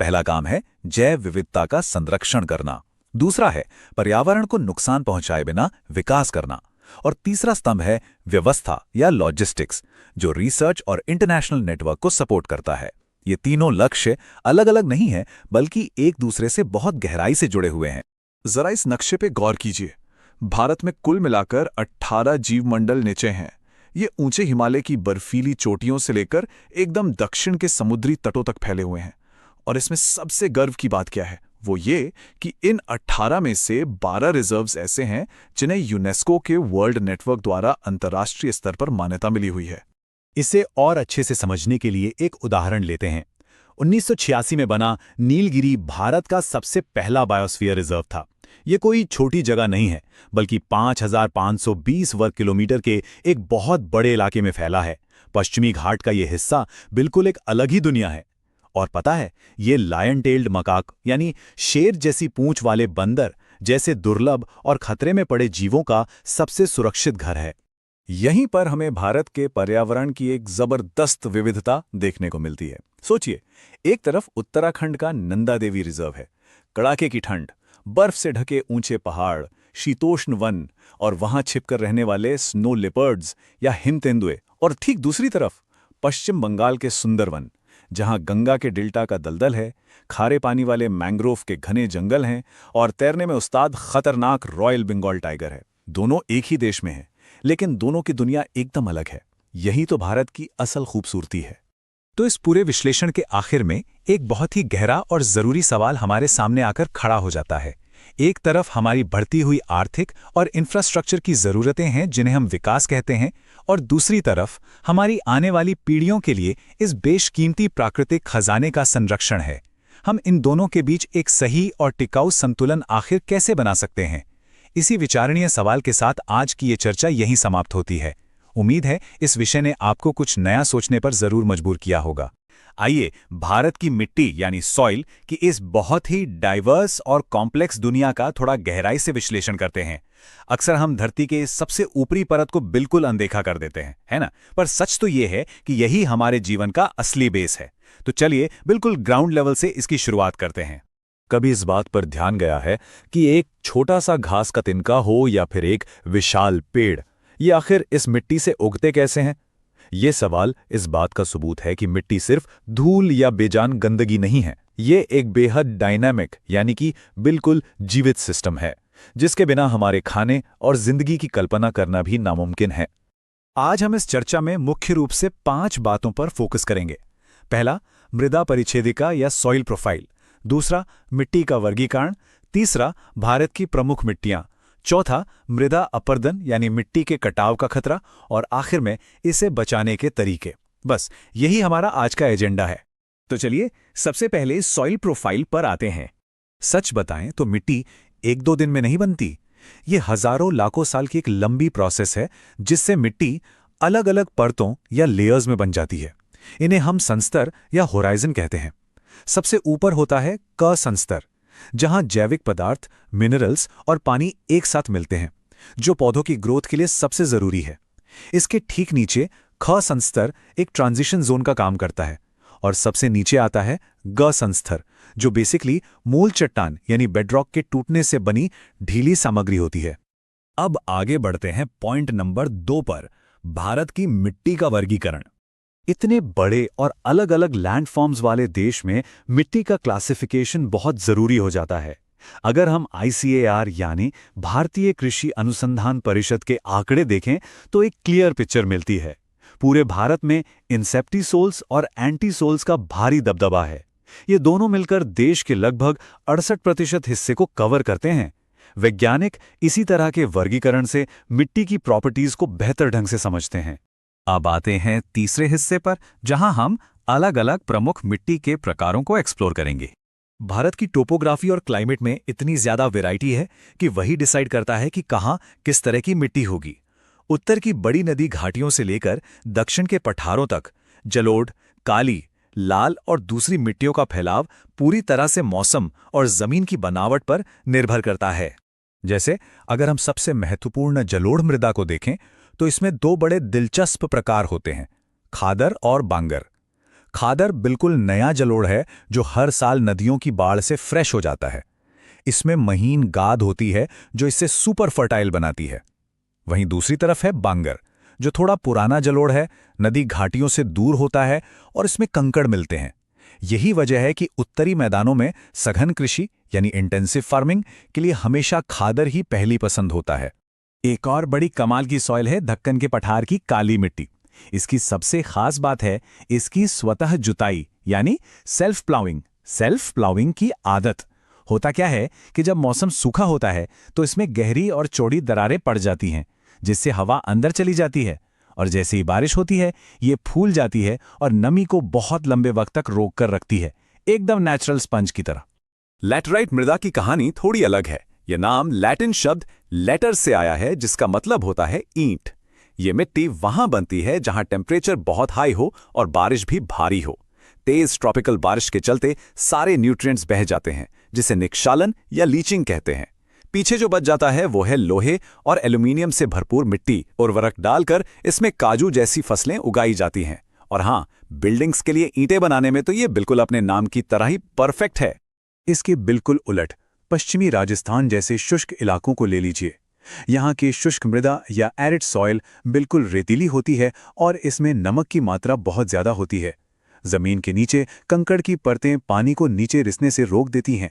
Speaker 2: पहला काम है जैव विविधता का संरक्षण करना, दूसरा है पर्यावरण को नुकसान पहुंचाए बिना विकास करना, और तीसरा स्तंभ है व्यवस्था या लॉजिस्टिक्स, जो रिसर्च और इंटरनेशनल नेटवर्क को सपोर्ट करता है। ये तीनों लक्ष्य अलग अलग नहीं हैं, बल्कि एक दूसरे से बहुत गहराई से जुड़े हुए हैं। जरा इस नक्शे पे गौर कीजिए।
Speaker 4: भारत में कुल मिलाकर 18 जीवमंडल नीचे हैं। ये ऊंचे हिमालय की बर्फीली चोटियों से लेकर एकदम दक्षिण के समुद्री तटों तक फैले हुए हैं। और इसमें सबसे गर्व की बात क्या है, वो ये कि इन 18 में से 12 रिजर्व्स ऐसे हैं जिन्हें यूनेस्को के वर्ल्ड नेटवर्क द्वारा अंतर्राष्ट्रीय स्तर पर मान्यता मिली हुई है।
Speaker 3: इसे और अच्छे से समझने के लिए एक उदाहरण लेते हैं। 1986 में बना नीलगिरी भारत का सबसे पहला बायोस्फीयर रिजर्व था। ये कोई छोटी जगह नहीं है, बल्कि 5520 वर्ग किलोमीटर के एक बहुत बड़े इलाके में फैला है। पश्चिमी घाट का ये हिस्सा बिल्कुल एक अलग ही दुनिया है। और पता है, ये लायन टेल्ड मकाक यानी शेर जैसी पूंछ वाले बंदर जैसे दुर्लभ और खतरे में पड़े जीवों का सबसे सुरक्षित घर है।
Speaker 4: यहीं पर हमें भारत के पर्यावरण की एक जबरदस्त विविधता देखने को मिलती है। सोचिए, एक तरफ उत्तराखंड का नंदा देवी रिजर्व है, कड़ाके की ठंड, बर्फ से ढके ऊंचे पहाड़, शीतोष्ण वन और वहां छिपकर रहने वाले स्नो लेपर्ड्स या हिम तेंदुए। और ठीक दूसरी तरफ पश्चिम बंगाल के सुंदर वन, जहां गंगा के डेल्टा का दलदल है, खारे पानी वाले मैंग्रोव के घने जंगल हैं और तैरने में उस्ताद खतरनाक रॉयल बंगाल टाइगर है। दोनों एक ही देश में हैं, लेकिन दोनों की दुनिया एकदम अलग है। यही तो भारत की असल खूबसूरती है।
Speaker 3: तो इस पूरे विश्लेषण के आखिर में एक बहुत ही गहरा और जरूरी सवाल हमारे सामने आकर खड़ा हो जाता है। एक तरफ हमारी बढ़ती हुई आर्थिक और इंफ्रास्ट्रक्चर की जरूरतें हैं जिन्हें हम विकास कहते हैं, और दूसरी तरफ हमारी आने वाली पीढ़ियों के लिए इस बेशकीमती प्राकृतिक खजाने का संरक्षण है। हम इन दोनों के बीच एक सही और टिकाऊ संतुलन आखिर कैसे बना सकते हैं? इसी विचारणीय सवाल के साथ आज की ये चर्चा यहीं समाप्त होती है। उम्मीद है इस विषय ने आपको कुछ नया सोचने पर जरूर मजबूर किया होगा।
Speaker 4: आइए भारत की मिट्टी यानी सॉइल की इस बहुत ही डाइवर्स और कॉम्प्लेक्स दुनिया का थोड़ा गहराई से विश्लेषण करते हैं। अक्सर हम धरती के सबसे ऊपरी परत को बिल्कुल अनदेखा कर देते हैं, है ना? पर सच तो ये है कि यही हमारे जीवन का असली बेस है। तो चलिए बिल्कुल ग्राउंड लेवल से इसकी शुरुआत करते हैं।
Speaker 3: कभी इस बात पर ध्यान गया है कि एक छोटा सा घास का तिनका हो या फिर एक विशाल पेड़, ये आखिर इस मिट्टी से उगते कैसे हैं? ये सवाल इस बात का सबूत है कि मिट्टी सिर्फ धूल या बेजान गंदगी नहीं है। ये एक बेहद डायनामिक यानी कि बिल्कुल जीवित सिस्टम है, जिसके बिना हमारे खाने और जिंदगी की कल्पना करना भी नामुमकिन है।
Speaker 4: आज हम इस चर्चा में मुख्य रूप से 5 बातों पर फोकस करेंगे। पहला, मृदा परिच्छेदिका या सॉइल प्रोफाइल। दूसरा, मिट्टी का वर्गीकरण। तीसरा, भारत की प्रमुख मिट्टियां। चौथा, मृदा अपरदन यानी मिट्टी के कटाव का खतरा। और आखिर में इसे बचाने के तरीके। बस यही हमारा आज का एजेंडा है। तो चलिए सबसे पहले सॉइल प्रोफाइल पर आते हैं। सच बताएं तो मिट्टी 1-2 दिन में नहीं बनती। ये हजारों लाखों साल की एक लंबी प्रोसेस है, जिससे मिट्टी अलग अलग परतों या लेयर्स में बन जाती है। इन्हें हम संस्तर या होराइजन कहते हैं। सबसे ऊपर होता है क संस्तर, जहां जैविक पदार्थ, मिनरल्स और पानी एक साथ मिलते हैं, जो पौधों की ग्रोथ के लिए सबसे जरूरी है। इसके ठीक नीचे ख संस्तर एक ट्रांजिशन जोन का काम करता है। और सबसे नीचे आता है ग संस्तर, जो बेसिकली मूल चट्टान यानी बेडरॉक के टूटने से बनी ढीली सामग्री होती है।
Speaker 3: अब आगे बढ़ते हैं पॉइंट नंबर 2 पर, भारत की मिट्टी का वर्गीकरण।
Speaker 4: इतने बड़े और अलग अलग लैंडफॉर्म्स वाले देश में मिट्टी का क्लासिफिकेशन बहुत जरूरी हो जाता है। अगर हम ICAR यानी भारतीय कृषि अनुसंधान परिषद के आंकड़े देखें तो एक क्लियर पिक्चर मिलती है। पूरे भारत में इंसेप्टिसोल्स और एंटीसोल्स का भारी दबदबा है। ये दोनों मिलकर देश के लगभग 68% हिस्से को कवर करते हैं। वैज्ञानिक इसी तरह के वर्गीकरण से मिट्टी की प्रॉपर्टीज को बेहतर ढंग से समझते हैं।
Speaker 5: अब आते हैं तीसरे हिस्से पर, जहां हम अलग अलग प्रमुख मिट्टी के प्रकारों को एक्सप्लोर करेंगे।
Speaker 3: भारत की टोपोग्राफी और क्लाइमेट में इतनी ज्यादा वैरायटी है कि वही डिसाइड करता है कि कहाँ किस तरह की मिट्टी होगी। उत्तर की बड़ी नदी घाटियों से लेकर दक्षिण के पठारों तक जलोढ़, काली, लाल और दूसरी मिट्टियों का फैलाव पूरी तरह से मौसम और जमीन की बनावट पर निर्भर करता है। जैसे अगर हम सबसे महत्वपूर्ण जलोढ़ मृदा को देखें तो इसमें 2 बड़े दिलचस्प प्रकार होते हैं, खादर और बांगर। खादर बिल्कुल नया जलोढ़ है जो हर साल नदियों की बाढ़ से फ्रेश हो जाता है। इसमें महीन गाद होती है जो इसे सुपर फर्टाइल बनाती है। वहीं दूसरी तरफ है बांगर, जो थोड़ा पुराना जलोढ़ है, नदी घाटियों से दूर होता है और इसमें कंकड़ मिलते हैं। यही वजह है कि उत्तरी मैदानों में सघन कृषि यानी इंटेंसिव फार्मिंग के लिए हमेशा खादर ही पहली पसंद होता है। एक और बड़ी कमाल की सॉइल है दक्कन के पठार की काली मिट्टी। इसकी सबसे खास बात है इसकी स्वतः जुताई यानी सेल्फ प्लाउइंग की आदत। होता क्या है कि जब मौसम सूखा होता है तो इसमें गहरी और चौड़ी दरारें पड़ जाती हैं, जिससे हवा अंदर चली जाती है, और जैसे ही बारिश होती है ये फूल जाती है और नमी को बहुत लंबे वक्त तक रोक कर रखती है, एकदम नेचुरल स्पंज की तरह।
Speaker 4: लैटराइट मृदा की कहानी थोड़ी अलग है। यह नाम लैटिन शब्द लेटर से आया है, जिसका मतलब होता है ईंट। ये मिट्टी वहां बनती है जहां टेम्परेचर बहुत हाई हो और बारिश भी भारी हो। तेज ट्रॉपिकल बारिश के चलते सारे न्यूट्रिएंट्स बह जाते हैं, जिसे निक्षालन या लीचिंग कहते हैं। पीछे जो बच जाता है वो है लोहे और एल्यूमिनियम से भरपूर मिट्टी। उर्वरक डालकर इसमें काजू जैसी फसलें उगाई जाती हैं। और हाँ, बिल्डिंग्स के लिए ईंटें बनाने में तो ये बिल्कुल अपने नाम की तरह ही परफेक्ट है।
Speaker 3: इसके बिल्कुल उलट पश्चिमी राजस्थान जैसे शुष्क इलाकों को ले लीजिए। यहाँ की शुष्क मृदा या एरिड सॉइल बिल्कुल रेतीली होती है और इसमें नमक की मात्रा बहुत ज्यादा होती है। जमीन के नीचे कंकड़ की परतें पानी को नीचे रिसने से रोक देती हैं।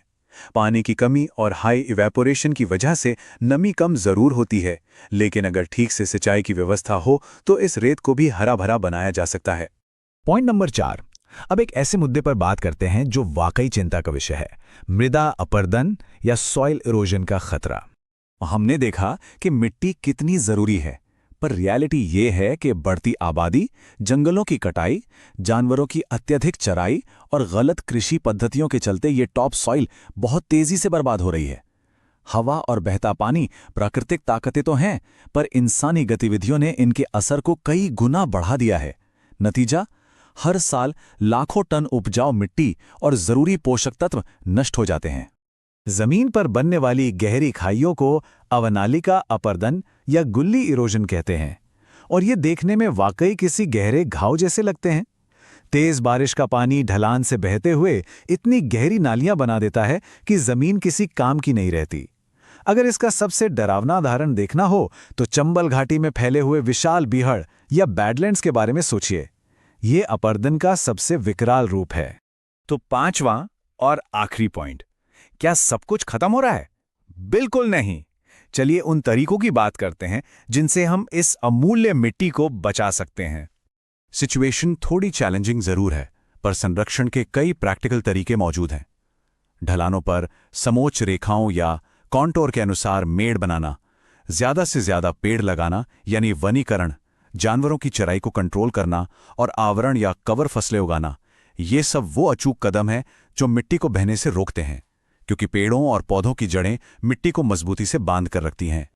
Speaker 3: पानी की कमी और हाई इवेपोरेशन की वजह से नमी कम जरूर होती है, लेकिन अगर ठीक से सिंचाई की व्यवस्था हो तो इस रेत को भी हरा भरा बनाया जा सकता है।
Speaker 5: Point number 4। अब एक ऐसे मुद्दे पर बात करते हैं जो वाकई चिंता का विषय है, मृदा अपरदन या सॉइल इरोजन का खतरा।
Speaker 4: हमने देखा कि मिट्टी कितनी जरूरी है, पर रियलिटी ये है कि बढ़ती आबादी, जंगलों की कटाई, जानवरों की अत्यधिक चराई और गलत कृषि पद्धतियों के चलते ये टॉप सॉइल बहुत तेजी से बर्बाद हो रही है। हवा और बहता पानी प्राकृतिक ताकतें तो हैं, पर इंसानी गतिविधियों ने इनके असर को कई गुना बढ़ा दिया है। नतीजा, हर साल लाखों टन उपजाऊ मिट्टी और जरूरी पोषक तत्व नष्ट हो जाते हैं।
Speaker 3: जमीन पर बनने वाली गहरी खाइयों को अवनालिका अपरदन या गुल्ली इरोजन कहते हैं, और ये देखने में वाकई किसी गहरे घाव जैसे लगते हैं। तेज बारिश का पानी ढलान से बहते हुए इतनी गहरी नालियां बना देता है कि जमीन किसी काम की नहीं रहती। अगर इसका सबसे डरावना उदाहरण देखना हो तो चंबल घाटी में फैले हुए विशाल बीहड़ या बैडलैंड्स के बारे में सोचिए। ये अपरदन का सबसे विकराल रूप है।
Speaker 4: तो 5वां और आखिरी पॉइंट, क्या सब कुछ खत्म हो रहा है? बिल्कुल नहीं। चलिए उन तरीकों की बात करते हैं जिनसे हम इस अमूल्य मिट्टी को बचा सकते हैं।
Speaker 2: सिचुएशन थोड़ी चैलेंजिंग जरूर है, पर संरक्षण के कई प्रैक्टिकल तरीके मौजूद हैं। ढलानों पर समोच्च रेखाओं या कॉन्टोर के अनुसार मेड़ बनाना, ज्यादा से ज्यादा पेड़ लगाना यानी वनीकरण, जानवरों की चराई को कंट्रोल करना और आवरण या कवर फसलें उगाना, ये सब वो अचूक कदम हैं जो मिट्टी को बहने से रोकते हैं, क्योंकि पेड़ों और पौधों की जड़ें मिट्टी को मजबूती से बांध कर रखती हैं।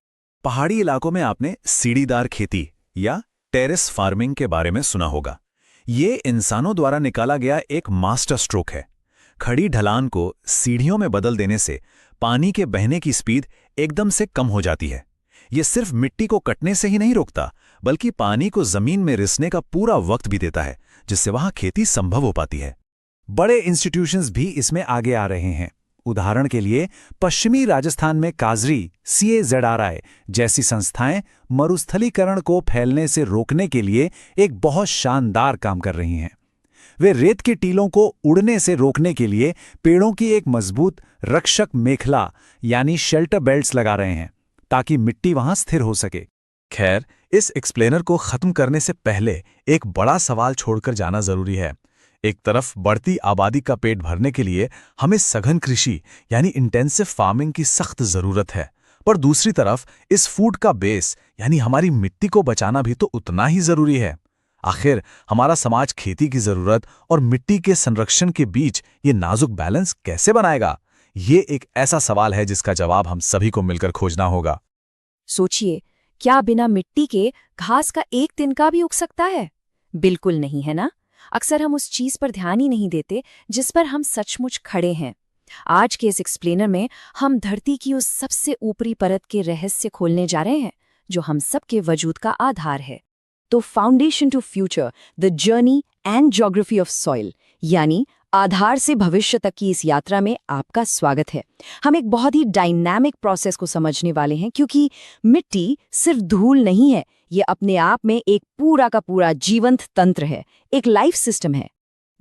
Speaker 3: पहाड़ी इलाकों में आपने सीढ़ीदार खेती या टेरेस फार्मिंग के बारे में सुना होगा। ये इंसानों द्वारा निकाला गया एक मास्टर स्ट्रोक है। खड़ी ढलान को सीढ़ियों में बदल देने से पानी के बहने की स्पीड एकदम से कम हो जाती है। ये सिर्फ मिट्टी को कटने से ही नहीं रोकता, बल्कि पानी को जमीन में रिसने का पूरा वक्त भी देता है, जिससे वहां खेती संभव हो पाती है। बड़े इंस्टीट्यूशंस भी इसमें आगे आ रहे हैं। उदाहरण के लिए पश्चिमी राजस्थान में काजरी, CAZRI जैसी संस्थाएं मरुस्थलीकरण को फैलने से रोकने के लिए एक बहुत शानदार काम कर रही हैं। वे रेत के टीलों को उड़ने से रोकने के लिए पेड़ों की एक मजबूत रक्षक मेखला यानी शेल्टर बेल्ट्स लगा रहे हैं, ताकि मिट्टी वहां स्थिर हो सके। खैर, इस एक्सप्लेनर को खत्म करने से पहले एक बड़ा सवाल छोड़कर जाना जरूरी है। एक तरफ बढ़ती आबादी का पेट भरने के लिए हमें सघन कृषि यानी इंटेंसिव फार्मिंग की सख्त जरूरत है, पर दूसरी तरफ इस फूड का बेस यानी हमारी मिट्टी को बचाना भी तो उतना ही जरूरी है। आखिर हमारा समाज खेती की जरूरत और मिट्टी के संरक्षण के बीच ये नाजुक बैलेंस कैसे बनाएगा? ये एक ऐसा सवाल है जिसका जवाब हम सभी को मिलकर खोजना होगा।
Speaker 1: सोचिए, क्या बिना मिट्टी के घास का एक तिनका भी उग सकता है? बिल्कुल नहीं, है ना? अक्सर हम उस चीज पर ध्यान ही नहीं देते जिस पर हम सचमुच खड़े हैं। आज के इस एक्सप्लेनर में हम धरती की उस सबसे ऊपरी परत के रहस्य खोलने जा रहे हैं जो हम सबके वजूद का आधार है। तो foundation to future, the journey and geography of soil, यानी आधार से भविष्य तक की इस यात्रा में आपका स्वागत है। हम एक बहुत ही डायनामिक प्रोसेस को समझने वाले हैं, क्योंकि मिट्टी सिर्फ धूल नहीं है, ये अपने आप में एक पूरा का पूरा जीवंत तंत्र है, एक लाइफ सिस्टम है।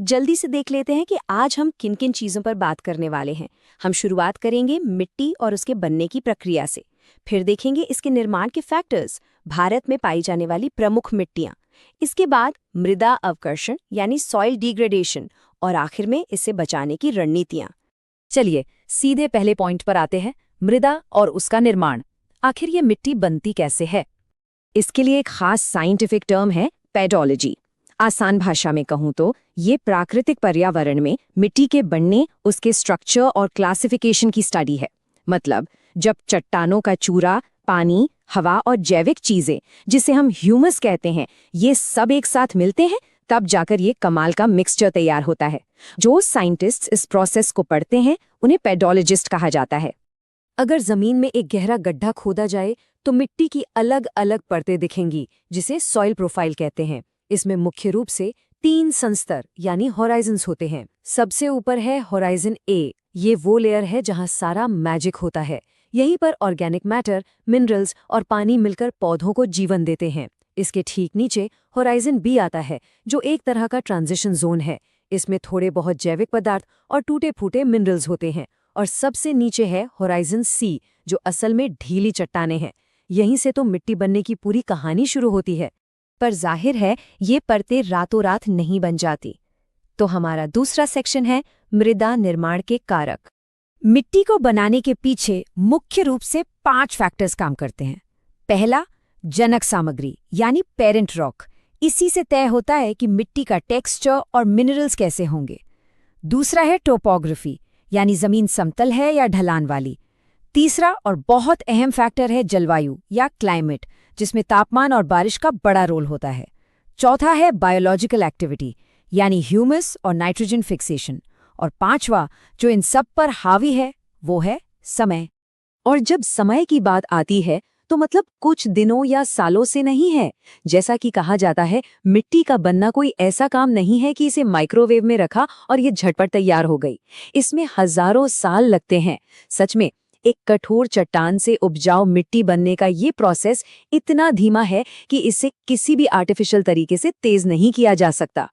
Speaker 6: जल्दी से देख लेते हैं कि आज हम किन किन चीज़ों पर बात करने वाले हैं। हम शुरुआत करेंगे मिट्टी और उसके बनने की प्रक्रिया से, फिर देखेंगे इसके निर्माण के फैक्टर्स, भारत में पाई जाने वाली प्रमुख मिट्टियाँ, इसके बाद मृदा अवकर्षण यानी सॉइल डिग्रेडेशन, और आखिर में इसे बचाने की रणनीतियाँ।
Speaker 1: चलिए सीधे पहले पॉइंट पर आते हैं, मृदा और उसका निर्माण। आखिर ये मिट्टी बनती कैसे है? इसके लिए एक खास साइंटिफिक टर्म है पेडोलॉजी। आसान भाषा में कहूँ तो ये प्राकृतिक पर्यावरण में मिट्टी के बनने, उसके स्ट्रक्चर और क्लासिफिकेशन की स्टडी है। मतलब जब चट्टानों का चूरा, पानी, हवा और जैविक चीजें, जिसे हम ह्यूमस कहते हैं, ये सब एक साथ मिलते हैं, तब जाकर ये कमाल का मिक्सचर तैयार होता है। जो साइंटिस्ट्स इस प्रोसेस को पढ़ते हैं उन्हें पेडोलॉजिस्ट कहा जाता है। अगर जमीन में एक गहरा गड्ढा खोदा जाए तो मिट्टी की अलग अलग परतें दिखेंगी, जिसे सॉइल प्रोफाइल कहते हैं। इसमें मुख्य रूप से 3 संस्तर यानी होराइजन्स होते हैं। सबसे ऊपर है होराइजन ए। ये वो लेयर है जहां सारा मैजिक होता है। यहीं पर ऑर्गेनिक मैटर, मिनरल्स और पानी मिलकर पौधों को जीवन देते हैं। इसके ठीक नीचे होराइजन बी आता है, जो एक तरह का ट्रांजिशन जोन है। इसमें थोड़े बहुत जैविक पदार्थ और टूटे फूटे मिनरल्स होते हैं। और सबसे नीचे है होराइजन सी, जो असल में ढीली चट्टानें हैं। यहीं से तो मिट्टी बनने की पूरी कहानी शुरू होती है। पर जाहिर है ये परतें रातों रात नहीं बन जाती। तो हमारा दूसरा सेक्शन है मृदा निर्माण के कारक। मिट्टी को बनाने के पीछे मुख्य रूप से 5 फैक्टर्स काम करते हैं। पहला, जनक सामग्री यानी पेरेंट रॉक। इसी से तय होता है कि मिट्टी का टेक्सचर और मिनरल्स कैसे होंगे। दूसरा है टोपोग्राफी, यानी जमीन समतल है या ढलान वाली। तीसरा और बहुत अहम फैक्टर है जलवायु या क्लाइमेट, जिसमें तापमान और बारिश का बड़ा रोल होता है। चौथा है बायोलॉजिकल एक्टिविटी, यानी ह्यूमस और नाइट्रोजन फिक्सेशन। और पांचवा, जो इन सब पर हावी है, वो है समय। और जब समय की बात आती है तो मतलब कुछ दिनों या सालों से नहीं है। जैसा कि कहा जाता है, मिट्टी का बनना कोई ऐसा काम नहीं है कि इसे माइक्रोवेव में रखा और ये झटपट तैयार हो गई। इसमें हजारों साल लगते हैं। सच में एक कठोर चट्टान से उपजाऊ मिट्टी बनने का ये प्रोसेस इतना धीमा है कि इसे किसी भी आर्टिफिशियल तरीके से तेज नहीं किया जा सकता।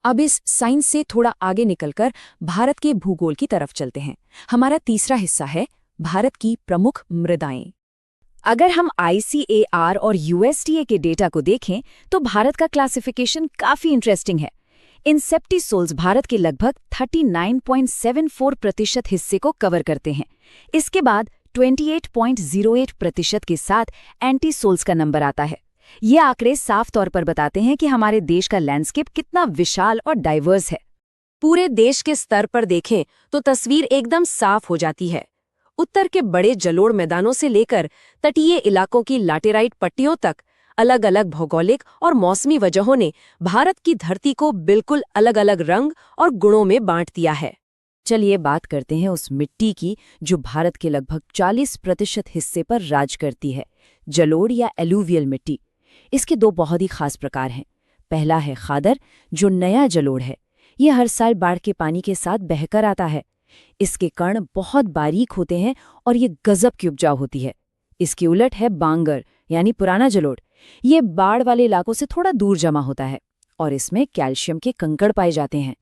Speaker 1: अब इस साइंस से थोड़ा आगे निकलकर भारत के भूगोल की तरफ चलते हैं। हमारा तीसरा हिस्सा है भारत की प्रमुख मृदाएं। अगर हम ICAR और USDA के डेटा को देखें तो भारत का क्लासिफिकेशन काफी इंटरेस्टिंग है। इंसेप्टिसोल्स भारत के लगभग 39.74% हिस्से को कवर करते हैं। इसके बाद 28.08% के साथ एंटीसोल्स का नंबर आता है। ये आंकड़े साफ तौर पर बताते हैं कि हमारे देश का लैंडस्केप कितना विशाल और डाइवर्स है। पूरे देश के स्तर पर देखें तो तस्वीर एकदम साफ हो जाती है। उत्तर के बड़े जलोढ़ मैदानों से लेकर तटीय इलाकों की लैटेराइट पट्टियों तक अलग अलग भौगोलिक और मौसमी वजहों ने भारत की धरती को बिल्कुल अलग अलग रंग और गुणों में बांट दिया है। चलिए बात करते हैं उस मिट्टी की जो भारत के लगभग 40% हिस्से पर राज करती है, जलोढ़ या एलुवियल मिट्टी। इसके 2 बहुत ही खास प्रकार हैं। पहला है खादर, जो नया जलोढ़ है। ये हर साल बाढ़ के पानी के साथ बहकर आता है। इसके कण बहुत बारीक होते हैं और ये गजब की उपजाऊ होती है। इसके उलट है बांगर, यानी पुराना जलोढ़। ये बाढ़ वाले इलाकों से थोड़ा दूर जमा होता है और इसमें कैल्शियम के कंकड़ पाए जाते हैं।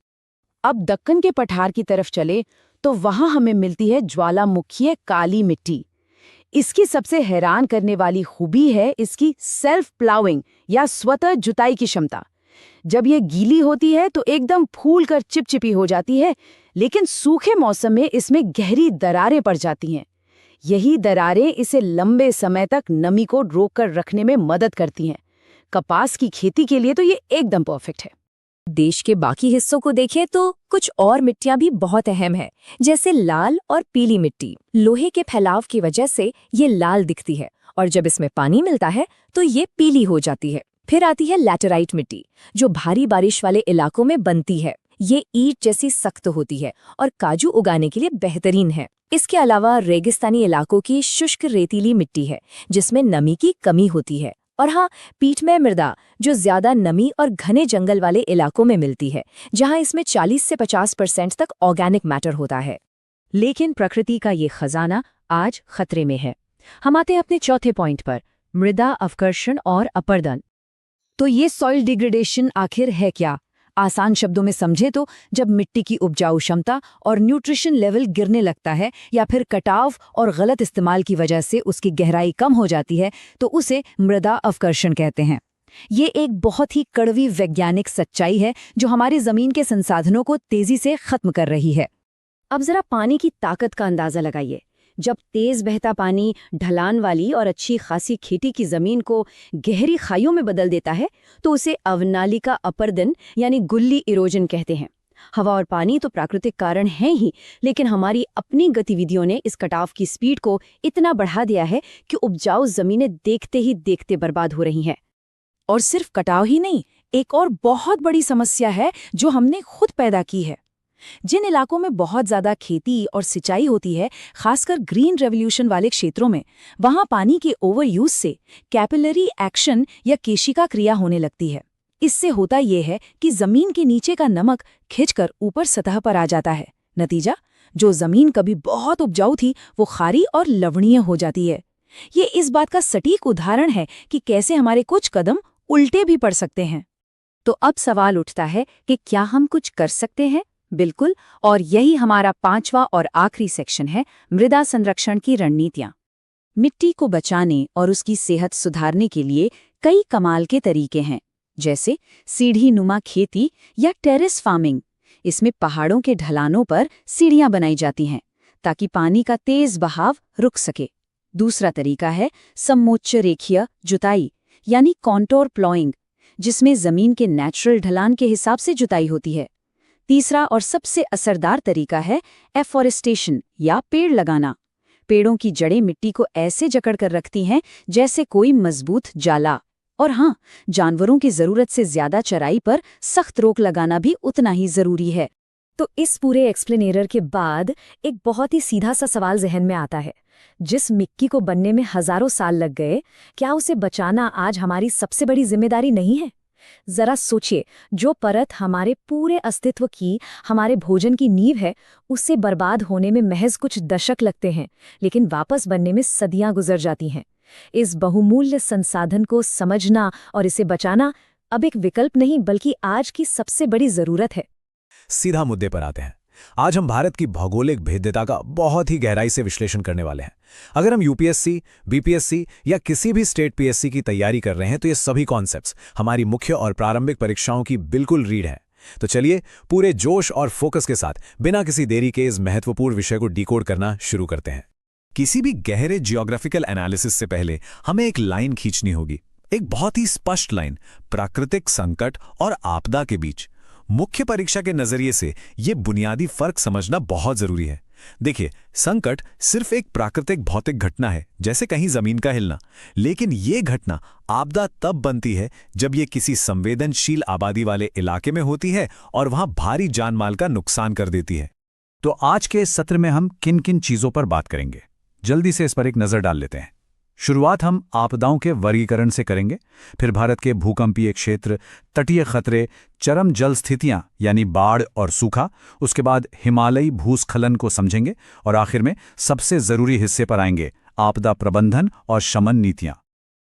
Speaker 1: अब दक्कन के पठार की तरफ चले तो वहां हमें मिलती है ज्वालामुखीय काली मिट्टी। इसकी सबसे हैरान करने वाली खूबी है इसकी सेल्फ प्लाउइंग या स्वतः जुताई की क्षमता। जब ये गीली होती है तो एकदम फूलकर चिपचिपी हो जाती है, लेकिन सूखे मौसम में इसमें गहरी दरारें पड़ जाती हैं। यही दरारें इसे लंबे समय तक नमी को रोककर रखने में मदद करती हैं। कपास की खेती के लिए तो ये एकदम परफेक्ट है। देश के बाकी हिस्सों को देखें तो कुछ और मिट्टियां भी बहुत अहम है, जैसे लाल और पीली मिट्टी। लोहे के फैलाव की वजह से ये लाल दिखती है और जब इसमें पानी मिलता है तो ये पीली हो जाती है। फिर आती है लैटेराइट मिट्टी, जो भारी बारिश वाले इलाकों में बनती है। ये ईंट जैसी सख्त होती है और काजू उगाने के लिए बेहतरीन है। इसके अलावा रेगिस्तानी इलाकों की शुष्क रेतीली मिट्टी है, जिसमें नमी की कमी होती है। और हाँ, पीठमय मृदा, जो ज्यादा नमी और घने जंगल वाले इलाकों में मिलती है, जहां इसमें 40 से 50% तक ऑर्गेनिक मैटर होता है। लेकिन प्रकृति का ये खजाना आज खतरे में है। हम आते हैं अपने चौथे पॉइंट पर, मृदा अवकर्षण और अपर्दन। तो ये सॉइल डिग्रेडेशन आखिर है क्या? आसान शब्दों में समझे तो जब मिट्टी की उपजाऊ क्षमता और न्यूट्रिशन लेवल गिरने लगता है या फिर कटाव और गलत इस्तेमाल की वजह से उसकी गहराई कम हो जाती है तो उसे मृदा अवकर्षण कहते हैं। ये एक बहुत ही कड़वी वैज्ञानिक सच्चाई है जो हमारी जमीन के संसाधनों को तेजी से खत्म कर रही है।
Speaker 6: अब जरा पानी की ताकत का अंदाजा लगाइए। जब तेज बहता पानी ढलान वाली और अच्छी खासी खेती की जमीन को गहरी खाइयों में बदल देता है तो उसे अवनालिका अपरदन यानी गुल्ली इरोजन कहते हैं। हवा और पानी तो प्राकृतिक कारण हैं ही, लेकिन हमारी अपनी गतिविधियों ने इस कटाव की स्पीड को इतना बढ़ा दिया है कि उपजाऊ जमीनें देखते ही देखते बर्बाद हो रही हैं।
Speaker 1: और सिर्फ कटाव ही नहीं, एक और बहुत बड़ी समस्या है जो हमने खुद पैदा की है। जिन इलाकों में बहुत ज्यादा खेती और सिंचाई होती है, खासकर ग्रीन रेवोल्यूशन वाले क्षेत्रों में, वहां पानी के ओवरयूज से कैपिलरी एक्शन या केशिका क्रिया होने लगती है। इससे होता यह है कि जमीन के नीचे का नमक खिंचकर ऊपर सतह पर आ जाता है। नतीजा, जो जमीन कभी बहुत उपजाऊ थी वो खारी और लवणीय हो जाती है। ये इस बात का सटीक उदाहरण है कि कैसे हमारे कुछ कदम उल्टे भी पड़ सकते हैं।
Speaker 6: तो अब सवाल उठता है कि क्या हम कुछ कर सकते हैं? बिल्कुल, और यही हमारा 5वां और आखिरी सेक्शन है, मृदा संरक्षण की रणनीतियां। मिट्टी को बचाने और उसकी सेहत सुधारने के लिए कई कमाल के तरीके हैं, जैसे सीढ़ी नुमा खेती या टेरेस फार्मिंग। इसमें पहाड़ों के ढलानों पर सीढ़ियां बनाई जाती हैं ताकि पानी का तेज बहाव रुक सके। दूसरा तरीका है समोच्च रेखीय जुताई यानी कॉन्टोर प्लॉइंग, जिसमें जमीन के नेचुरल ढलान के हिसाब से जुताई होती है। तीसरा और सबसे असरदार तरीका है एफॉरेस्टेशन या पेड़ लगाना। पेड़ों की जड़ें मिट्टी को ऐसे जकड़ कर रखती हैं जैसे कोई मजबूत जाला। और हाँ, जानवरों की जरूरत से ज्यादा चराई पर सख्त रोक लगाना भी उतना ही जरूरी है। तो इस पूरे एक्सप्लेनेटर के बाद एक बहुत ही सीधा सा सवाल जहन में आता है, जिस मिट्टी को बनने में हजारों साल लग गए, क्या उसे बचाना आज हमारी सबसे बड़ी जिम्मेदारी नहीं है? जरा सोचिए, जो परत हमारे पूरे अस्तित्व की, हमारे भोजन की नींव है, उससे बर्बाद होने में महज कुछ दशक लगते हैं, लेकिन वापस बनने में सदियां गुजर जाती हैं। इस बहुमूल्य संसाधन को समझना और इसे बचाना अब एक विकल्प नहीं बल्कि आज की सबसे बड़ी जरूरत है।
Speaker 4: सीधा मुद्दे पर आते हैं। आज हम भारत की भौगोलिक भेद्यता का बहुत ही गहराई से विश्लेषण करने वाले हैं। अगर हम यूपीएससी, बीपीएससी या किसी भी स्टेट पीएससी की तैयारी कर रहे हैं तो ये सभी कॉन्सेप्ट्स हमारी मुख्य और प्रारंभिक परीक्षाओं की बिल्कुल रीढ़ है। तो चलिए पूरे जोश और फोकस के साथ बिना किसी देरी के इस महत्वपूर्ण विषय को डिकोड करना शुरू करते हैं। किसी भी गहरे जियोग्राफिकल एनालिसिस से पहले हमें एक लाइन खींचनी होगी, एक बहुत ही स्पष्ट लाइन प्राकृतिक संकट और आपदा के बीच। मुख्य परीक्षा के नजरिए से यह बुनियादी फर्क समझना बहुत जरूरी है। देखिए, संकट सिर्फ एक प्राकृतिक भौतिक घटना है, जैसे कहीं जमीन का हिलना, लेकिन ये घटना आपदा तब बनती है जब ये किसी संवेदनशील आबादी वाले इलाके में होती है और वहां भारी जानमाल का नुकसान कर देती है।
Speaker 2: तो आज के इस सत्र में हम किन किन चीजों पर बात करेंगे, जल्दी से इस पर एक नजर डाल लेते हैं। शुरुआत हम आपदाओं के वर्गीकरण से करेंगे, फिर भारत के भूकंपीय क्षेत्र, तटीय खतरे, चरम जल स्थितियां यानी बाढ़ और सूखा, उसके बाद हिमालयी भूस्खलन को समझेंगे और आखिर में सबसे जरूरी हिस्से पर आएंगे, आपदा प्रबंधन और शमन नीतियां।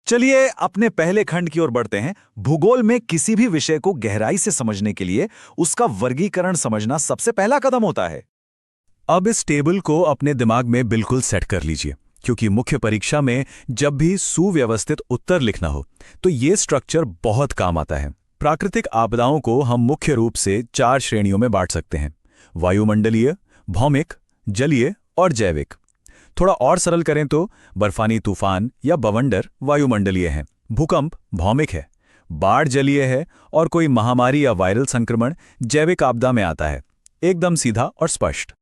Speaker 4: चलिए अपने पहले खंड की ओर बढ़ते हैं। भूगोल में किसी भी विषय को गहराई से समझने के लिए उसका वर्गीकरण समझना सबसे पहला कदम होता है।
Speaker 3: अब इस टेबल को अपने दिमाग में बिल्कुल सेट कर लीजिए, क्योंकि मुख्य परीक्षा में जब भी सुव्यवस्थित उत्तर लिखना हो तो ये स्ट्रक्चर बहुत काम आता है। प्राकृतिक आपदाओं को हम मुख्य रूप से 4 श्रेणियों में बांट सकते हैं: वायुमंडलीय, भौमिक, जलीय और जैविक। थोड़ा और सरल करें तो बर्फानी तूफान या बवंडर वायुमंडलीय हैं, भूकंप भौमिक है, बाढ़ जलीय है और कोई महामारी या वायरल संक्रमण जैविक आपदा में आता है। एकदम सीधा और स्पष्ट।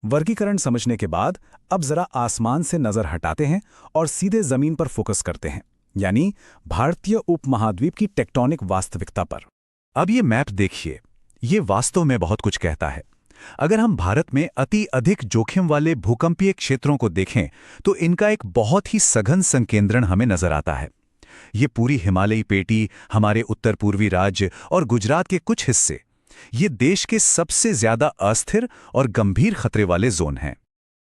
Speaker 4: वर्गीकरण समझने के बाद अब जरा आसमान से नजर हटाते हैं और सीधे जमीन पर फोकस करते हैं, यानी भारतीय उपमहाद्वीप की टेक्टोनिक वास्तविकता पर।
Speaker 2: अब ये मैप देखिए, ये वास्तव में बहुत कुछ कहता है। अगर हम भारत में अति अधिक जोखिम वाले भूकंपीय क्षेत्रों को देखें तो इनका एक बहुत ही सघन संकेंद्रण हमें नजर आता है। ये पूरी हिमालयी पेटी, हमारे उत्तर पूर्वी राज्य और गुजरात के कुछ हिस्से, ये देश के सबसे ज्यादा अस्थिर और गंभीर खतरे वाले जोन हैं।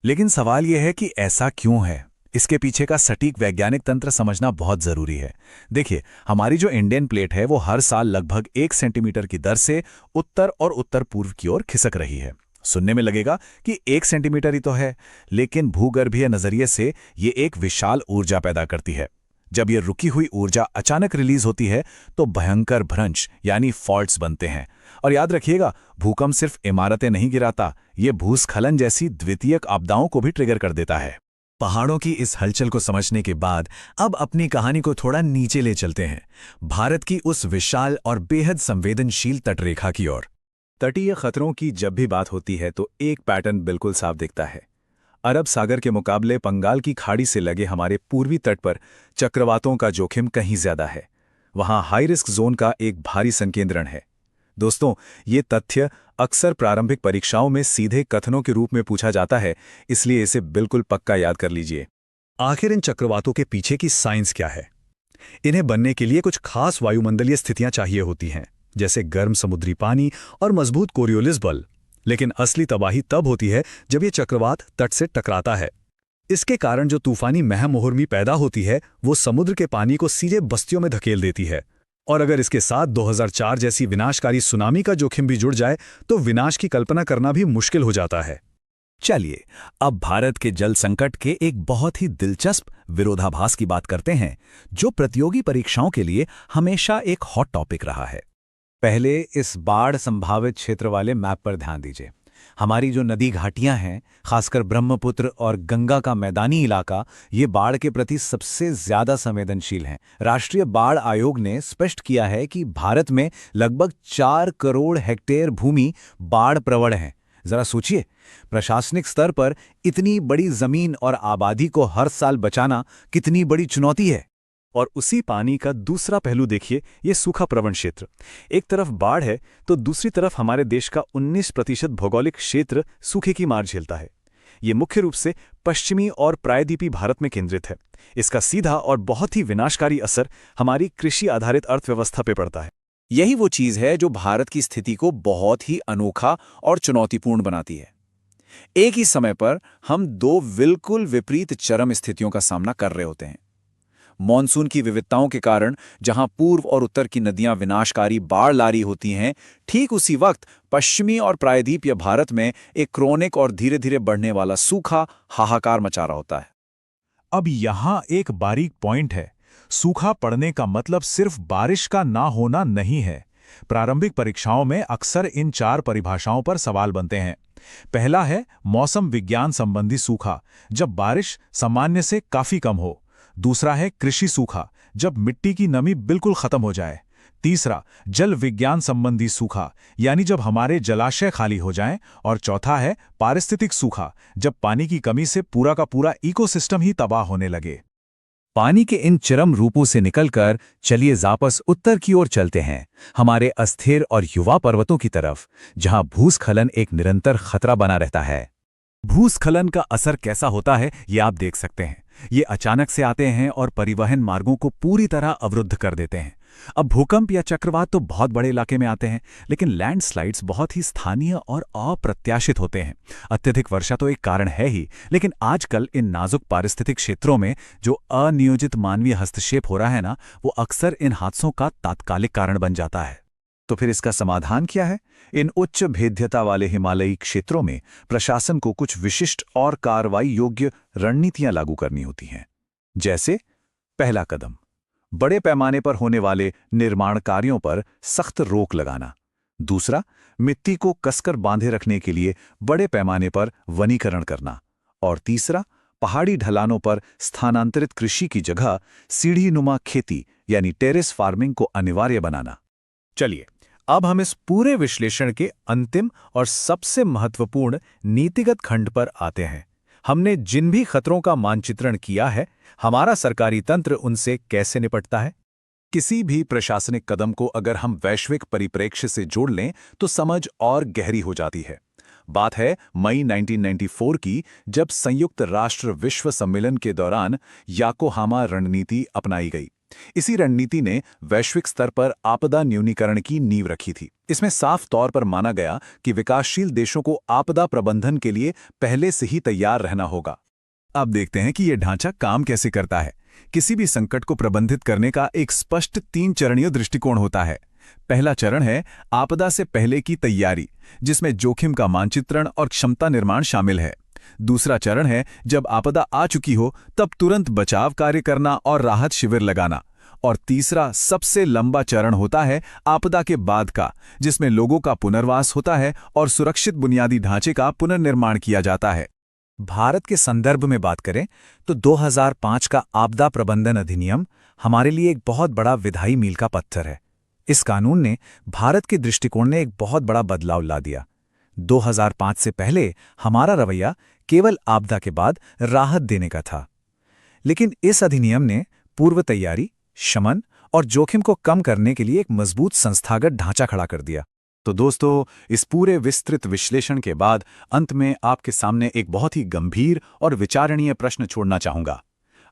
Speaker 2: लेकिन सवाल यह है कि ऐसा क्यों है? इसके पीछे का सटीक वैज्ञानिक तंत्र समझना बहुत जरूरी है। देखिए, हमारी जो इंडियन प्लेट है वो हर साल लगभग 1 सेंटीमीटर की दर से उत्तर और उत्तर पूर्व की ओर खिसक रही है। सुनने में लगेगा कि 1 सेंटीमीटर ही तो है, लेकिन भूगर्भीय नजरिए से ये एक विशाल ऊर्जा पैदा करती है। जब ये रुकी हुई ऊर्जा अचानक रिलीज होती है तो भयंकर भ्रंश यानी फॉल्ट्स बनते हैं। और याद रखिएगा, भूकंप सिर्फ इमारतें नहीं गिराता, ये भूस्खलन जैसी द्वितीयक आपदाओं को भी ट्रिगर कर देता है।
Speaker 5: पहाड़ों की इस हलचल को समझने के बाद अब अपनी कहानी को थोड़ा नीचे ले चलते हैं, भारत की उस विशाल और बेहद संवेदनशील तटरेखा की ओर।
Speaker 4: तटीय खतरों की जब भी बात होती है तो एक पैटर्न बिल्कुल साफ दिखता है। अरब सागर के मुकाबले बंगाल की खाड़ी से लगे हमारे पूर्वी तट पर चक्रवातों का जोखिम कहीं ज्यादा है। वहां हाई रिस्क जोन का एक भारी संकेंद्रण है। दोस्तों, ये तथ्य अक्सर प्रारंभिक परीक्षाओं में सीधे कथनों के रूप में पूछा जाता है, इसलिए इसे बिल्कुल पक्का याद कर लीजिए।
Speaker 3: आखिर इन चक्रवातों के पीछे की साइंस क्या है? इन्हें बनने के लिए कुछ खास वायुमंडलीय स्थितियां चाहिए होती हैं, जैसे गर्म समुद्री पानी और मजबूत कोरियोलिस बल। लेकिन असली तबाही तब होती है जब ये चक्रवात तट से टकराता है। इसके कारण जो तूफानी महमुहुर्मी पैदा होती है वो समुद्र के पानी को सीधे बस्तियों में धकेल देती है। और अगर इसके साथ 2004 जैसी विनाशकारी सुनामी का जोखिम भी जुड़ जाए तो विनाश की कल्पना करना भी मुश्किल हो जाता है।
Speaker 5: चलिए, अब भारत के जल संकट के एक बहुत ही दिलचस्प विरोधाभास की बात करते हैं, जो प्रतियोगी परीक्षाओं के लिए हमेशा एक हॉट टॉपिक रहा है।
Speaker 2: पहले इस बाढ़ संभावित क्षेत्र वाले मैप पर ध्यान दीजिए। हमारी जो नदी घाटियां हैं, खासकर ब्रह्मपुत्र और गंगा का मैदानी इलाका, ये बाढ़ के प्रति सबसे ज्यादा संवेदनशील हैं। राष्ट्रीय बाढ़ आयोग ने स्पष्ट किया है कि भारत में लगभग 4 करोड़ हेक्टेयर भूमि बाढ़ प्रवण है। जरा सोचिए, प्रशासनिक स्तर पर इतनी बड़ी जमीन और आबादी को हर साल बचाना कितनी बड़ी चुनौती है।
Speaker 3: और उसी पानी का दूसरा पहलू देखिए, ये सूखा प्रवण क्षेत्र। एक तरफ बाढ़ है तो दूसरी तरफ हमारे देश का 19% भौगोलिक क्षेत्र सूखे की मार झेलता है। ये मुख्य रूप से पश्चिमी और प्रायद्वीपीय भारत में केंद्रित है। इसका सीधा और बहुत ही विनाशकारी असर हमारी कृषि आधारित अर्थव्यवस्था पे पड़ता है।
Speaker 4: यही वो चीज है जो भारत की स्थिति को बहुत ही अनोखा और चुनौतीपूर्ण बनाती है। एक ही समय पर हम 2 बिल्कुल विपरीत चरम स्थितियों का सामना कर रहे होते हैं। मॉनसून की विविधताओं के कारण जहां पूर्व और उत्तर की नदियां विनाशकारी बाढ़ ला रही होती हैं, ठीक उसी वक्त पश्चिमी और प्रायद्वीपीय भारत में एक क्रोनिक और धीरे धीरे बढ़ने वाला सूखा हाहाकार मचा रहा होता है।
Speaker 2: अब यहां एक बारीक पॉइंट है। सूखा पड़ने का मतलब सिर्फ बारिश का ना होना नहीं है। प्रारंभिक परीक्षाओं में अक्सर इन 4 परिभाषाओं पर सवाल बनते हैं। पहला है मौसम विज्ञान संबंधी सूखा, जब बारिश सामान्य से काफी कम हो। दूसरा है कृषि सूखा, जब मिट्टी की नमी बिल्कुल खत्म हो जाए। तीसरा, जल विज्ञान संबंधी सूखा, यानी जब हमारे जलाशय खाली हो जाएं। और चौथा है पारिस्थितिक सूखा, जब पानी की कमी से पूरा का पूरा इकोसिस्टम ही तबाह होने लगे।
Speaker 5: पानी के इन चरम रूपों से निकलकर चलिए वापस उत्तर की ओर चलते हैं, हमारे अस्थिर और युवा पर्वतों की तरफ, जहां भूस्खलन एक निरंतर खतरा बना रहता है। भूस्खलन का असर कैसा होता है ये आप देख सकते हैं। ये अचानक से आते हैं और परिवहन मार्गों को पूरी तरह अवरुद्ध कर देते हैं। अब भूकंप या चक्रवात तो बहुत बड़े इलाके में आते हैं, लेकिन लैंडस्लाइड्स बहुत ही स्थानीय और अप्रत्याशित होते हैं। अत्यधिक वर्षा तो एक कारण है ही, लेकिन आजकल इन नाजुक पारिस्थितिक क्षेत्रों में जो अनियोजित मानवीय हस्तक्षेप हो रहा है ना, वो अक्सर इन हादसों का तात्कालिक कारण बन जाता है।
Speaker 2: तो फिर इसका समाधान क्या है? इन उच्च भेद्यता वाले हिमालयी क्षेत्रों में प्रशासन को कुछ विशिष्ट और कार्रवाई योग्य रणनीतियां लागू करनी होती हैं। जैसे पहला कदम, बड़े पैमाने पर होने वाले निर्माण कार्यों पर सख्त रोक लगाना। दूसरा, मिट्टी को कसकर बांधे रखने के लिए बड़े पैमाने पर वनीकरण करना। और तीसरा, पहाड़ी ढलानों पर स्थानांतरित कृषि की जगह सीढ़ीनुमा खेती यानी टेरेस फार्मिंग को अनिवार्य बनाना।
Speaker 4: चलिए, अब हम इस पूरे विश्लेषण के अंतिम और सबसे महत्वपूर्ण नीतिगत खंड पर आते हैं। हमने जिन भी खतरों का मानचित्रण किया है, हमारा सरकारी तंत्र उनसे कैसे निपटता है।
Speaker 2: किसी भी प्रशासनिक कदम को अगर हम वैश्विक परिप्रेक्ष्य से जोड़ लें तो समझ और गहरी हो जाती है। बात है मई 1994 की, जब संयुक्त राष्ट्र विश्व सम्मेलन के दौरान याकोहामा रणनीति अपनाई गई। इसी रणनीति ने वैश्विक स्तर पर आपदा न्यूनीकरण की नींव रखी थी। इसमें साफ तौर पर माना गया कि विकासशील देशों को आपदा प्रबंधन के लिए पहले से ही तैयार रहना होगा।
Speaker 4: अब देखते हैं कि यह ढांचा काम कैसे करता है। किसी भी संकट को प्रबंधित करने का एक स्पष्ट 3 चरणीय दृष्टिकोण होता है। पहला चरण है आपदा से पहले की तैयारी, जिसमें जोखिम का मानचित्रण और क्षमता निर्माण शामिल है। दूसरा चरण है जब आपदा आ चुकी हो तब तुरंत बचाव कार्य करना और राहत शिविर लगाना। और तीसरा सबसे लंबा चरण होता है आपदा के बाद का, जिसमें लोगों का पुनर्वास होता है और सुरक्षित बुनियादी ढांचे का पुनर्निर्माण किया जाता है।
Speaker 5: भारत के संदर्भ में बात करें तो 2005 का आपदा प्रबंधन अधिनियम हमारे लिए एक बहुत बड़ा विधायी मील का पत्थर है। इस कानून ने भारत के दृष्टिकोण में एक बहुत बड़ा बदलाव ला दिया। 2005 से पहले हमारा रवैया केवल आपदा के बाद राहत देने का था, लेकिन इस अधिनियम ने पूर्व तैयारी, शमन और जोखिम को कम करने के लिए एक मजबूत संस्थागत ढांचा खड़ा कर दिया।
Speaker 4: तो दोस्तों, इस पूरे विस्तृत विश्लेषण के बाद अंत में आपके सामने एक बहुत ही गंभीर और विचारणीय प्रश्न छोड़ना चाहूंगा।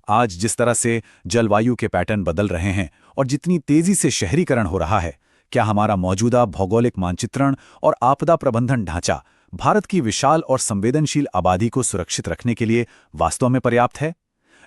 Speaker 4: आज जिस तरह से जलवायु के पैटर्न बदल रहे हैं और जितनी तेजी से शहरीकरण हो रहा है, क्या हमारा मौजूदा भौगोलिक मानचित्रण और आपदा प्रबंधन ढांचा भारत की विशाल और संवेदनशील आबादी को सुरक्षित रखने के लिए वास्तव में पर्याप्त है?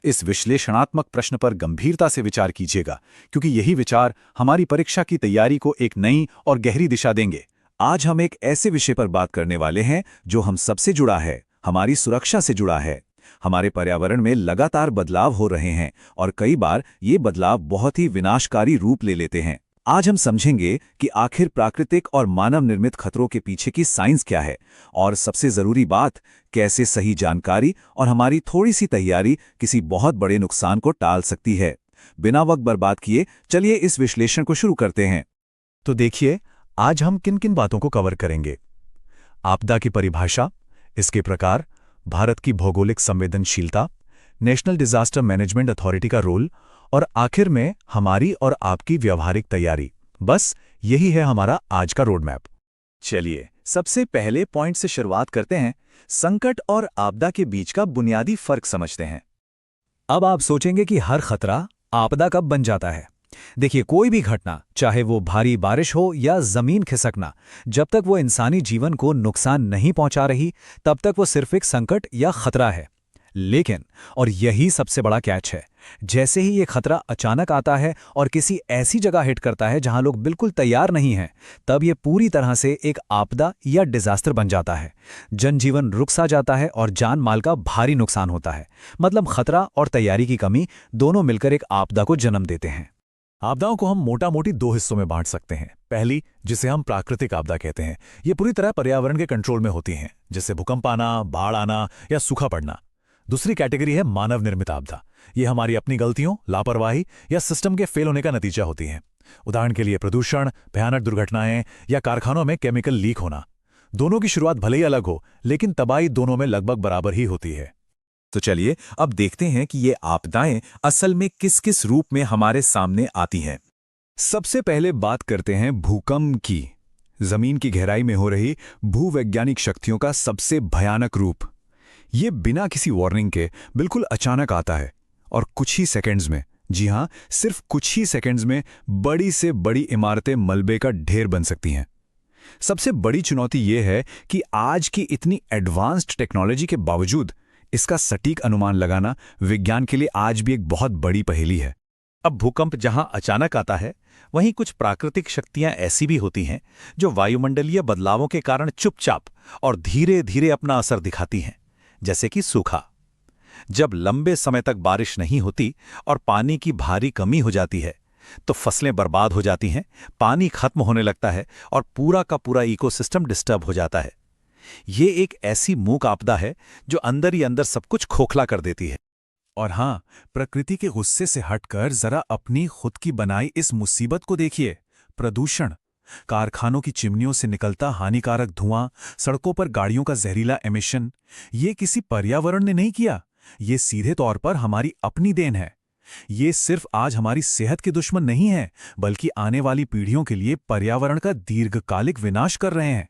Speaker 4: इस विश्लेषणात्मक प्रश्न पर गंभीरता से विचार कीजिएगा, क्योंकि यही विचार हमारी परीक्षा की तैयारी को एक नई और गहरी दिशा देंगे। आज हम एक ऐसे विषय पर बात करने वाले हैं जो हम सबसे जुड़ा है, हमारी सुरक्षा से जुड़ा है। हमारे पर्यावरण में लगातार बदलाव हो रहे हैं और कई बार ये बदलाव बहुत ही विनाशकारी रूप ले लेते हैं। आज हम समझेंगे कि आखिर प्राकृतिक और मानव निर्मित खतरों के पीछे की साइंस क्या है, और सबसे जरूरी बात, कैसे सही जानकारी और हमारी थोड़ी सी तैयारी किसी बहुत बड़े नुकसान को टाल सकती है। बिना वक्त बर्बाद किए चलिए इस विश्लेषण को शुरू करते हैं।
Speaker 3: तो देखिए, आज हम किन किन बातों को कवर करेंगे। आपदा की परिभाषा, इसके प्रकार, भारत की भौगोलिक संवेदनशीलता, नेशनल डिजास्टर मैनेजमेंट अथॉरिटी का रोल, और आखिर में हमारी और आपकी व्यावहारिक तैयारी। बस यही है हमारा आज का रोड मैप।
Speaker 4: चलिए सबसे पहले पॉइंट से शुरुआत करते हैं। संकट और आपदा के बीच का बुनियादी फर्क समझते हैं।
Speaker 5: अब आप सोचेंगे कि हर खतरा आपदा कब बन जाता है। देखिए, कोई भी घटना, चाहे वो भारी बारिश हो या जमीन खिसकना, जब तक वो इंसानी जीवन को नुकसान नहीं पहुंचा रही, तब तक वो सिर्फ एक संकट या खतरा है। लेकिन, और यही सबसे बड़ा कैच है, जैसे ही ये खतरा अचानक आता है और किसी ऐसी जगह हिट करता है जहां लोग बिल्कुल तैयार नहीं हैं, तब ये पूरी तरह से एक आपदा या डिजास्टर बन जाता है। जनजीवन रुक सा जाता है और जान माल का भारी नुकसान होता है। मतलब खतरा और तैयारी की कमी दोनों मिलकर एक आपदा को जन्म देते हैं।
Speaker 3: आपदाओं को हम मोटा मोटी 2 हिस्सों में बांट सकते हैं। पहली, जिसे हम प्राकृतिक आपदा कहते हैं, ये पूरी तरह पर्यावरण के कंट्रोल में होती हैं, जैसे भूकंप आना, बाढ़ आना या सूखा पड़ना। दूसरी कैटेगरी है मानव निर्मित आपदा। ये हमारी अपनी गलतियों, लापरवाही या सिस्टम के फेल होने का नतीजा होती हैं। उदाहरण के लिए प्रदूषण, भयानक दुर्घटनाएं या कारखानों में केमिकल लीक होना। दोनों की शुरुआत भले ही अलग हो, लेकिन तबाही दोनों में लगभग बराबर ही होती है।
Speaker 4: तो चलिए अब देखते हैं कि ये आपदाएं असल में किस किस रूप में हमारे सामने आती हैं।
Speaker 3: सबसे पहले बात करते हैं भूकंप की। जमीन की गहराई में हो रही भूवैज्ञानिक शक्तियों का सबसे भयानक रूप। ये बिना किसी वार्निंग के बिल्कुल अचानक आता है और कुछ ही सेकंड्स में, जी हां, सिर्फ कुछ ही सेकंड्स में बड़ी से बड़ी इमारतें मलबे का ढेर बन सकती हैं। सबसे बड़ी चुनौती ये है कि आज की इतनी एडवांस्ड टेक्नोलॉजी के बावजूद इसका सटीक अनुमान लगाना विज्ञान के लिए आज भी एक बहुत बड़ी पहेली है।
Speaker 4: अब भूकंप जहां अचानक आता है, वहीं कुछ प्राकृतिक शक्तियां ऐसी भी होती हैं जो वायुमंडलीय बदलावों के कारण चुपचाप और धीरे धीरे अपना असर दिखाती हैं, जैसे कि सूखा। जब लंबे समय तक बारिश नहीं होती और पानी की भारी कमी हो जाती है, तो फसलें बर्बाद हो जाती हैं, पानी खत्म होने लगता है और पूरा का पूरा इकोसिस्टम डिस्टर्ब हो जाता है। ये एक ऐसी मूक आपदा है जो अंदर ही अंदर सब कुछ खोखला कर देती है।
Speaker 2: और हाँ, प्रकृति के गुस्से से हटकर जरा अपनी खुद की बनाई इस मुसीबत को देखिए। प्रदूषण, कारखानों की चिमनियों से निकलता हानिकारक धुआं, सड़कों पर गाड़ियों का जहरीला एमिशन, ये किसी पर्यावरण ने नहीं किया, ये सीधे तौर पर हमारी अपनी देन है। ये सिर्फ आज हमारी सेहत के दुश्मन नहीं है, बल्कि आने वाली पीढ़ियों के लिए पर्यावरण का दीर्घकालिक विनाश कर रहे हैं।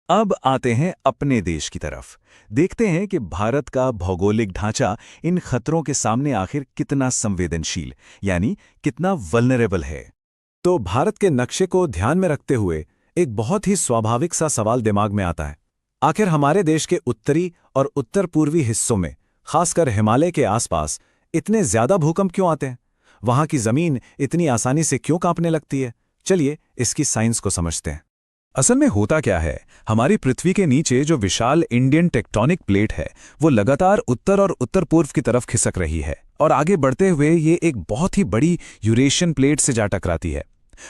Speaker 4: अब आते हैं अपने देश की तरफ। देखते हैं कि भारत का भौगोलिक ढांचा इन खतरों के सामने आखिर कितना संवेदनशील, यानी कितना वल्नरेबल है। तो भारत के नक्शे को ध्यान में रखते हुए एक बहुत ही स्वाभाविक सा सवाल दिमाग में आता है। आखिर हमारे देश के उत्तरी और उत्तर पूर्वी हिस्सों में खासकर हिमालय के आसपास इतने ज्यादा भूकंप क्यों आते हैं? वहां की जमीन इतनी आसानी से क्यों कांपने लगती है? चलिए इसकी साइंस को समझते हैं।
Speaker 2: असल में होता क्या है, हमारी पृथ्वी के नीचे जो विशाल इंडियन टेक्टोनिक प्लेट है वो लगातार उत्तर और उत्तर पूर्व की तरफ खिसक रही है और आगे बढ़ते हुए ये एक बहुत ही बड़ी यूरेशियन प्लेट से जा टकराती है।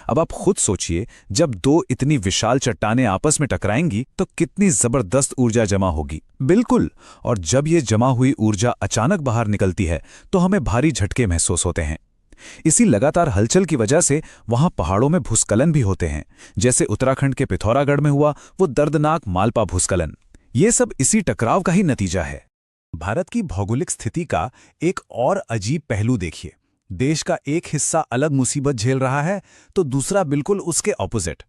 Speaker 2: अब आप खुद सोचिए, जब दो इतनी विशाल चट्टानें आपस में टकराएंगी तो कितनी जबरदस्त ऊर्जा जमा होगी। बिल्कुल, और जब ये जमा हुई ऊर्जा अचानक बाहर निकलती है तो हमें भारी झटके महसूस होते हैं। इसी लगातार हलचल की वजह से वहां पहाड़ों में भूस्खलन भी होते हैं, जैसे उत्तराखंड के पिथौरागढ़ में हुआ वो दर्दनाक मालपा भूस्खलन। ये सब इसी टकराव का ही नतीजा है।
Speaker 4: भारत की भौगोलिक स्थिति का एक और अजीब पहलू देखिए। देश का एक हिस्सा अलग मुसीबत झेल रहा है तो दूसरा बिल्कुल उसके ऑपोजिट।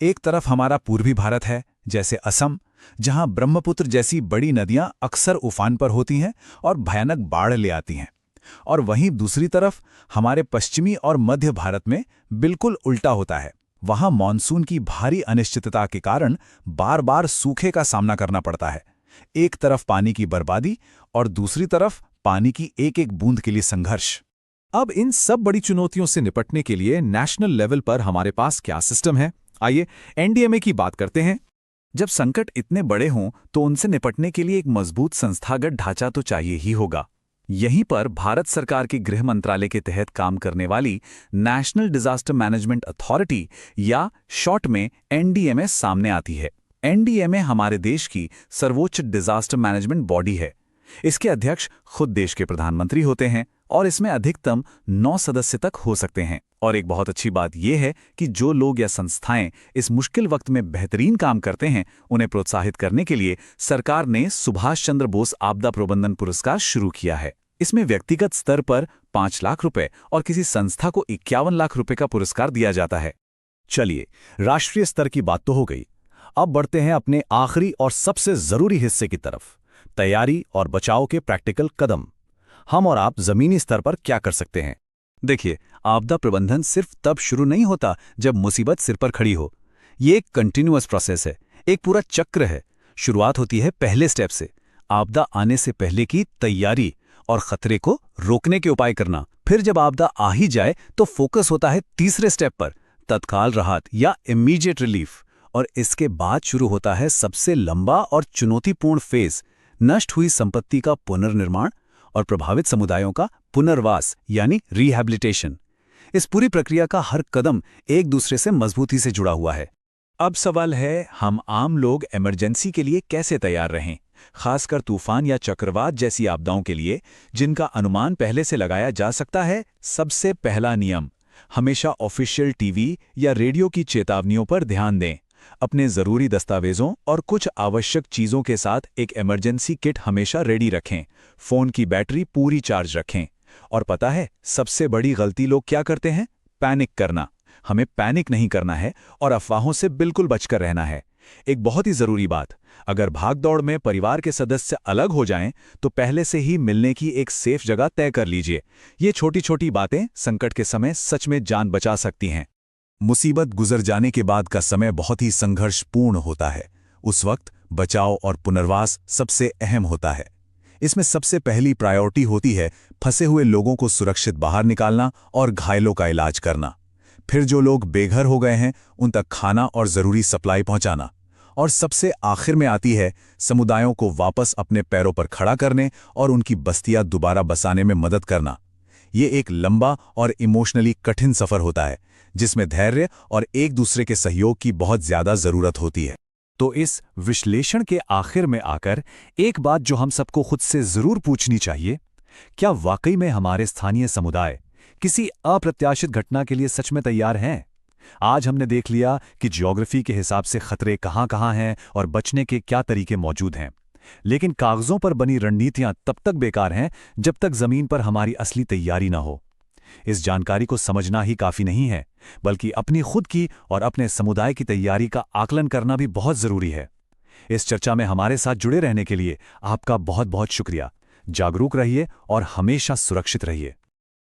Speaker 4: एक तरफ हमारा पूर्वी भारत है, जैसे असम, जहां ब्रह्मपुत्र जैसी बड़ी नदियां अक्सर उफान पर होती हैं और भयानक बाढ़ ले आती हैं। और वहीं दूसरी तरफ हमारे पश्चिमी और मध्य भारत में बिल्कुल उल्टा होता है। वहां मॉनसून की भारी अनिश्चितता के कारण बार बार सूखे का सामना करना पड़ता है। एक तरफ पानी की बर्बादी और दूसरी तरफ पानी की एक एक बूंद के लिए संघर्ष।
Speaker 2: अब इन सब बड़ी चुनौतियों से निपटने के लिए नेशनल लेवल पर हमारे पास क्या सिस्टम है? आइए एनडीएमए की बात करते हैं।
Speaker 4: जब संकट इतने बड़े हों तो उनसे निपटने के लिए एक मजबूत संस्थागत ढांचा तो चाहिए ही होगा। यहीं पर भारत सरकार के गृह मंत्रालय के तहत काम करने वाली नेशनल डिजास्टर मैनेजमेंट अथॉरिटी या शॉर्ट में एनडीएमए सामने आती है। एनडीएमए हमारे देश की सर्वोच्च डिजास्टर मैनेजमेंट बॉडी है। इसके अध्यक्ष खुद देश के प्रधानमंत्री होते हैं और इसमें अधिकतम 9 सदस्य तक हो सकते हैं। और एक बहुत अच्छी बात यह है कि जो लोग या संस्थाएं इस मुश्किल वक्त में बेहतरीन काम करते हैं, उन्हें प्रोत्साहित करने के लिए सरकार ने सुभाष चंद्र बोस आपदा प्रबंधन पुरस्कार शुरू किया है। इसमें व्यक्तिगत स्तर पर 5 लाख रुपए और किसी संस्था को 51 लाख रुपए का पुरस्कार दिया जाता है। चलिए, राष्ट्रीय स्तर की बात तो हो गई। अब बढ़ते हैं अपने आखिरी और सबसे जरूरी हिस्से की तरफ, तैयारी और बचाव के प्रैक्टिकल कदम। हम और आप जमीनी स्तर पर क्या कर सकते हैं? देखिए, आपदा प्रबंधन सिर्फ तब शुरू नहीं होता जब मुसीबत सिर पर खड़ी हो। ये एक कंटिन्यूअस प्रोसेस है, एक पूरा चक्र है। शुरुआत होती है पहले स्टेप से, आपदा आने से पहले की तैयारी और खतरे को रोकने के उपाय करना। फिर जब आपदा आ ही जाए तो फोकस होता है तीसरे स्टेप पर, तत्काल राहत या इमीडिएट रिलीफ। और इसके बाद शुरू होता है सबसे लंबा और चुनौतीपूर्ण फेज, नष्ट हुई संपत्ति का पुनर्निर्माण और प्रभावित समुदायों का पुनर्वास यानी रिहैबिलिटेशन। इस पूरी प्रक्रिया का हर कदम एक दूसरे से मजबूती से जुड़ा हुआ है।
Speaker 2: अब सवाल है, हम आम लोग इमरजेंसी के लिए कैसे तैयार रहें, खासकर तूफान या चक्रवात जैसी आपदाओं के लिए जिनका अनुमान पहले से लगाया जा सकता है। सबसे पहला नियम, हमेशा ऑफिशियल टीवी या रेडियो की चेतावनियों पर ध्यान दें। अपने जरूरी दस्तावेजों और कुछ आवश्यक चीजों के साथ एक इमरजेंसी किट हमेशा रेडी रखें। फोन की बैटरी पूरी चार्ज रखें। और पता है, सबसे बड़ी गलती लोग क्या करते हैं? पैनिक करना। हमें पैनिक नहीं करना है और अफवाहों से बिल्कुल बचकर रहना है। एक बहुत ही जरूरी बात, अगर भागदौड़ में परिवार के सदस्य अलग हो जाएं, तो पहले से ही मिलने की एक सेफ जगह तय कर लीजिए। ये छोटी छोटी बातें संकट के समय सच में जान बचा सकती हैं।
Speaker 4: मुसीबत गुजर जाने के बाद का समय बहुत ही संघर्षपूर्ण होता है। उस वक्त बचाव और पुनर्वास सबसे अहम होता है। इसमें सबसे पहली प्रायोरिटी होती है फंसे हुए लोगों को सुरक्षित बाहर निकालना और घायलों का इलाज करना। फिर जो लोग बेघर हो गए हैं उन तक खाना और जरूरी सप्लाई पहुंचाना। और सबसे आखिर में आती है समुदायों को वापस अपने पैरों पर खड़ा करने और उनकी बस्तियां दोबारा बसाने में मदद करना। ये एक लंबा और इमोशनली कठिन सफर होता है, जिसमें धैर्य और एक दूसरे के सहयोग की बहुत ज्यादा जरूरत होती है।
Speaker 2: तो इस विश्लेषण के आखिर में आकर एक बात जो हम सबको खुद से जरूर पूछनी चाहिए, क्या वाकई में हमारे स्थानीय समुदाय किसी अप्रत्याशित घटना के लिए सच में तैयार हैं? आज हमने देख लिया कि ज्योग्राफी के हिसाब से खतरे कहां-कहां हैं और बचने के क्या तरीके मौजूद हैं। लेकिन कागजों पर बनी रणनीतियां तब तक बेकार हैं जब तक जमीन पर हमारी असली तैयारी न हो। इस जानकारी को समझना ही काफी नहीं है, बल्कि अपनी खुद की और अपने समुदाय की तैयारी का आकलन करना भी बहुत जरूरी है। इस चर्चा में हमारे साथ जुड़े रहने के लिए आपका बहुत बहुत शुक्रिया। जागरूक रहिए और हमेशा सुरक्षित रहिए।